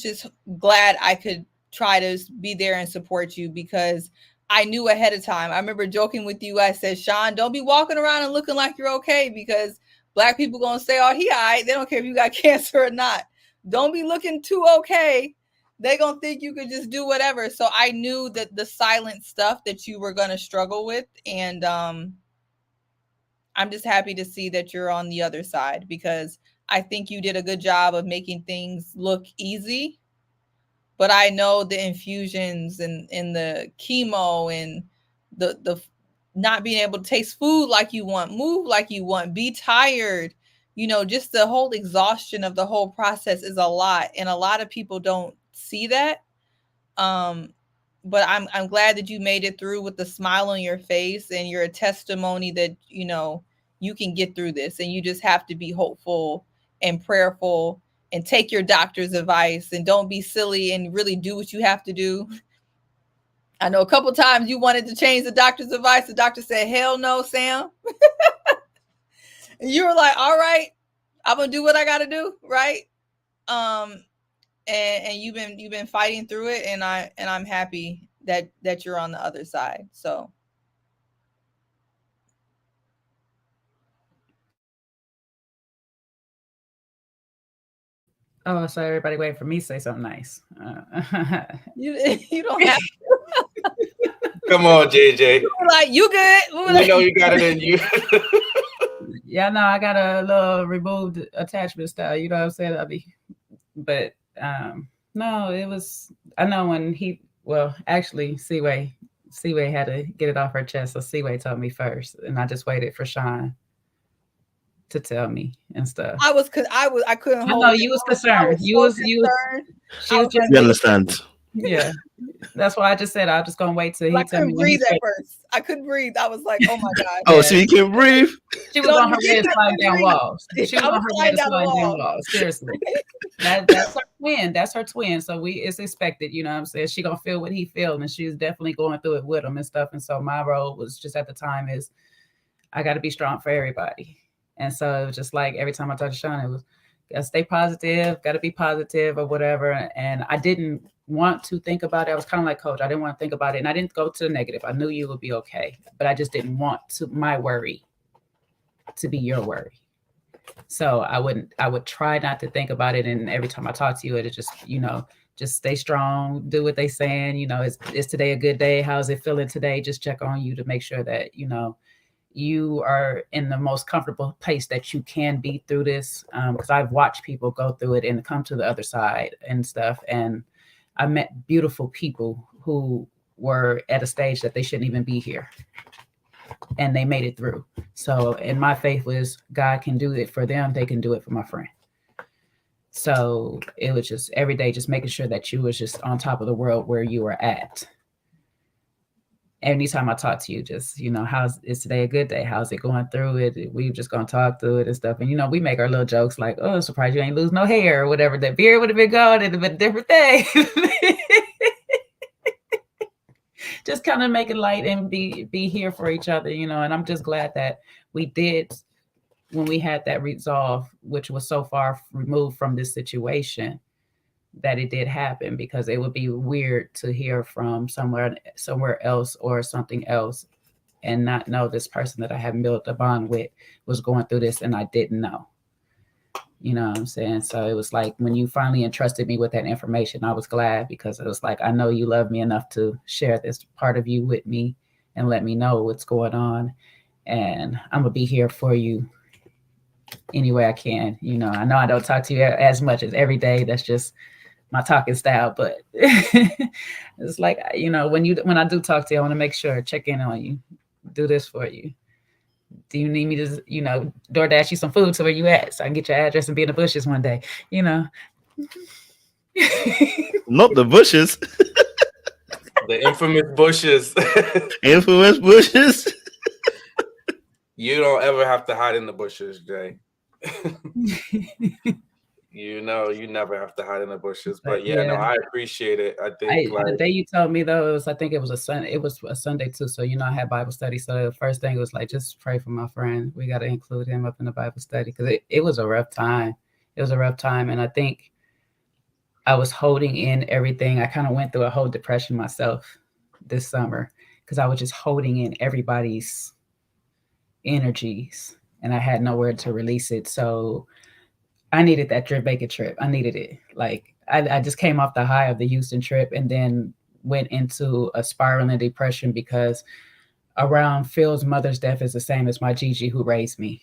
just glad I could try to be there and support you, because I knew ahead of time. I remember joking with you. I said, Sean, don't be walking around and looking like you're okay, because Black people going to say, oh, he all right. They don't care if you got cancer or not. Don't be looking too okay. They going to think you could just do whatever. So I knew that the silent stuff that you were going to struggle with. And I'm just happy to see that you're on the other side, because I think you did a good job of making things look easy. But I know the infusions and the chemo and the not being able to taste food like you want, move like you want, be tired, you know, just the whole exhaustion of the whole process is a lot. And a lot of people don't see that. But I'm glad that you made it through with the smile on your face, and you're a testimony that, you know, you can get through this, and you just have to be hopeful and prayerful and take your doctor's advice, and don't be silly and really do what you have to do. I know a couple times you wanted to change the doctor's advice. The doctor said, hell no, Sam. And you were like, all right, I'm going to do what I got to do. Right. And you've been fighting through it. And I'm happy that you're on the other side. So. Oh, so everybody wait for me to say something nice. You don't have to. Come on, JJ. Like, you good? We know you got it in you. Yeah, no, I got a little removed attachment style. You know what I'm saying? But no, it was. I know when actually, Seaway had to get it off her chest, so Seaway told me first, and I just waited for Sean to tell me and stuff. I couldn't hold. I know you was concerned. You was We understand. Yeah. That's why I just said I'm just gonna wait till I he tell me couldn't when he's breathe at ready. first. I couldn't breathe. I was like, oh my God. Oh, Yeah. so you can breathe. She was on her way to slide down breathe. walls. She was I on was her way sliding to down the slide down wall. walls. Seriously. That's her twin. That's her twin. So it's expected, you know what I'm saying? She gonna feel what he feel, and she's definitely going through it with him and stuff. And so my role was just at the time is I gotta be strong for everybody. And so it was just like every time I talked to Sean, it was gotta stay positive, gotta be positive or whatever. And I didn't want to think about it. I was kind of like Coach. I didn't want to think about it. And I didn't go to the negative. I knew you would be okay. But I just didn't want my worry to be your worry. So I would try not to think about it. And every time I talk to you, it just, just stay strong, do what they saying, is today a good day? How's it feeling today? Just check on you to make sure that, you are in the most comfortable place that you can be through this. Because I've watched people go through it and come to the other side and stuff. And I met beautiful people who were at a stage that they shouldn't even be here. And they made it through. So, and my faith was God can do it for them. They can do it for my friend. So it was just every day, just making sure that you was just on top of the world where you were at. Anytime I talk to you, just, is today a good day? How's it going through it? We just going to talk through it and stuff. And, we make our little jokes like, oh, surprised you ain't lose no hair or whatever. That beard would have been gone. It'd have been a different day. Just kind of make it light and be here for each other, and I'm just glad that we did when we had that resolve, which was so far removed from this situation, that it did happen, because it would be weird to hear from somewhere else or something else and not know this person that I had built a bond with was going through this and I didn't know. You know what I'm saying? So it was like when you finally entrusted me with that information, I was glad, because it was like, I know you love me enough to share this part of you with me and let me know what's going on. And I'm going to be here for you any way I can. I know I don't talk to you as much as every day. That's just my talking style. But it's like, when I do talk to you, I want to make sure, check in on you, do this for you. Do you need me to, DoorDash you some food to where you at so I can get your address and be in the bushes one day, Not the bushes. The infamous bushes. Infamous bushes. You don't ever have to hide in the bushes, Jay. You never have to hide in the bushes. But yeah, no, I appreciate it. I think the day you told me though, I think it was a Sunday too. So I had Bible study. So the first thing was like, just pray for my friend. We got to include him up in the Bible study, because it was a rough time. It was a rough time, and I think I was holding in everything. I kind of went through a whole depression myself this summer, because I was just holding in everybody's energies, and I had nowhere to release it. So I needed that Jamaica trip. I needed it. Like I just came off the high of the Houston trip and then went into a spiraling depression, because around Phil's mother's death is the same as my Gigi who raised me.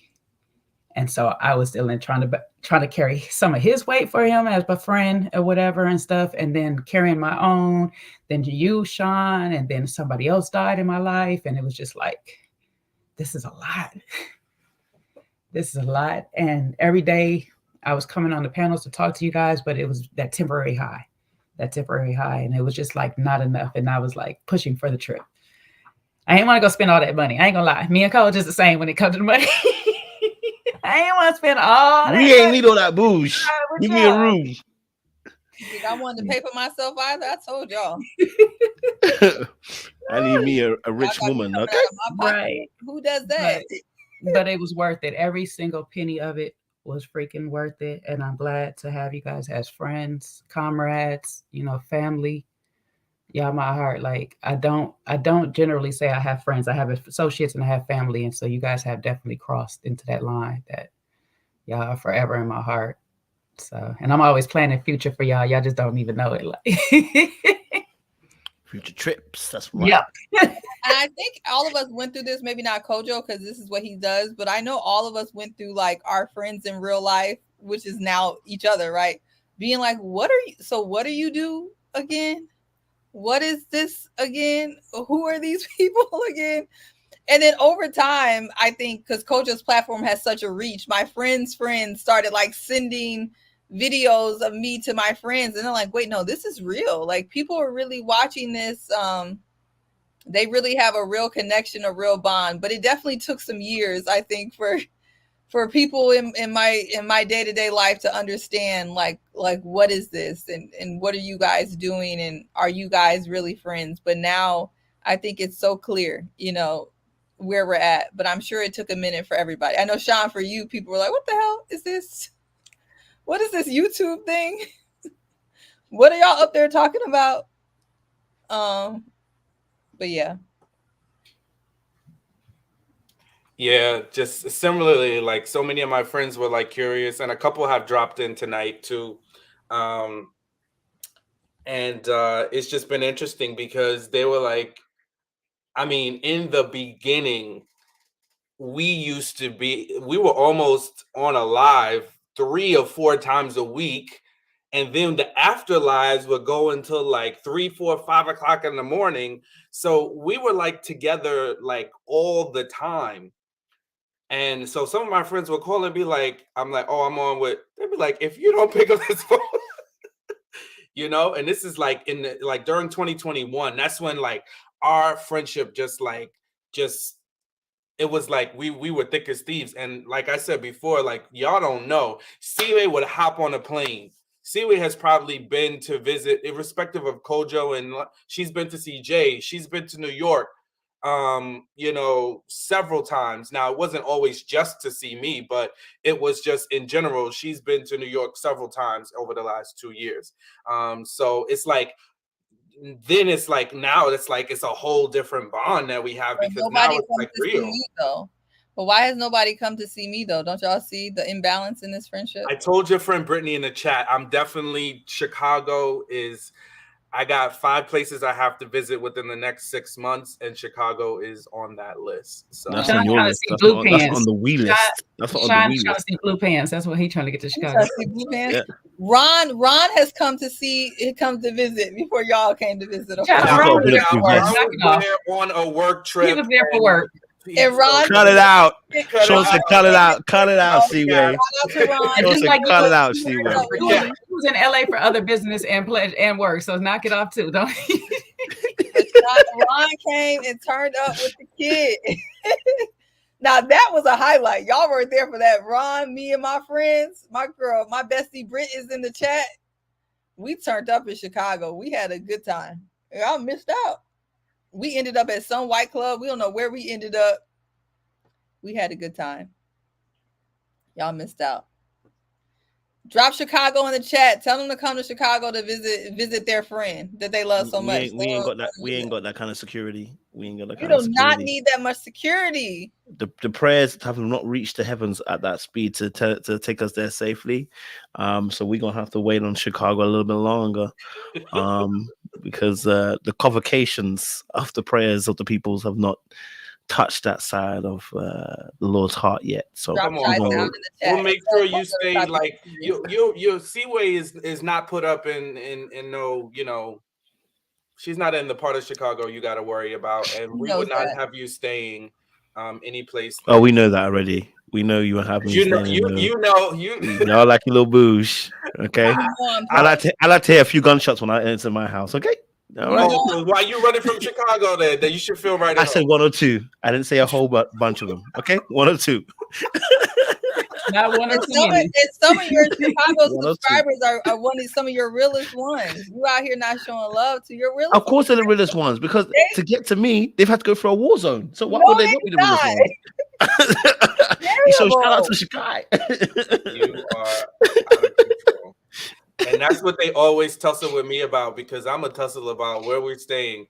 And so I was still trying to carry some of his weight for him as a friend or whatever and stuff. And then carrying my own, then you, Sean, and then somebody else died in my life. And it was just like, this is a lot. This is a lot. And every day I was coming on the panels to talk to you guys, but it was that temporary high. And it was just like not enough. And I was like pushing for the trip. I ain't want to go spend all that money. I ain't gonna lie. Me and Cole just the same when it comes to the money. I ain't want to spend all that. We ain't need all that booze. Give me a room. I wanted to pay for myself either. I told y'all. I need me a rich woman. Okay. Right. Who does that? But it was worth it. Every single penny of it was freaking worth it. And I'm glad to have you guys as friends, comrades, family. Y'all, my heart. Like I don't generally say I have friends. I have associates and I have family. And so you guys have definitely crossed into that line that y'all are forever in my heart. So, and I'm always planning future for y'all. Y'all just don't even know it. Like future trips. That's right. Yeah. And I think all of us went through this, maybe not Kojo, because this is what he does, but I know all of us went through like our friends in real life, which is now each other, right? Being like, what do you do again? What is this again? Who are these people again? And then over time, I think because Kojo's platform has such a reach, my friends started like sending videos of me to my friends, and they're like, wait, no, this is real. Like, people are really watching this. They really have a real connection, a real bond. But it definitely took some years, I think, for people in my day-to-day life to understand like what is this, and what are you guys doing, and are you guys really friends? But now I think it's so clear, you know, where we're at. But I'm sure it took a minute for everybody. I know, Sean, for you, people were like, what the hell is this? What is this YouTube thing? What are y'all up there talking about? But yeah. Yeah, just similarly, like so many of my friends were like curious, and a couple have dropped in tonight too. And it's just been interesting because they were like, I mean, in the beginning, we were almost on a live 3 or 4 times a week. And then the afterlives would go until like 3, 4, 5 o'clock in the morning. So we were like together like all the time. And so some of my friends would call and be like, I'm like, oh, I'm on with, they'd be like, if you don't pick up this phone, you know, and this is like like during 2021, that's when like our friendship it was like we were thick as thieves. And like I said before, like y'all don't know, Seaway would hop on a plane. Seaway has probably been to visit, irrespective of Kojo, and she's been to CJ, she's been to New York, you know, several times. Now, it wasn't always just to see me, but it was just in general. She's been to New York several times over the last 2 years. So it's like, then it's like now it's like it's a whole different bond that we have, because now it's like real. Me, though. But why has nobody come to see me though? Don't y'all see the imbalance in this friendship? I told your friend Brittany in the chat, I'm definitely, Chicago is, I got 5 places I have to visit within the next 6 months, and Chicago is on that list. So that's on your list. That's on the we list. That's on the we list. Trying to see blue pants. That's what he's trying to get to Chicago. Yeah. Ron has come to visit before y'all came to visit. Ron was on a work trip. He was there for work. And Ron, cut it out. Sean said, "Cut it out. Cut it out, Seaway." Sean said, "Cut it out, Seaway." He was in LA for other business and work, so knock it off too. Don't. Ron came and turned up with the kid. Now that was a highlight. Y'all weren't there for that. Ron, me, and my friends, my girl, my bestie Britt is in the chat. We turned up in Chicago. We had a good time. Y'all missed out. We ended up at some white club. We don't know where we ended up. We had a good time. Y'all missed out. Drop Chicago in the chat. Tell them to come to Chicago to visit their friend that they love so much. We ain't got that. We ain't got that kind of security. We ain't got that kind of security. We do not need that much security. The prayers have not reached the heavens at that speed to take us there safely. So we're gonna have to wait on Chicago a little bit longer. Because the convocations of the prayers of the peoples have not touched that side of the Lord's heart yet. So come on, we'll make sure you stay like your Seaway is not put up in no, you know, she's not in the part of Chicago you got to worry about, and we would not have you staying any place. Oh, we know that already. We know you have me. You know, I like your little boosh. Okay, I like to hear a few gunshots when I enter my house. Okay. All right. So why you running from Chicago then? That you should feel right. I said 1 or 2. I didn't say a whole bunch of them. Okay, 1 or 2. Not 1 or 2. Some of your Chicago subscribers are some of your realest ones. You out here not showing love to your realest. Of course, they're the realest ones, because to get to me, they've had to go through a war zone. So why would they not be the realest ones? So shout out to Chicago. You are out of control. And that's what they always tussle with me about, because I'm a tussle about where we're staying.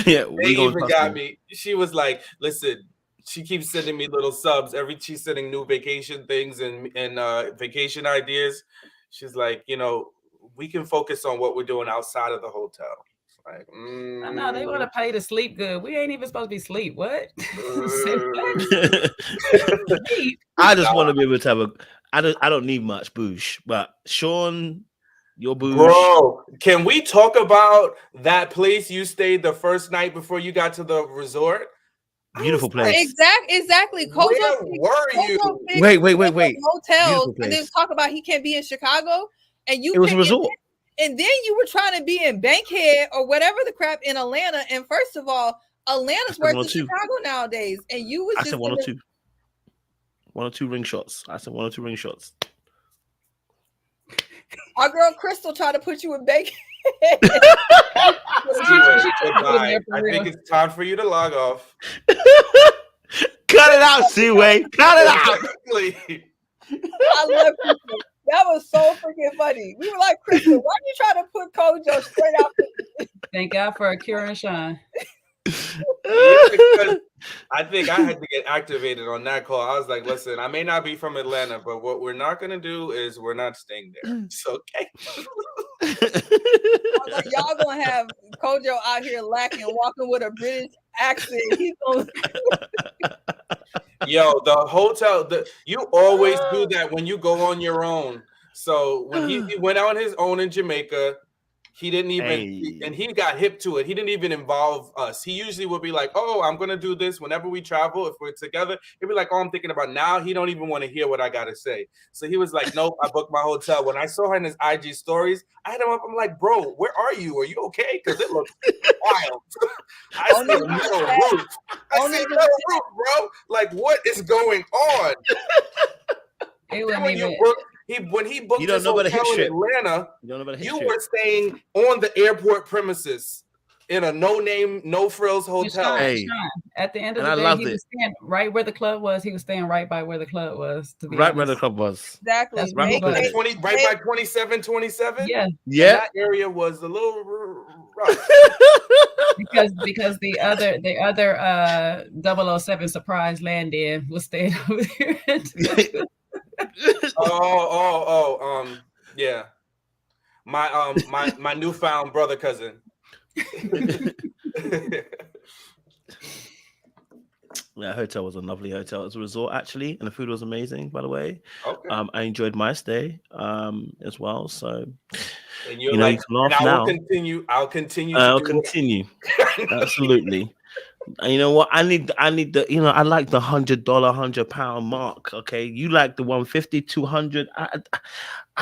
Yeah, they even got me. She was like, listen, she keeps sending me little subs. She's sending new vacation things and vacation ideas. She's like, you know, we can focus on what we're doing outside of the hotel. Like, no, they want to pay to sleep good. We ain't even supposed to be asleep. What? I just want to be able to have I don't need much boosh, but Sean, your boosh. Bro, can we talk about that place you stayed the first night before you got to the resort? Beautiful place. Exactly. Where were you? Wait. Hotels, Beautiful and then place. talk about he can't be in Chicago, and you. It was a pick resort. And then you were trying to be in Bankhead or whatever the crap in Atlanta. And first of all, Atlanta's worse than Chicago nowadays. And you was I just said 102. 102 ring shots. I said 102 ring shots. Our girl Crystal tried to put you in Bankhead. Goodbye. I think it's time for you to log off. Cut it out, Seaway. Cut it out. Exactly. I love Crystal. That was so freaking funny. We were like, Crystal, why you try to put Kojo straight out? Thank God for Akira and Sean. Yeah, I think I had to get activated on that call. I was like, listen, I may not be from Atlanta, but what we're not going to do is we're not staying there. It's okay. I was like, y'all going to have Kojo out here lacking, walking with a British accent. He's going Yo, the hotel, you always do that when you go on your own. So when he went out on his own in Jamaica, he didn't even, and he got hip to it. He didn't even involve us. He usually would be like, oh, I'm going to do this whenever we travel. If we're together, he'd be like, oh, I'm thinking about now. He don't even want to hear what I got to say. So he was like, nope, I booked my hotel. When I saw her in his IG stories, I had him up. I'm like, bro, where are you? Are you okay? Because it looks wild. I said, no roof. I said, no roof, bro. Like, what is going on? When he booked his hotel in Atlanta, you were staying on the airport premises in a no-name, no-frills hotel. Sean, at the end of the day, he was staying right where the club was. He was staying right by where the club was. To be honest. Where the club was. Exactly. That's right by 2727. Yeah. That area was a little rough. because the other 007 surprise land-in was staying over there. Yeah. My newfound brother cousin. That hotel was a lovely hotel. It was a resort actually, and the food was amazing, by the way. Okay. I enjoyed my stay as well. So and you're like, you can laugh now. I'll continue. Absolutely. And you know what? I need the, I like the $100, £100 mark. Okay. You like the 150, 200. I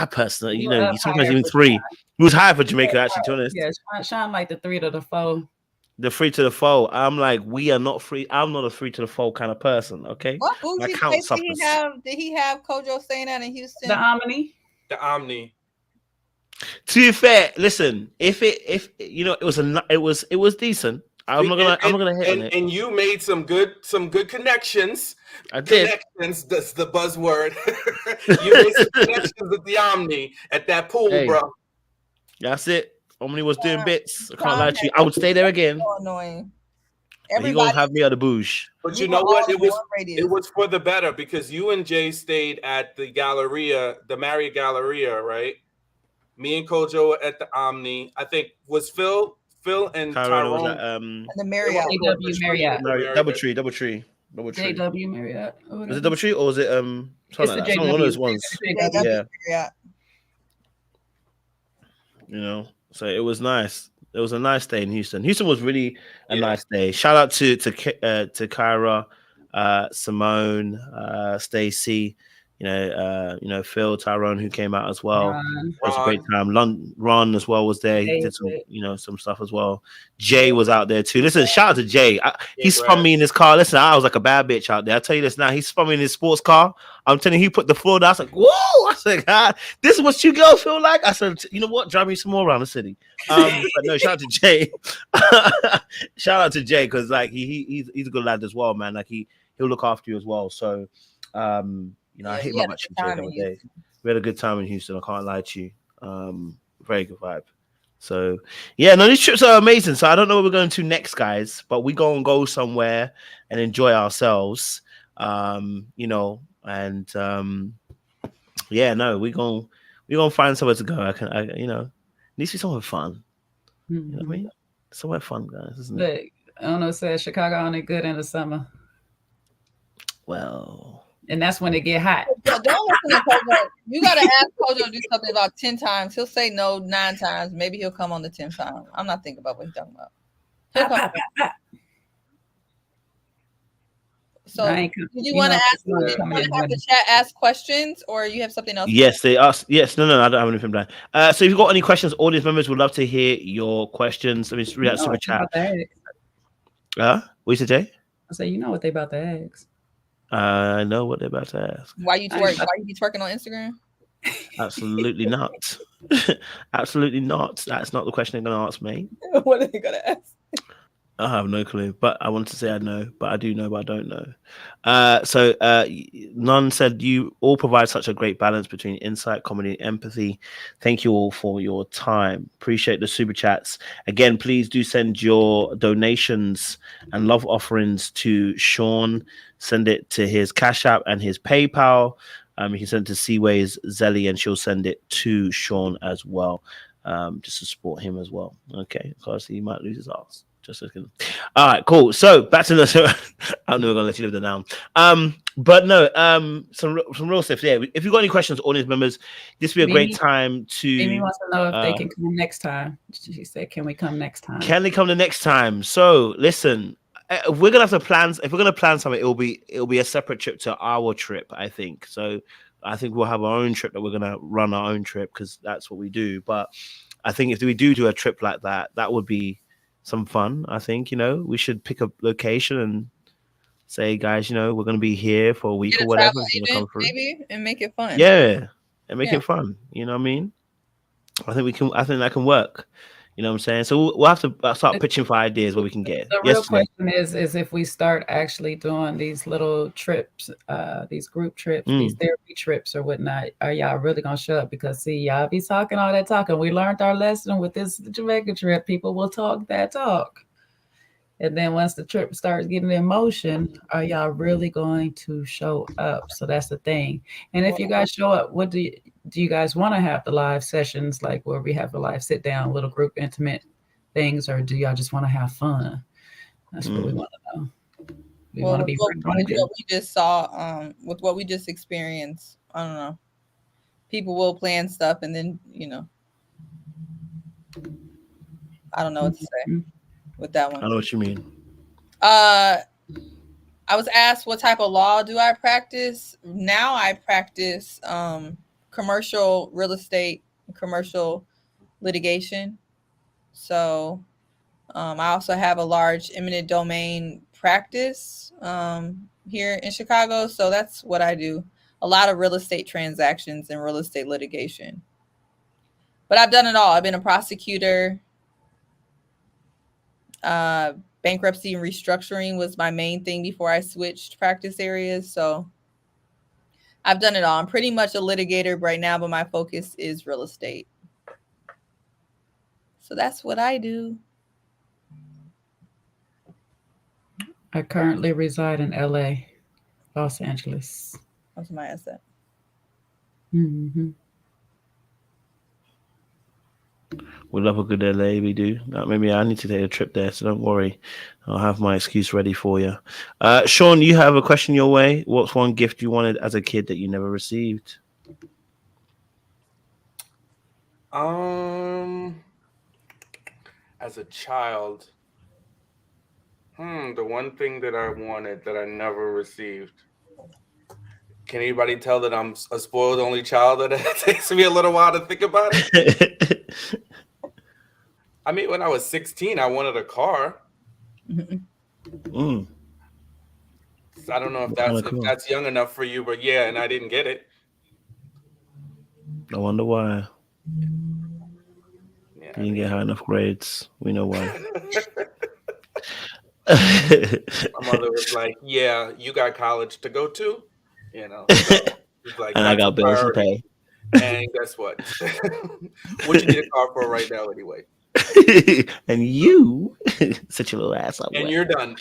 personally, sometimes even 3. It was high for Jamaica, actually, to be honest. Yeah, Sean like the 3 to the 4. The 3 to the 4. I'm like, we are not free. I'm not a 3 to the 4 kind of person. Okay. What bougie place did he have Kojo staying at in Houston? The Omni. To be fair, listen, if it was decent. I'm not gonna hit on it. And you made some good connections. I did. Connections, that's the buzzword. You made some connections at the Omni at that pool, bro. That's it. Omni was doing bits. I can't lie to you. I would stay there again. So annoying. He gonna have me at the bouge. But you know what? It was for the better because you and Jay stayed at the Galleria, the Marriott Galleria, right? Me and Kojo at the Omni. I think was Phil and Tyrone was at, the Marriott. JW Marriott. Doubletree. JW Marriott. Was it Doubletree or was it something like that? One of those ones. Yeah. So it was nice. It was a nice day in Houston. Houston was really a nice day. Shout out to Kyra, Simone, Stacy. Phil, Tyrone, who came out as well. It was a great time. Ron as well was there. He did some, some stuff as well. Jay was out there too. Listen, shout out to Jay. He spun me in his car. Listen, I was like a bad bitch out there. I'll tell you this now. He spun me in his sports car. I'm telling you, he put the floor down. I was like, whoa! I said, God, this is what you girls feel like? I said, you know what? Drive me some more around the city. But no, shout out to Jay. Shout out to Jay because like he's a good lad as well, man. Like he'll look after you as well. So I hit my match the other day. We had a good time in Houston. I can't lie to you. Very good vibe. So these trips are amazing. So I don't know where we're going to next, guys, but we go somewhere and enjoy ourselves. We're gonna find somewhere to go. Needs to be somewhere fun. You know what I mean? Somewhere fun, guys, isn't it? I don't know, said Chicago only good in the summer. Well. And that's when it get hot. Don't listen to Kojo. You gotta ask Kojo to do something about 10 times. He'll say no 9 times. Maybe he'll come on the 10th time. I'm not thinking about what he's talking about. So, I ain't did com- you you want to know, ask? you wanna Did you come want in to have the with- chat ask questions, or you have something else? Yes, they asked. Yes, no, I don't have anything planned. So if you've got any questions, audience members would love to hear your questions. Let me just read out You know super what they chat. about to ask. What you say, Jay? I say, you know what they about to ask. I know what they're about to ask. Why you I twerk? ain't- Why you be twerking on Instagram? Absolutely not. Absolutely not. That's not the question they're going to ask me. What are they gonna ask? I have no clue, but I want to say I know, but I do know, but I don't know. None said you all provide such a great balance between insight, comedy, and empathy. Thank you all for your time. Appreciate the super chats. Again, please do send your donations and love offerings to Sean. Send it to his Cash App and his PayPal. You can send it to Seaways Zelly, and she'll send it to Sean as well, just to support him as well. Okay, because he might lose his ass. Just a second. All right, cool. So back to the. I'm never gonna let you live that down. But no, some real stuff. Yeah, if you've got any questions, audience members, this would be a great time to. Mimi wants to know if they can come next time. She said, "Can we come next time?" Can they come the next time? So listen, we're gonna have to plan. If we're gonna plan something, it'll be a separate trip to our trip. I think so. I think we'll have our own trip that we're gonna run our own trip because that's what we do. But I think if we do a trip like that, that would be some fun. I think, we should pick a location and say, guys, we're going to be here for a week or whatever. Agent, maybe, and make it fun. Yeah, and make it fun. You know what I mean? I think that can work. You know what I'm saying? So we'll have to start pitching for ideas where we can get. The real question is if we start actually doing these little trips, these group trips, these therapy trips or whatnot, are y'all really gonna show up? Because see, y'all be talking all that talking. We learned our lesson with this Jamaica trip. People will talk that talk. And then once the trip starts getting in motion, are y'all really going to show up? So that's the thing. And if you guys show up, what do you guys want to have the live sessions like where we have a live sit down, little group intimate things, or do y'all just want to have fun? That's what we want to know. We want to be what we just saw, with what we just experienced. I don't know. People will plan stuff and then, I don't know what to say with that one. I know what you mean. I was asked what type of law do I practice? Now I practice commercial real estate, commercial litigation. So I also have a large eminent domain practice here in Chicago. So that's what I do. A lot of real estate transactions and real estate litigation. But I've done it all. I've been a prosecutor. Bankruptcy and restructuring was my main thing before I switched practice areas. So I've done it all. I'm pretty much a litigator right now, but my focus is real estate. So that's what I do. I currently reside in LA, Los Angeles. That's my asset. Mm-hmm. We love a good LA, we do. Maybe I need to take a trip there, so don't worry. I'll have my excuse ready for you. Sean, you have a question your way. What's one gift you wanted as a kid that you never received? As a child, the one thing that I wanted that I never received. Can anybody tell that I'm a spoiled only child that it takes me a little while to think about it? I mean, when I was 16, I wanted a car. Mm. So I don't know if that's young enough for you, but yeah, and I didn't get it. I wonder why. Yeah, you didn't get high enough grades. We know why. My mother was like, "Yeah, you got college to go to, So it's like, and I got bills to pay. And guess what? What you need a car for right now, anyway? And you sit your little ass up. And you're done.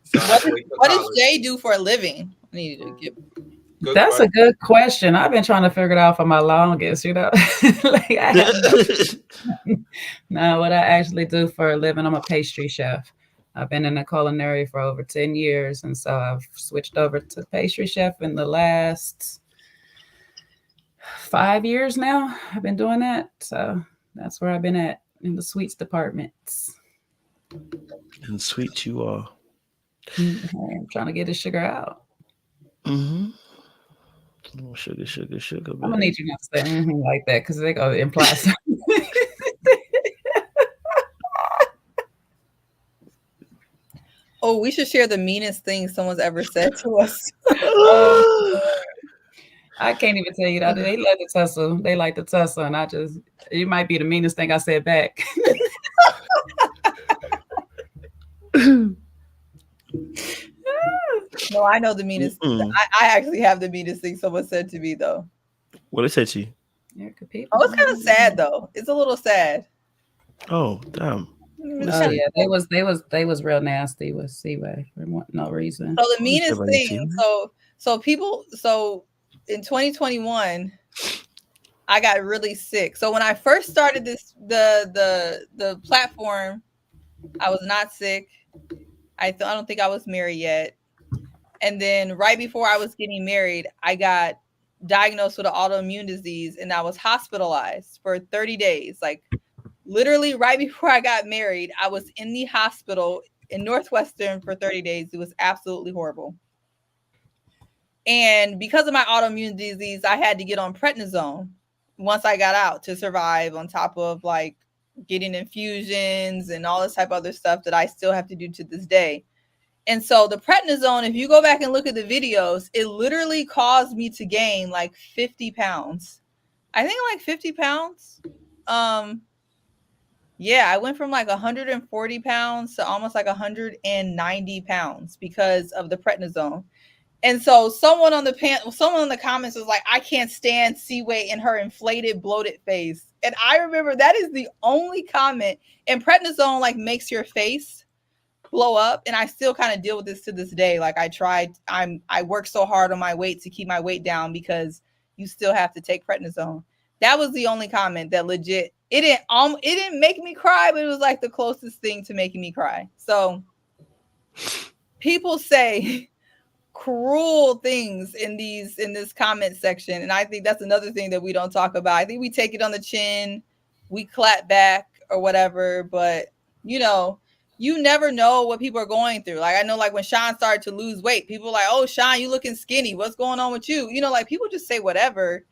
So what does Jay do for a living? I need to get. That's a good question. I've been trying to figure it out for my longest, No, what I actually do for a living, I'm a pastry chef. I've been in the culinary for over 10 years. And so I've switched over to pastry chef in the last 5 years now. I've been doing that. So that's where I've been at in the sweets departments. And sweet you are. I'm trying to get the sugar out. Mm-hmm. Sugar. I'm gonna need you not to say like that because they gonna imply something. Oh, we should share the meanest thing someone's ever said to us. I can't even tell you that they love to tussle. They like to tussle, and it might be the meanest thing I said back. No, I know the meanest. I actually have the meanest thing someone said to me though. What they said to you? Oh, it's kind of sad though. It's a little sad. Oh, damn. Oh yeah, they was real nasty with Seaway for no reason. So the meanest thing. So in 2021, I got really sick. So when I first started the platform, I was not sick. I don't think I was married yet. And then right before I was getting married, I got diagnosed with an autoimmune disease and I was hospitalized for 30 days. Like literally right before I got married, I was in the hospital in Northwestern for 30 days. It was absolutely horrible. And because of my autoimmune disease, I had to get on prednisone once I got out to survive, on top of like getting infusions and all this type of other stuff that I still have to do to this day. And so the prednisone, if you go back and look at the videos, it literally caused me to gain like 50 pounds. I think like 50 pounds. Yeah, I went from like 140 pounds to almost like 190 pounds because of the prednisone. And so someone on the comments was like, I can't stand Seaway and her inflated, bloated face. And I remember that is the only comment. And prednisone like makes your face blow up. And I still kind of deal with this to this day. Like I work so hard on my weight to keep my weight down because you still have to take prednisone. That was the only comment that legit, it didn't make me cry, but it was like the closest thing to making me cry. So people say cruel things in this comment section. And I think that's another thing that we don't talk about. I think we take it on the chin, we clap back or whatever, but you never know what people are going through. Like I know like when Sean started to lose weight, people were like, oh, Sean, you looking skinny. What's going on with you? Like people just say whatever.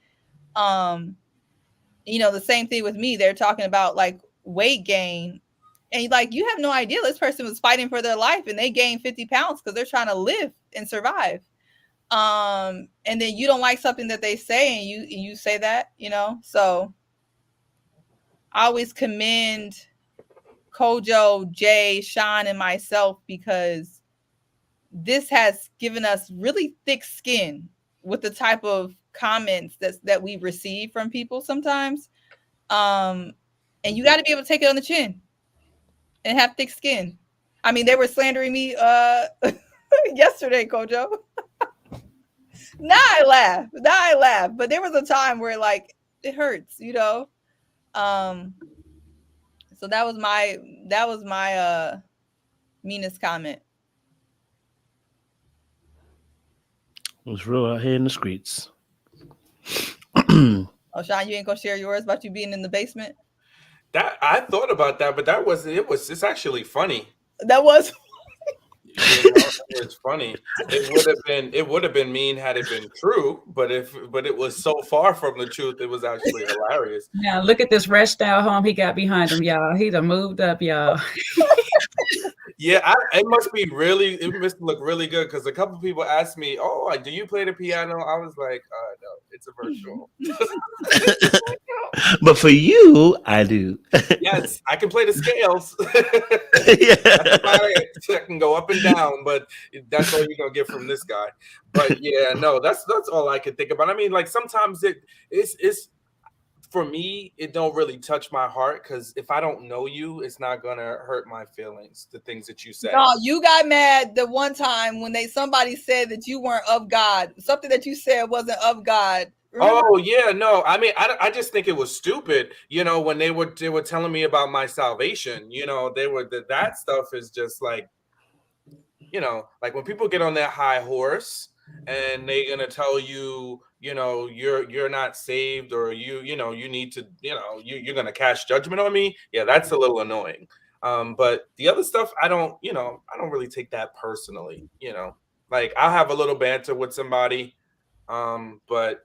The same thing with me. They're talking about like weight gain. And like, you have no idea this person was fighting for their life and they gained 50 pounds because they're trying to live and survive. And then you don't like something that they say and you say that, So I always commend Kojo, Jay, Sean, and myself because this has given us really thick skin with the type of comments that we receive from people sometimes. And you got to be able to take it on the chin and have thick skin. I mean, they were slandering me yesterday, Kojo. Now I laugh. But there was a time where like it hurts, So that was my meanest comment. It was real out here in the streets. Oh, Sean, you ain't gonna share yours about you being in the basement? That I thought about that, but it's actually funny. That was it's funny. It would have been mean had it been true, but it was so far from the truth, it was actually hilarious. Now look at this rest out home he got behind him, y'all. He done moved up, y'all. Yeah, it must look really good because a couple people asked me, "Oh, do you play the piano?" I was like, "No, it's a virtual." But for you, I do. Yes, I can play the scales. Yeah. That's about it. I can go up and down, but that's all you're gonna get from this guy. But yeah, no, that's all I can think about. I mean, like sometimes it's for me, it don't really touch my heart because if I don't know you, it's not gonna hurt my feelings. The things that you say. No, you got mad the one time when somebody said that you weren't of God. Something that you said wasn't of God. Remember? Oh yeah, no. I mean, I just think it was stupid. When they were telling me about my salvation. That stuff is just like, like when people get on that high horse and they're gonna tell you, you're not saved or you need to, you're gonna cast judgment on me. Yeah, that's a little annoying. But the other stuff, I don't really take that personally. Like I'll have a little banter with somebody, but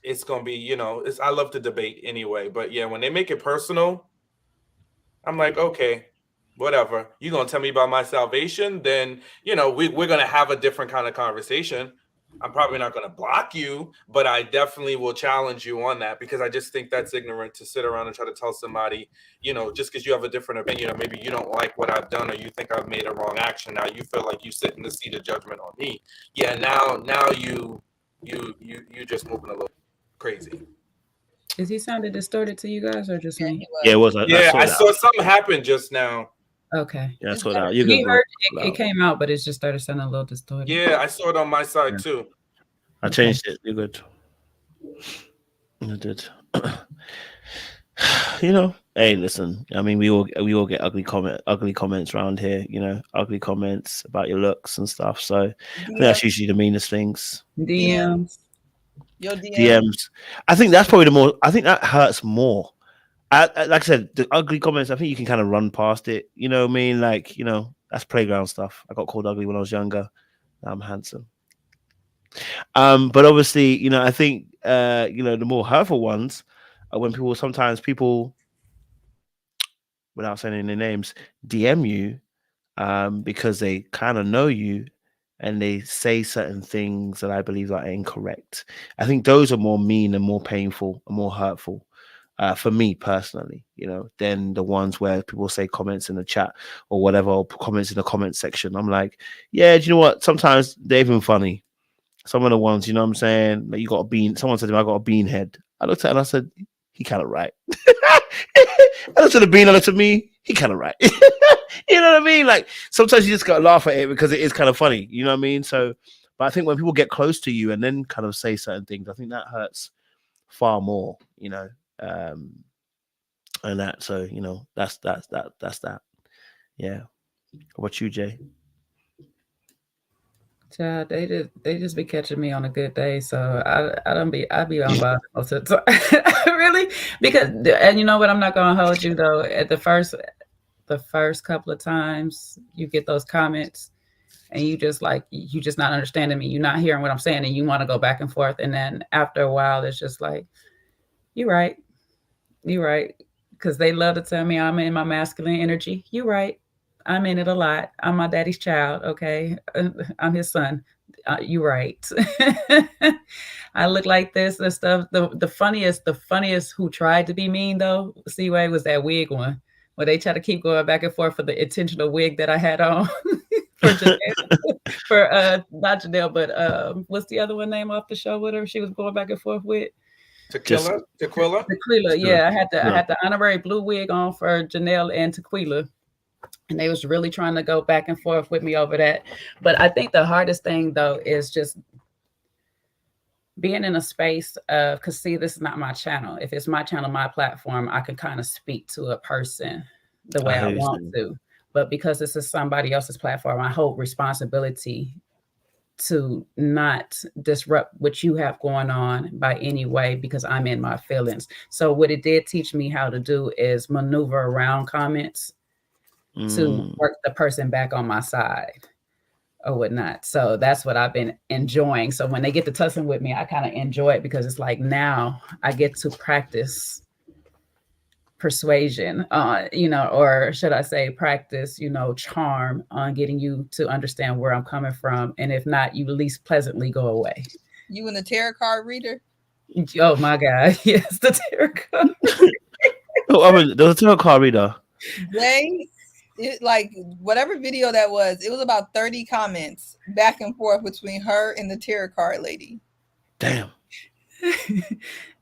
it's gonna be, I love to debate anyway. But yeah, when they make it personal, I'm like, okay, whatever. You're gonna tell me about my salvation, then we're gonna have a different kind of conversation. I'm probably not gonna block you, but I definitely will challenge you on that, because I just think that's ignorant to sit around and try to tell somebody, just because you have a different opinion, or maybe you don't like what I've done, or you think I've made a wrong action. Now you feel like you sit in the seat of judgment on me. Yeah, now you just moving a little crazy. Is he sounded distorted to you guys or just me? Yeah, it was. I saw something happen just now. Okay. Yeah, I saw that. You heard it came out, but it just started sounding a little distorted. Yeah, I saw it on my side too. I changed it. You're good. I did. Hey, listen. I mean, we all get ugly comments around here. Ugly comments about your looks and stuff. So I think that's usually the meanest things. DMs. Your DMs. I think that's probably the more. I think that hurts more. Like I said, the ugly comments, I think you can kind of run past it. You know what I mean? Like, that's playground stuff. I got called ugly when I was younger. Now I'm handsome. But obviously, I think, the more hurtful ones are when people, without saying their names, DM you because they kind of know you and they say certain things that I believe are incorrect. I think those are more mean and more painful and more hurtful. For me personally, than the ones where people say comments in the chat or whatever, or comments in the comment section. I'm like, yeah, do you know what? Sometimes they're even funny. Some of the ones, you know what I'm saying? Like, you got a bean. Someone said to me, I got a bean head. I looked at it and I said, he kind of right. I looked at the bean, I looked at me, he kind of right. You know what I mean? Like, sometimes you just got to laugh at it because it is kind of funny. You know what I mean? So, but I think when people get close to you and then kind of say certain things, I think that hurts far more, and that. So, that's that. Yeah. What about you, Jay? Child, they just be catching me on a good day, so I be on by most of the time. Really, because, and you know what, I'm not gonna hold you though. At the first couple of times you get those comments, and you just not understanding me. You're not hearing what I'm saying, and you want to go back and forth. And then after a while, it's just like, you're right, because they love to tell me I'm in my masculine energy. You're right. I'm in it a lot. I'm my daddy's child. Okay. I'm his son. You're right. I look like this and stuff. The funniest who tried to be mean though, Seaway, was that wig one where they try to keep going back and forth for the intentional wig that I had on for Janelle, for not Janelle, but what's the other one name off the show with her? She was going back and forth with Tequila. Yeah, I had the honorary blue wig on for Janelle and Tequila. And they was really trying to go back and forth with me over that. But I think the hardest thing, though, is just being in a space of, because, see, this is not my channel. If it's my channel, my platform, I can kind of speak to a person the way I want to. But because this is somebody else's platform, I hold responsibility to not disrupt what you have going on by any way, because I'm in my feelings. So what it did teach me how to do is maneuver around comments to work the person back on my side or whatnot. So that's what I've been enjoying. So when they get to tussling with me, I kind of enjoy it, because it's like, now I get to practice persuasion, or should I say practice, charm on getting you to understand where I'm coming from. And if not, you at least pleasantly go away. You and the tarot card reader? Oh my God. Yes, the tarot card. There was a tarot card reader. Like whatever video that was, it was about 30 comments back and forth between her and the tarot card lady. Damn.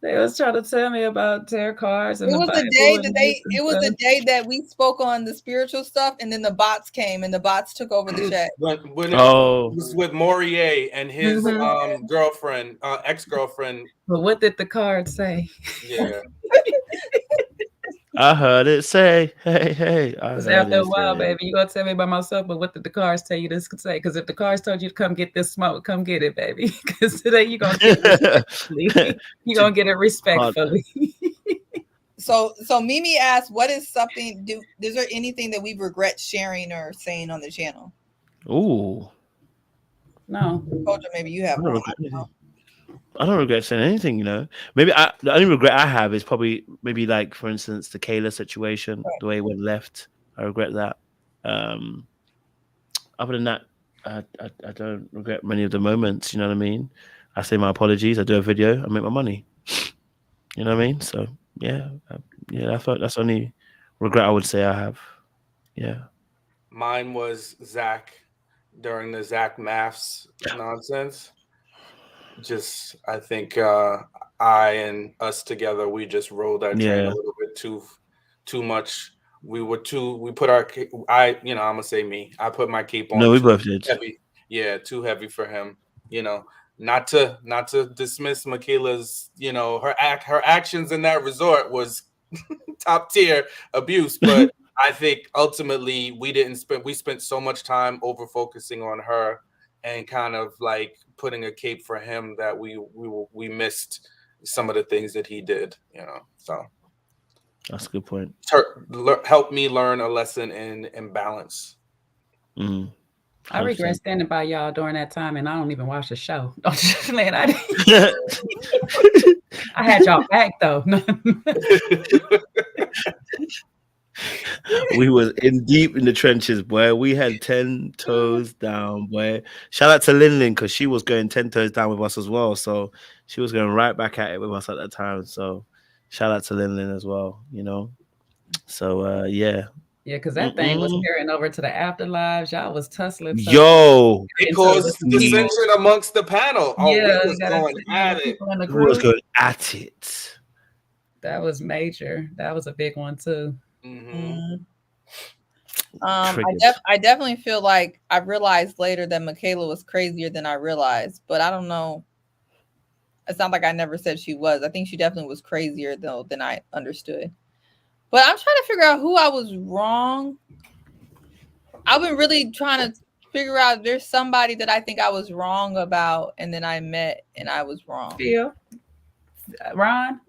They was trying to tell me about tarot cards. And it was the day that we spoke on the spiritual stuff, and then the bots came and the bots took over the chat. When it was with Morier and his girlfriend, ex-girlfriend. But what did the card say? Yeah. I heard it say, hey. After a while, baby, you gonna tell me about myself, but what did the cards tell you to say? Because if the cards told you to come get this smoke, come get it, baby. Because today you're gonna get it respectfully. So Mimi asked, what is something, is there anything that we regret sharing or saying on the channel? Ooh. No. Culture, maybe you have I one. don't regret anything. I don't regret saying anything, you know. Maybe the only regret I have is probably maybe like, for instance, the Kayla situation, the way it went left. I regret that. Other than that, I don't regret many of the moments. You know what I mean? I say my apologies. I do a video. I make my money. You know what I mean? So yeah, I thought that's the only regret I would say I have. Yeah. Mine was Zach during the Zach Maths nonsense. Just, I think I and us together, we just rolled our train a little bit too much. We put our, I'm gonna say me. I put my cape on. No, we both did. Heavy. Yeah, too heavy for him. Not to dismiss Michaela's, her actions in that resort was top tier abuse, but I think ultimately we spent so much time over focusing on her and kind of like putting a cape for him that we missed some of the things that he did, so that's a good point. Help me learn a lesson in balance. I regret standing by y'all during that time, and I don't even watch the show. Man, I had y'all back though. We was deep in the trenches, boy. We had 10 toes down, boy. Shout out to Lin because she was going 10 toes down with us as well. So she was going right back at it with us at that time. So shout out to Lin as well, So yeah. Yeah, because that thing was carrying over to the afterlives. Y'all was tussling. So yo, it caused dissension amongst the panel. Oh, yeah, we was going at it. We was going at it. That was major. That was a big one too. I definitely feel like I realized later that Michaela was crazier than I realized, but I don't know. It's not like I never said she was. I think she definitely was crazier though than I understood. But I'm trying to figure out who I was wrong. I've been really trying to figure out. There's somebody that I think I was wrong about, and then I met and I was wrong. Phil, Ron.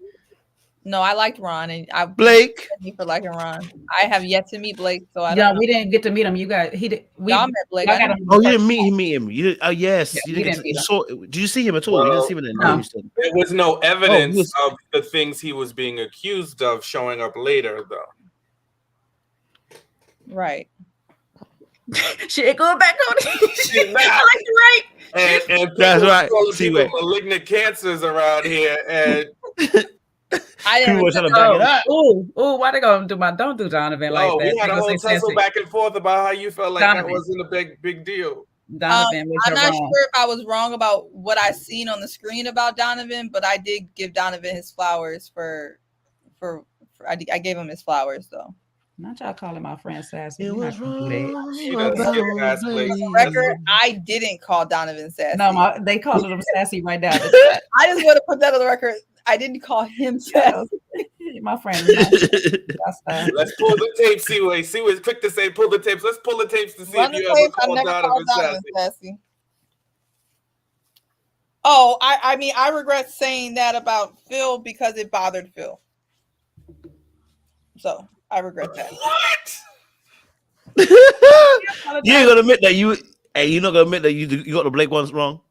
No, I liked Ron, and Blake for liking Ron. I have yet to meet Blake, so I don't know. We didn't get to meet him. You guys, y'all met Blake. Got him. Oh, you didn't meet him. You did. Oh, yes. Yeah, you didn't. Did you see him at all? Well, you didn't see him in no. There was no evidence of the things he was being accused of showing up later, though. Right. She ain't going back on it. Right. And that's right. See, malignant cancers around here, and I didn't. Why they gonna don't do Donovan like that? We had a whole tussle back and forth about how you felt like Donovan. That wasn't a big deal. Donovan, I'm not sure if I was wrong about what I seen on the screen about Donovan, but I did give Donovan his flowers for I gave him his flowers though. Not y'all calling my friend sassy. It was wrong. Record, I didn't call Donovan sassy. No, they called him sassy right now. I just want to put that on the record. I didn't call him sassy. My friend. Let's pull the tapes. See what's quick to say. Pull the tapes. Let's pull the tapes to see if you ever called Donovan sassy. Oh, I mean, I regret saying that about Phil because it bothered Phil. So I regret that. What? You ain't gonna admit that you're not gonna admit that you got the Blake ones wrong.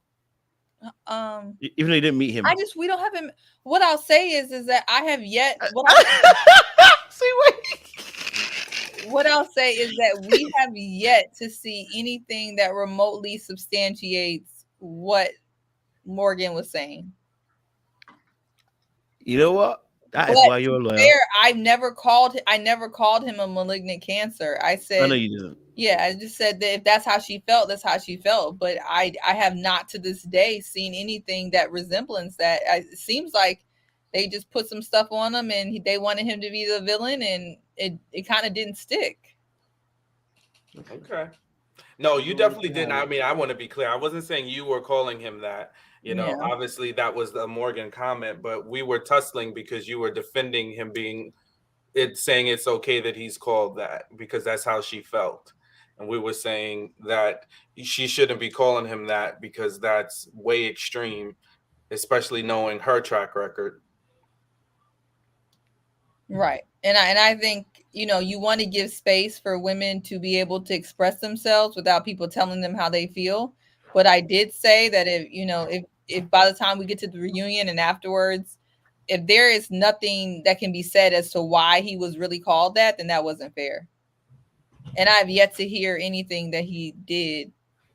Even though you didn't meet him. We don't have him. What I'll say is that I have yet. What I'll say is that we have yet to see anything that remotely substantiates what Morgan was saying. You know what? That is why you're loyal. I never called him a malignant cancer. I said, I know you didn't. Yeah, I just said that if that's how she felt, that's how she felt. But I have not to this day seen anything that resembles that. It seems like they just put some stuff on him and they wanted him to be the villain, and it kind of didn't stick. Okay. No, you definitely didn't. I mean, I want to be clear. I wasn't saying you were calling him that. Obviously that was the Morgan comment, but we were tussling because you were defending him saying it's okay that he's called that because that's how she felt. And we were saying that she shouldn't be calling him that because that's way extreme, especially knowing her track record. Right. And I think, you want to give space for women to be able to express themselves without people telling them how they feel. But I did say that if by the time we get to the reunion and afterwards, if there is nothing that can be said as to why he was really called that, then that wasn't fair. And I've yet to hear anything that he did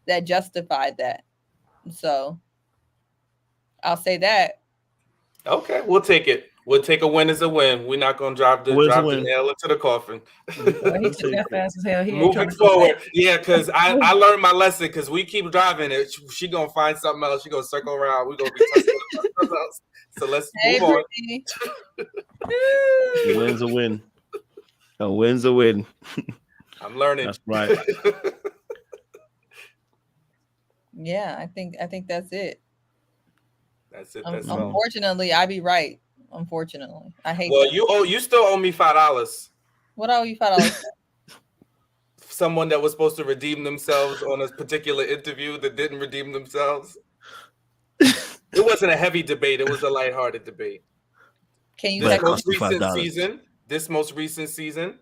that justified that. So I'll say that. Okay, we'll take it. We'll take a win as a win. We're not gonna drive the nail into the coffin. Well, he took that fast as hell. He ain't Moving trying to forward, yeah, because I learned my lesson. Because we keep driving it, she gonna find something else. She gonna circle around. We gonna be touching something else. So let's move on. A win's a win. A win's a win. I'm learning. That's right. Yeah, I think that's it. That's it. That's all. Unfortunately, I be right. Unfortunately, I hate. Well, that. you still owe me $5. What owe you $5? Someone that was supposed to redeem themselves on a particular interview that didn't redeem themselves. It wasn't a heavy debate. It was a lighthearted debate. Can you this most recent season,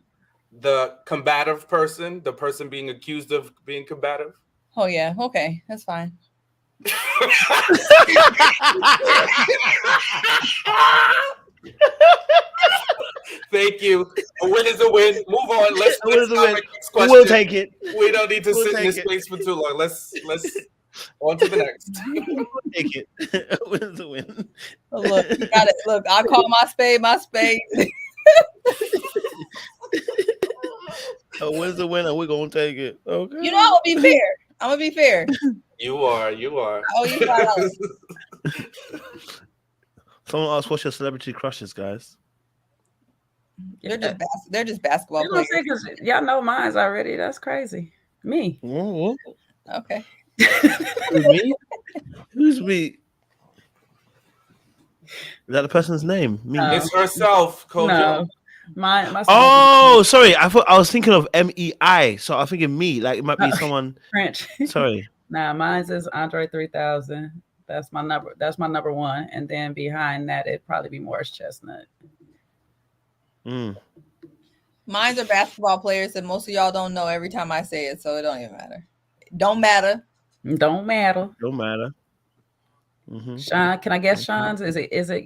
the combative person, the person being accused of being combative. Oh yeah, okay, that's fine. Thank you. A win is a win. Move on. Let's next question. We'll take it. We don't need to sit in this place for too long. Let's on to the next. We'll take it. A win is a win. Look, you got it. Look, I call my spade my spade. A win's a win, and we're gonna take it. Okay. I'm gonna be fair. I'm gonna be fair. You are. Oh, you $5. Someone asked, "What's your celebrity crushes, guys?" They're just basketball players. Y'all know mine's already. That's crazy. Me. Mm-hmm. Okay. Who's me? Who's me? Is that the person's name? Me. It's herself, Kojo. No. My Oh, sorry. I was thinking of MEI. So I'm thinking me. Like it might be someone French. Sorry. Nah, mine's is Andre 3000. That's my number. That's my number one. And then behind that, it'd probably be Morris Chestnut. Mines are basketball players that most of y'all don't know every time I say it, so it don't even matter. Don't matter. Don't matter. Don't matter. Mm-hmm. Sean, can I guess Sean's? Is it it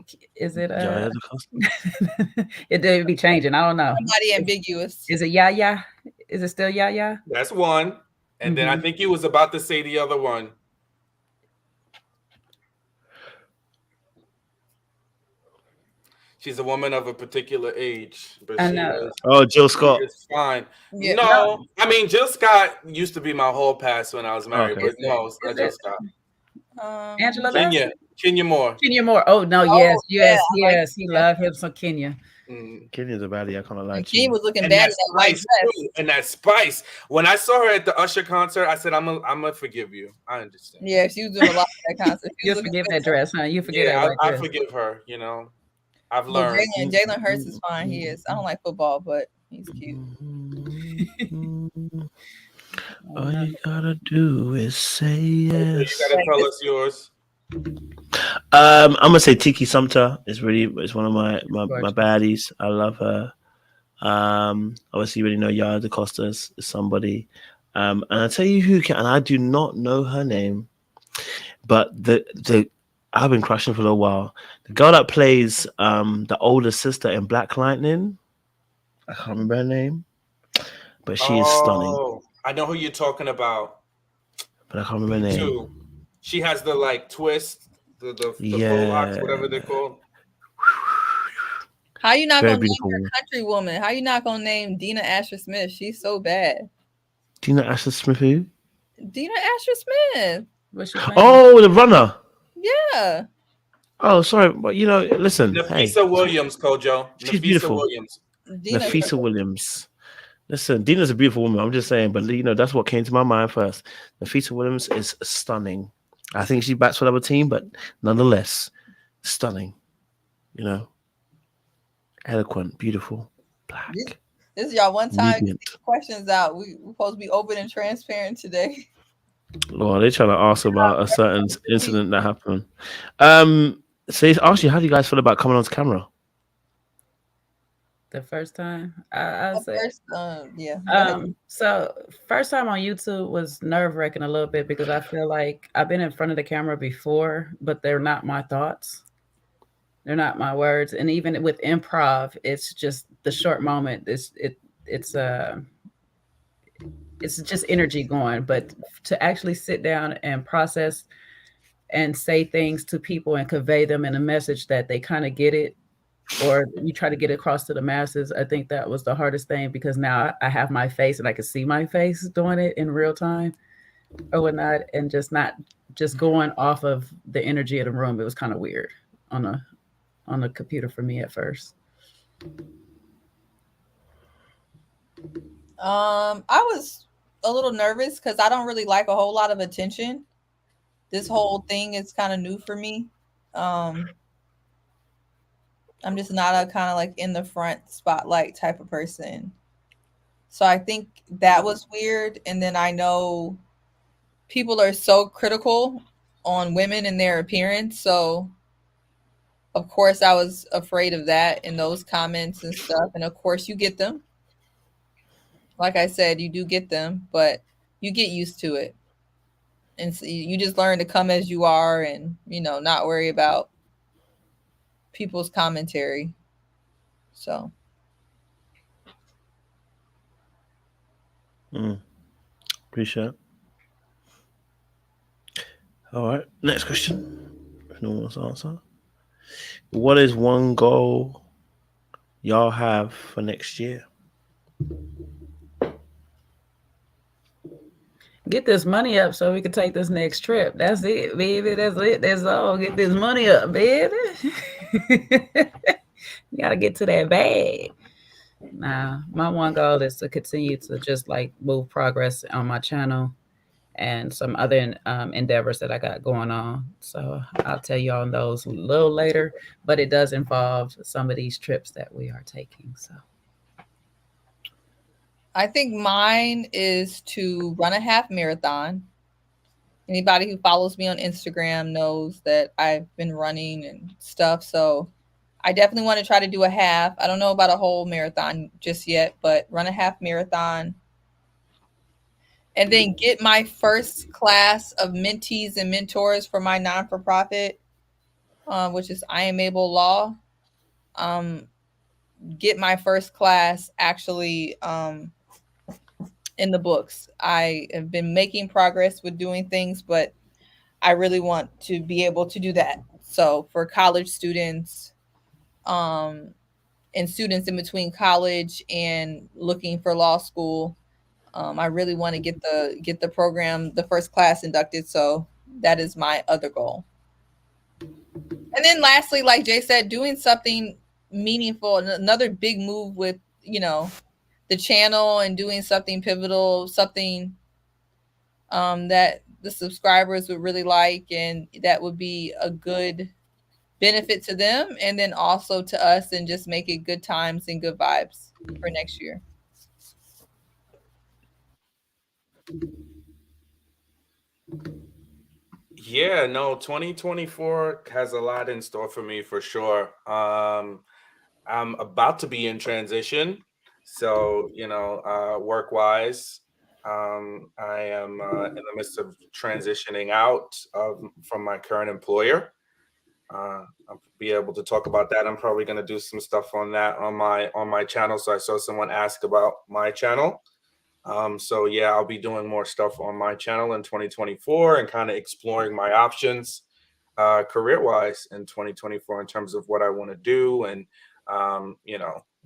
would be changing. I don't know. Somebody ambiguous. Is it Yaya? Is it still Yaya? That's one. And then I think you was about to say the other one. She's a woman of a particular age. But I know. Jill Scott. It's fine. Yeah. No, I mean, Jill Scott used to be my whole past when I was married, but no, it's not Jill Scott. Angela Kenya Moore. Kenya Moore. Oh, no, yes. He loved him some Kenya. Kenya's a baddie. I kind of like. Kenya was looking bad in that white dress. And that spice. When I saw her at the Usher concert, I said, I'm gonna forgive you. I understand. Yeah, she was doing a lot of that concert. You forgive that dress, huh? You forget that. I forgive her. I've learned. Jalen Hurts is fine. He is. I don't like football, but he's cute. All you gotta do is say yes. You gotta tell us yours. I'm gonna say Tiki Sumter is one of my baddies. I love her. Obviously you already know Yara DaCosta is somebody. And I'll tell you who can, and I do not know her name, but the I've been crushing for a little while. The girl that plays the older sister in Black Lightning, I can't remember her name, but she is stunning. I know who you're talking about, but I can't remember her name. Too. She has the twist, the full locks, whatever they're called. How you not gonna name your country woman? How you not gonna name Dina Asher Smith? She's so bad. Dina Asher Smith who? Dina Asher Smith. Oh, the runner. Yeah. Oh, sorry, but listen. Nafisa Williams, Kojo. She's beautiful. Nafisa Williams. Listen, Dina's a beautiful woman. I'm just saying, but that's what came to my mind first. Nafisa Williams is stunning. I think she bats for the other team, but nonetheless, stunning. Eloquent, beautiful, black. This is y'all one time to get these questions out. We're supposed to be open and transparent today. Lord, they're trying to ask about a certain incident that happened. So he's asked you, how do you guys feel about coming on camera? The first time, I'll say. First, yeah. Go ahead. So first time on YouTube was nerve-wracking a little bit because I feel like I've been in front of the camera before, but they're not my thoughts. They're not my words. And even with improv, it's just the short moment. It's just energy going. But to actually sit down and process and say things to people and convey them in a message that they kind of get it, or you try to get across to the masses, I think that was the hardest thing because now I have my face and I can see my face doing it in real time or whatnot, and not just going off of the energy of the room. It was kind of weird on the computer for me at first. I was a little nervous because I don't really like a whole lot of attention. This whole thing is kind of new for me. I'm just not a kind of like in the front spotlight type of person. So I think that was weird. And then I know people are so critical on women and their appearance. So of course I was afraid of that in those comments and stuff. And of course you get them. Like I said, you do get them, but you get used to it. And so you just learn to come as you are and, not worry about people's commentary. So appreciate it. All right, next question. If no one wants to answer, what is one goal y'all have for next year? Get this money up so we can take this next trip. That's it, baby. That's it. That's all. Get this money up, baby. You gotta get to that bag. Nah, my one goal is to continue to just like move progress on my channel and some other endeavors that I got going on. So I'll tell you on those a little later, but it does involve some of these trips that we are taking. So I think mine is to run a half marathon. Anybody who follows me on Instagram knows that I've been running and stuff. So I definitely want to try to do a half. I don't know about a whole marathon just yet, but run a half marathon. And then get my first class of mentees and mentors for my non-for-profit, which is I Am Able Law. Get my first class actually in the books. I have been making progress with doing things, but I really want to be able to do that. So for college students, and students in between college and looking for law school, I really want to get the program, the first class inducted. So that is my other goal. And then lastly, like Jay said, doing something meaningful, another big move with, the channel and doing something pivotal, something that the subscribers would really like, and that would be a good benefit to them and then also to us, and just make it good times and good vibes for next year. Yeah, no, 2024 has a lot in store for me for sure. I'm about to be in transition. So, work-wise, I am in the midst of transitioning out from my current employer. I'll be able to talk about that. I'm probably going to do some stuff on that on my channel. So I saw someone ask about my channel. So yeah, I'll be doing more stuff on my channel in 2024 and kind of exploring my options career-wise in 2024 in terms of what I want to do and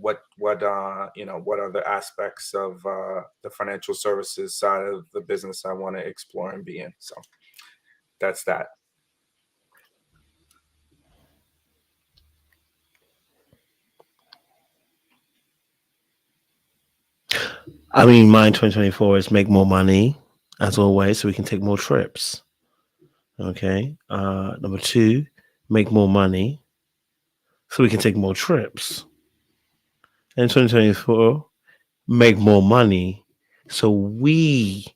what other aspects of the financial services side of the business I want to explore and be in. So that's that. I mean, mine 2024 is make more money, as always, so we can take more trips. Okay. Number 2, make more money, so we can take more trips. And 2024, make more money, so we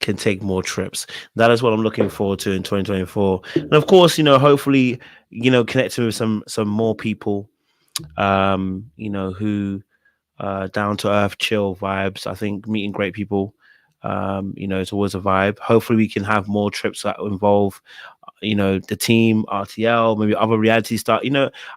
can take more trips. That is what I'm looking forward to in 2024. And of course, hopefully, connecting with some more people, who down to earth, chill vibes. I think meeting great people, it's always a vibe. Hopefully, we can have more trips that involve, the team, RTL, maybe other reality star.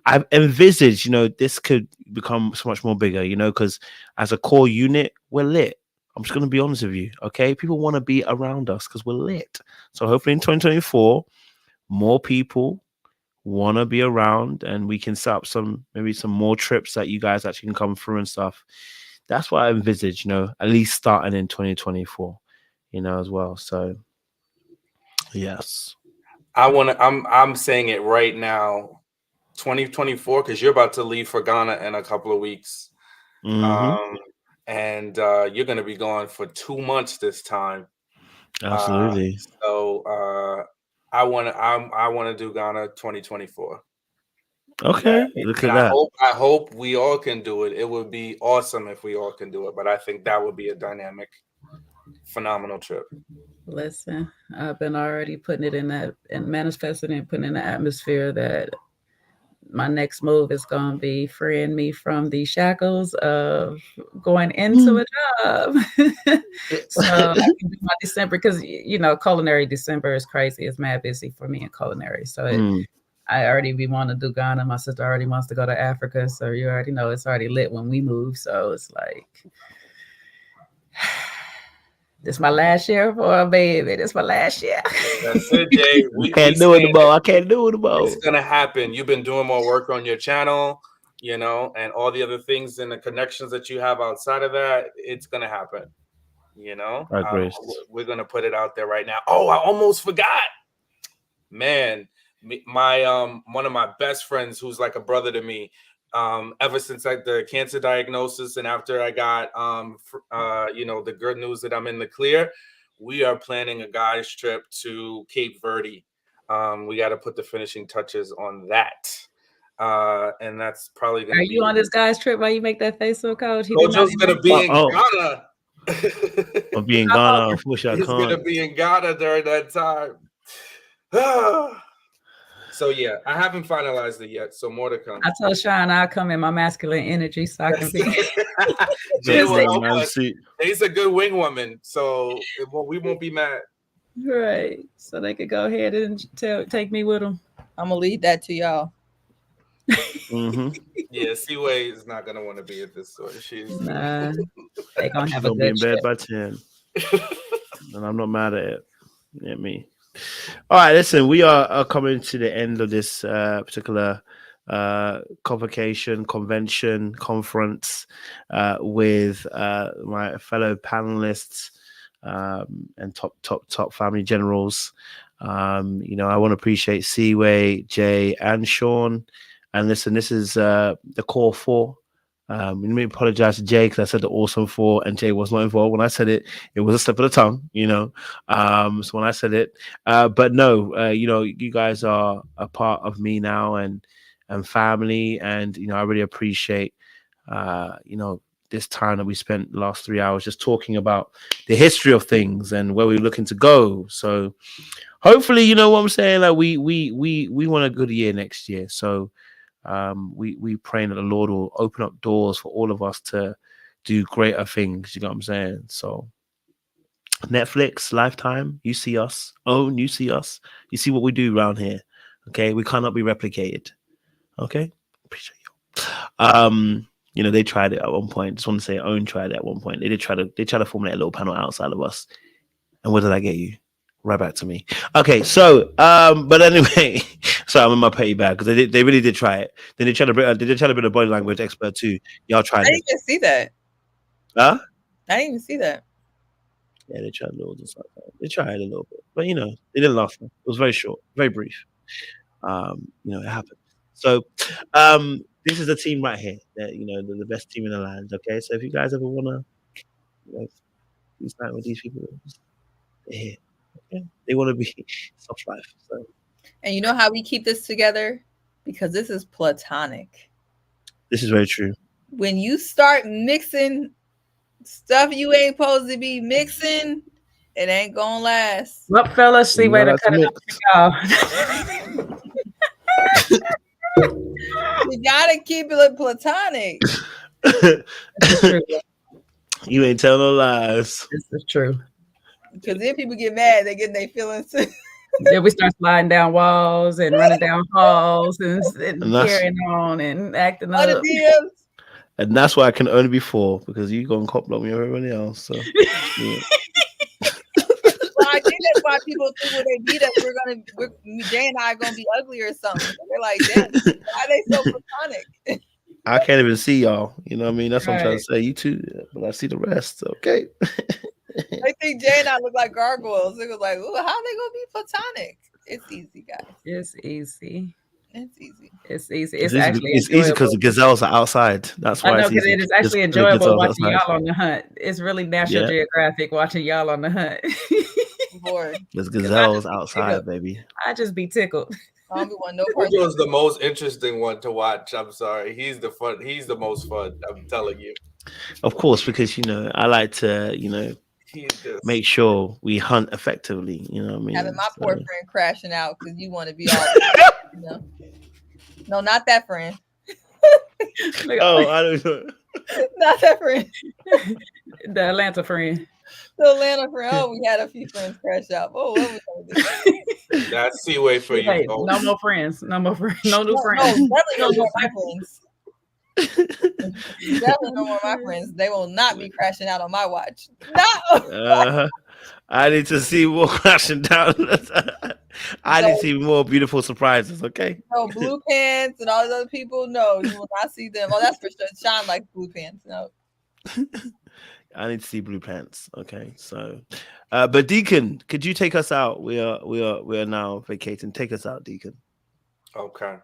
I've envisaged, this could become so much more bigger. Because as a core unit, we're lit. I'm just gonna be honest with you, okay? People want to be around us because we're lit. So hopefully in 2024, more people want to be around, and we can set up maybe some more trips that you guys actually can come through and stuff. That's what I envisage, at least starting in 2024, as well. So yes. I'm saying it right now, 2024, because you're about to leave for Ghana in a couple of weeks. Mm-hmm. And you're going to be gone for 2 months this time. Absolutely. So I want to do Ghana 2024. Okay, look at that. I hope we all can do it. It would be awesome if we all can do it, but I think that would be a dynamic, phenomenal trip. Listen, I've been already putting it in that and manifesting and putting in the atmosphere that my next move is going to be freeing me from the shackles of going into a job. So I can do my December, because, culinary December is crazy. It's mad busy for me in culinary. So I already be wanting to do Ghana. My sister already wants to go to Africa. So you already know it's already lit when we move. So it's like, this is my last year for a baby. This is my last year. That's it, Jay. I can't do it anymore. I can't do it anymore. It's going to happen. You've been doing more work on your channel, and all the other things and the connections that you have outside of that. It's going to happen. We're going to put it out there right now. Oh, I almost forgot. Man, my one of my best friends, who's like a brother to me, ever since the cancer diagnosis and after I got the good news that I'm in the clear, we are planning a guys trip to Cape Verde. We got to put the finishing touches on that, and that's probably going to be. Are you on this guy's trip while you make that face so cold? Kojo's going to be in Ghana. I'll be in Ghana. Unfortunately, He's going to be in Ghana during that time. So yeah, I haven't finalized it yet, so more to come. I told Sean I'll come in my masculine energy so I can be. He's a good wing woman, so we won't be mad. Right, so they could go ahead and take me with them. I'm gonna leave that to y'all. Mm-hmm. Yeah, Seaway is not gonna want to be at this story. Nah, they gonna have a good be in bed trip. by 10, and I'm not mad at it. Yeah, me. All right, listen, we are coming to the end of this particular convention, conference with my fellow panelists and top family generals. I want to appreciate Seaway, Jay, and Sean. And listen, this is the core four. Let me apologize to Jay because I said the awesome four and Jay was not involved. When I said it, it was a slip of the tongue, So when I said it, but no, you guys are a part of me now and family, and I really appreciate this time that we spent the last 3 hours just talking about the history of things and where we're looking to go. So hopefully, you know what I'm saying, like we want a good year next year. So we praying that the Lord will open up doors for all of us to do greater things. You know what I'm saying? So Netflix, Lifetime, you see us. OWN, you see us. You see what we do around here. Okay, we cannot be replicated. Okay, appreciate you. They tried it at one point. Just want to say OWN tried it at one point. They tried to formulate a little panel outside of us. And what did I get you? Right back to me. Okay, so but anyway, so I'm in my petty bag because they really did try it. Then they tried to bring a body language expert too. Y'all tried it. I didn't even see that. Huh? I didn't even see that. Yeah, they tried loads and stuff. They tried a little bit, but they didn't last long. It was very short, very brief. It happened. So this is the team right here. That the best team in the land. Okay, so if you guys ever wanna be starting with these people, they're here. Okay? They want to be soft life. So. And you know how we keep this together? Because this is platonic. This is very true. When you start mixing stuff you ain't supposed to be mixing, it ain't gonna last. Well, fellas, see where to cut it off. You gotta keep it platonic. This is true. You ain't telling no lies. This is true. Because then people get mad, they get their feelings. Then we start sliding down walls and running down halls and that's- carrying on and acting Other up. DMs. And that's why I can only be 4, because you go and cop block me or everybody else. So yeah. Well, I think that's why people think when they beat us, Jay and I are gonna be ugly or something. They're like, damn, why are they so platonic? I can't even see y'all. You know what I mean? That's what I'm trying Right. to say. You too, but I see the rest. Okay. They think Jay and I look like gargoyles. It was like, ooh, how they gonna be platonic? It's easy, guys. It's easy. It's easy. It's easy. It's actually easy because the gazelles are outside. That's why I know, it's because easy. it is actually Just 'cause the enjoyable gazelles watching outside. y'all on the hunt. It's really National Yeah. Geographic watching y'all on the hunt. I'm bored. There's gazelles outside, baby. I just be tickled. I don't be want no Kojo person. is the most interesting one to watch. I'm sorry. He's the fun. He's the most fun. I'm telling you. Of course, because I like to, He's just make sure we hunt effectively. You know what I mean? Having my So- poor friend crashing out because you want to be all, No, not that friend. Oh, I don't know. Not that friend. The Atlanta friend. The Atlanta friend. Oh, we had a few friends crash out. Oh, what was that? that's Seaway for you. Hey, folks. no more friends. No more friends. No new No, friends. definitely no more of my friends. Definitely no more of my friends. They will not be crashing out on my watch. No. I need to see more crashing down. I need to see more beautiful surprises. Okay. No, blue pants and all those other people. No, you will not see them. Oh, that's for sure. Sean likes blue pants. No. I need to see blue pants. Okay. So, but Deacon, could you take us out? We are now vacating. Take us out, Deacon. Okay.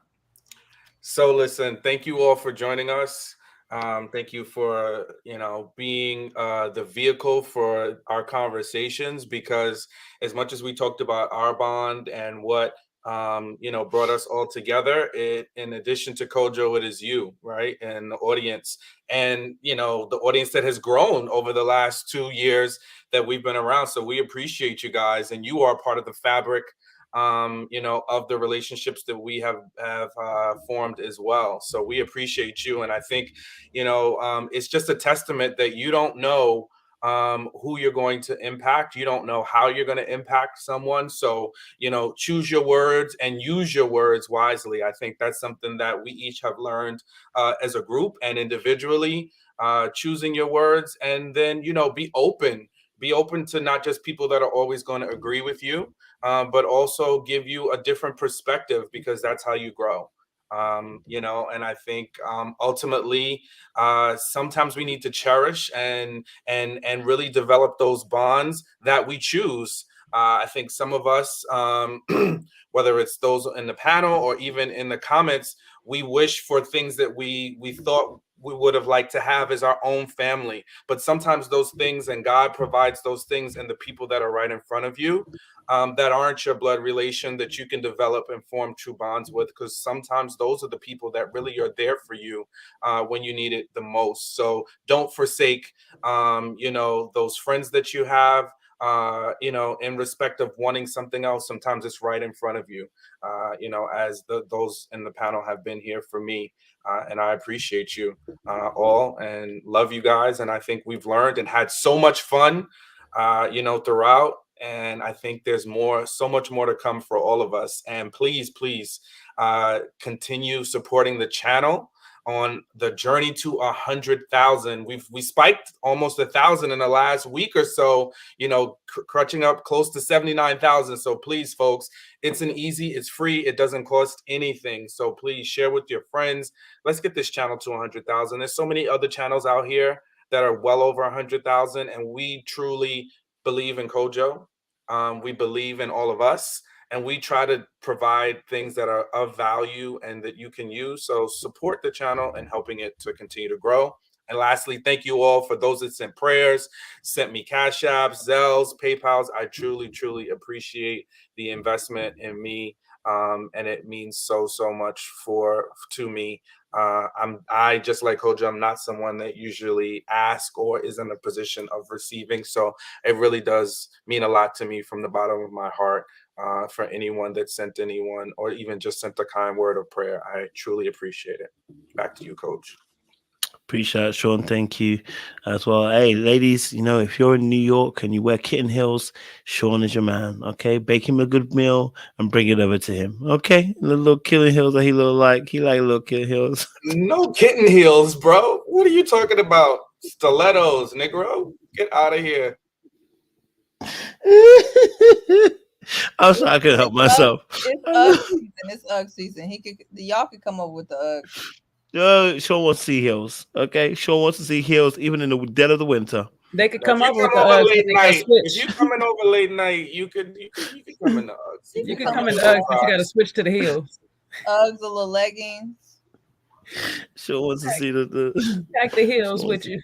So listen, thank you all for joining us. Thank you for being the vehicle for our conversations, because as much as we talked about our bond and what brought us all together, in addition to Kojo, it is you, right, and the audience, and the audience that has grown over the last 2 years that we've been around. So we appreciate you guys, and you are part of the fabric of the relationships that we have formed as well. So we appreciate you. And I think, it's just a testament that you don't know who you're going to impact. You don't know how you're going to impact someone. So, choose your words and use your words wisely. I think that's something that we each have learned as a group and individually, choosing your words, and then, be open to not just people that are always going to agree with you, but also give you a different perspective, because that's how you grow. And I think ultimately, sometimes we need to cherish and really develop those bonds that we choose. I think some of us, whether it's those in the panel or even in the comments, we wish for things that we thought we would have liked to have as our own family. But sometimes those things, and God provides those things in the people that are right in front of you, that aren't your blood relation, that you can develop and form true bonds with, because sometimes those are the people that really are there for you when you need it the most. So don't forsake, those friends that you have, in respect of wanting something else. Sometimes it's right in front of you, as those in the panel have been here for me. And I appreciate you all and love you guys. And I think we've learned and had so much fun, throughout. And I think there's so much more to come for all of us. And please, continue supporting the channel on the journey to 100,000. We spiked almost 1,000 in the last week or so, crutching up close to 79,000. So please, folks, it's free. It doesn't cost anything. So please share with your friends. Let's get this channel to 100,000. There's so many other channels out here that are well over 100,000. And we truly believe in Kojo. We believe in all of us. And we try to provide things that are of value and that you can use. So support the channel and helping it to continue to grow. And lastly, thank you all for those that sent prayers, sent me Cash Apps, Zells, PayPals. I truly, truly appreciate the investment in me. And it means so much to me. I just like Kojo, I'm not someone that usually asks or is in a position of receiving. So it really does mean a lot to me from the bottom of my heart. For anyone that sent anyone or even just sent a kind word of prayer. I truly appreciate it. Back to you, Coach. Appreciate it, Sean. Thank you as well. Hey, ladies, you know, if you're in New York and you wear kitten heels, Sean is your man. Okay, bake him a good meal and bring it over to him. Okay, the little kitten heels that he like little kitten heels. No kitten heels, bro. What are you talking about? Stilettos, Negro. Get out of here. I'm sorry, I couldn't help myself. It's UGG season. It's UGG season. Y'all could come up with the UGG. Sean wants to see heels. Okay, Sean wants to see heels even in the dead of the winter. They could If come you up with come the over Uggs. late They gotta night, if switch. you coming over late night, you could come in the Uggs. You can come in the Uggs, but you got to switch to the heels. UGGs, a little leggings. Sean wants to see the Pack the heels with you.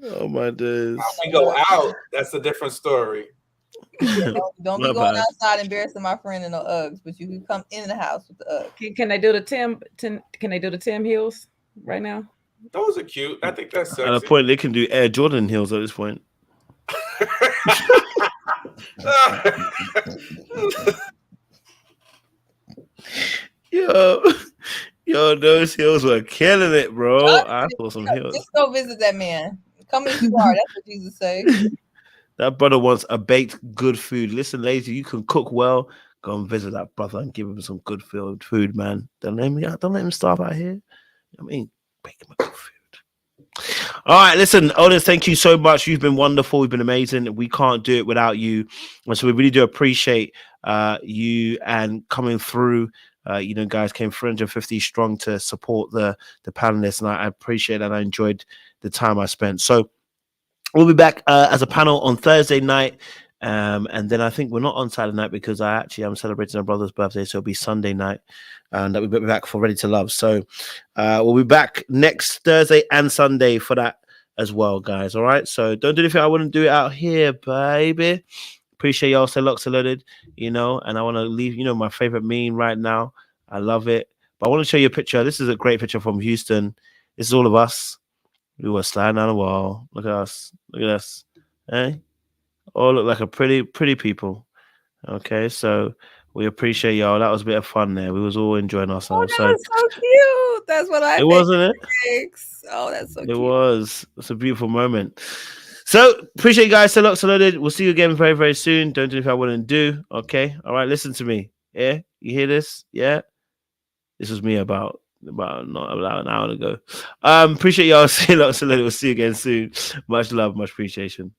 Oh my days. We go out. That's a different story. Don't be going outside embarrassing my friend in the Uggs, but you can come in the house with the Uggs. Can they do the Can they do the Tim heels right now? Those are cute. I think that's sexy. At a point, they can do Air Jordan heels at this point. Yo, those heels were killing it, bro. I saw some heels. Just go visit that man. Come as you are. That's what Jesus said. That brother wants a baked good food. Listen, ladies, you can cook well. Go and visit that brother and give him some good food, man. Don't let him starve out here. I mean, bake him a good food. All right, listen, Otis, thank you so much. You've been wonderful. You've been amazing. We can't do it without you. And so we really do appreciate you and coming through. You know, guys came 350 strong to support the panelists, and I appreciate that. I enjoyed the time I spent. So we'll be back as a panel on Thursday night. And then I think we're not on Saturday night because I actually am celebrating my brother's birthday. So it'll be Sunday night that we'll be back for Ready to Love. So we'll be back next Thursday and Sunday for that as well, guys. All right. So don't do anything I wouldn't do it out here, baby. Appreciate y'all. Say locks are loaded, you know, and I want to leave, you know, my favorite meme right now. I love it. But I want to show you a picture. This is a great picture from Houston. This is all of us. We were sliding down the wall. Look at us. Look at us. Eh? All look like a pretty people. Okay, so we appreciate y'all. That was a bit of fun there. We was all enjoying ourselves. Oh, that was so cute. That's what I it wasn't it. Oh, that's so cute. It was. It's a beautiful moment. So appreciate you guys. So lots loaded. We'll see you again very, very soon. Don't do anything I wouldn't do. Okay. All right. Listen to me. Yeah. You hear this? Yeah. This was me about an hour ago. Appreciate y'all. See lots loaded. We'll see you again soon. Much love, much appreciation.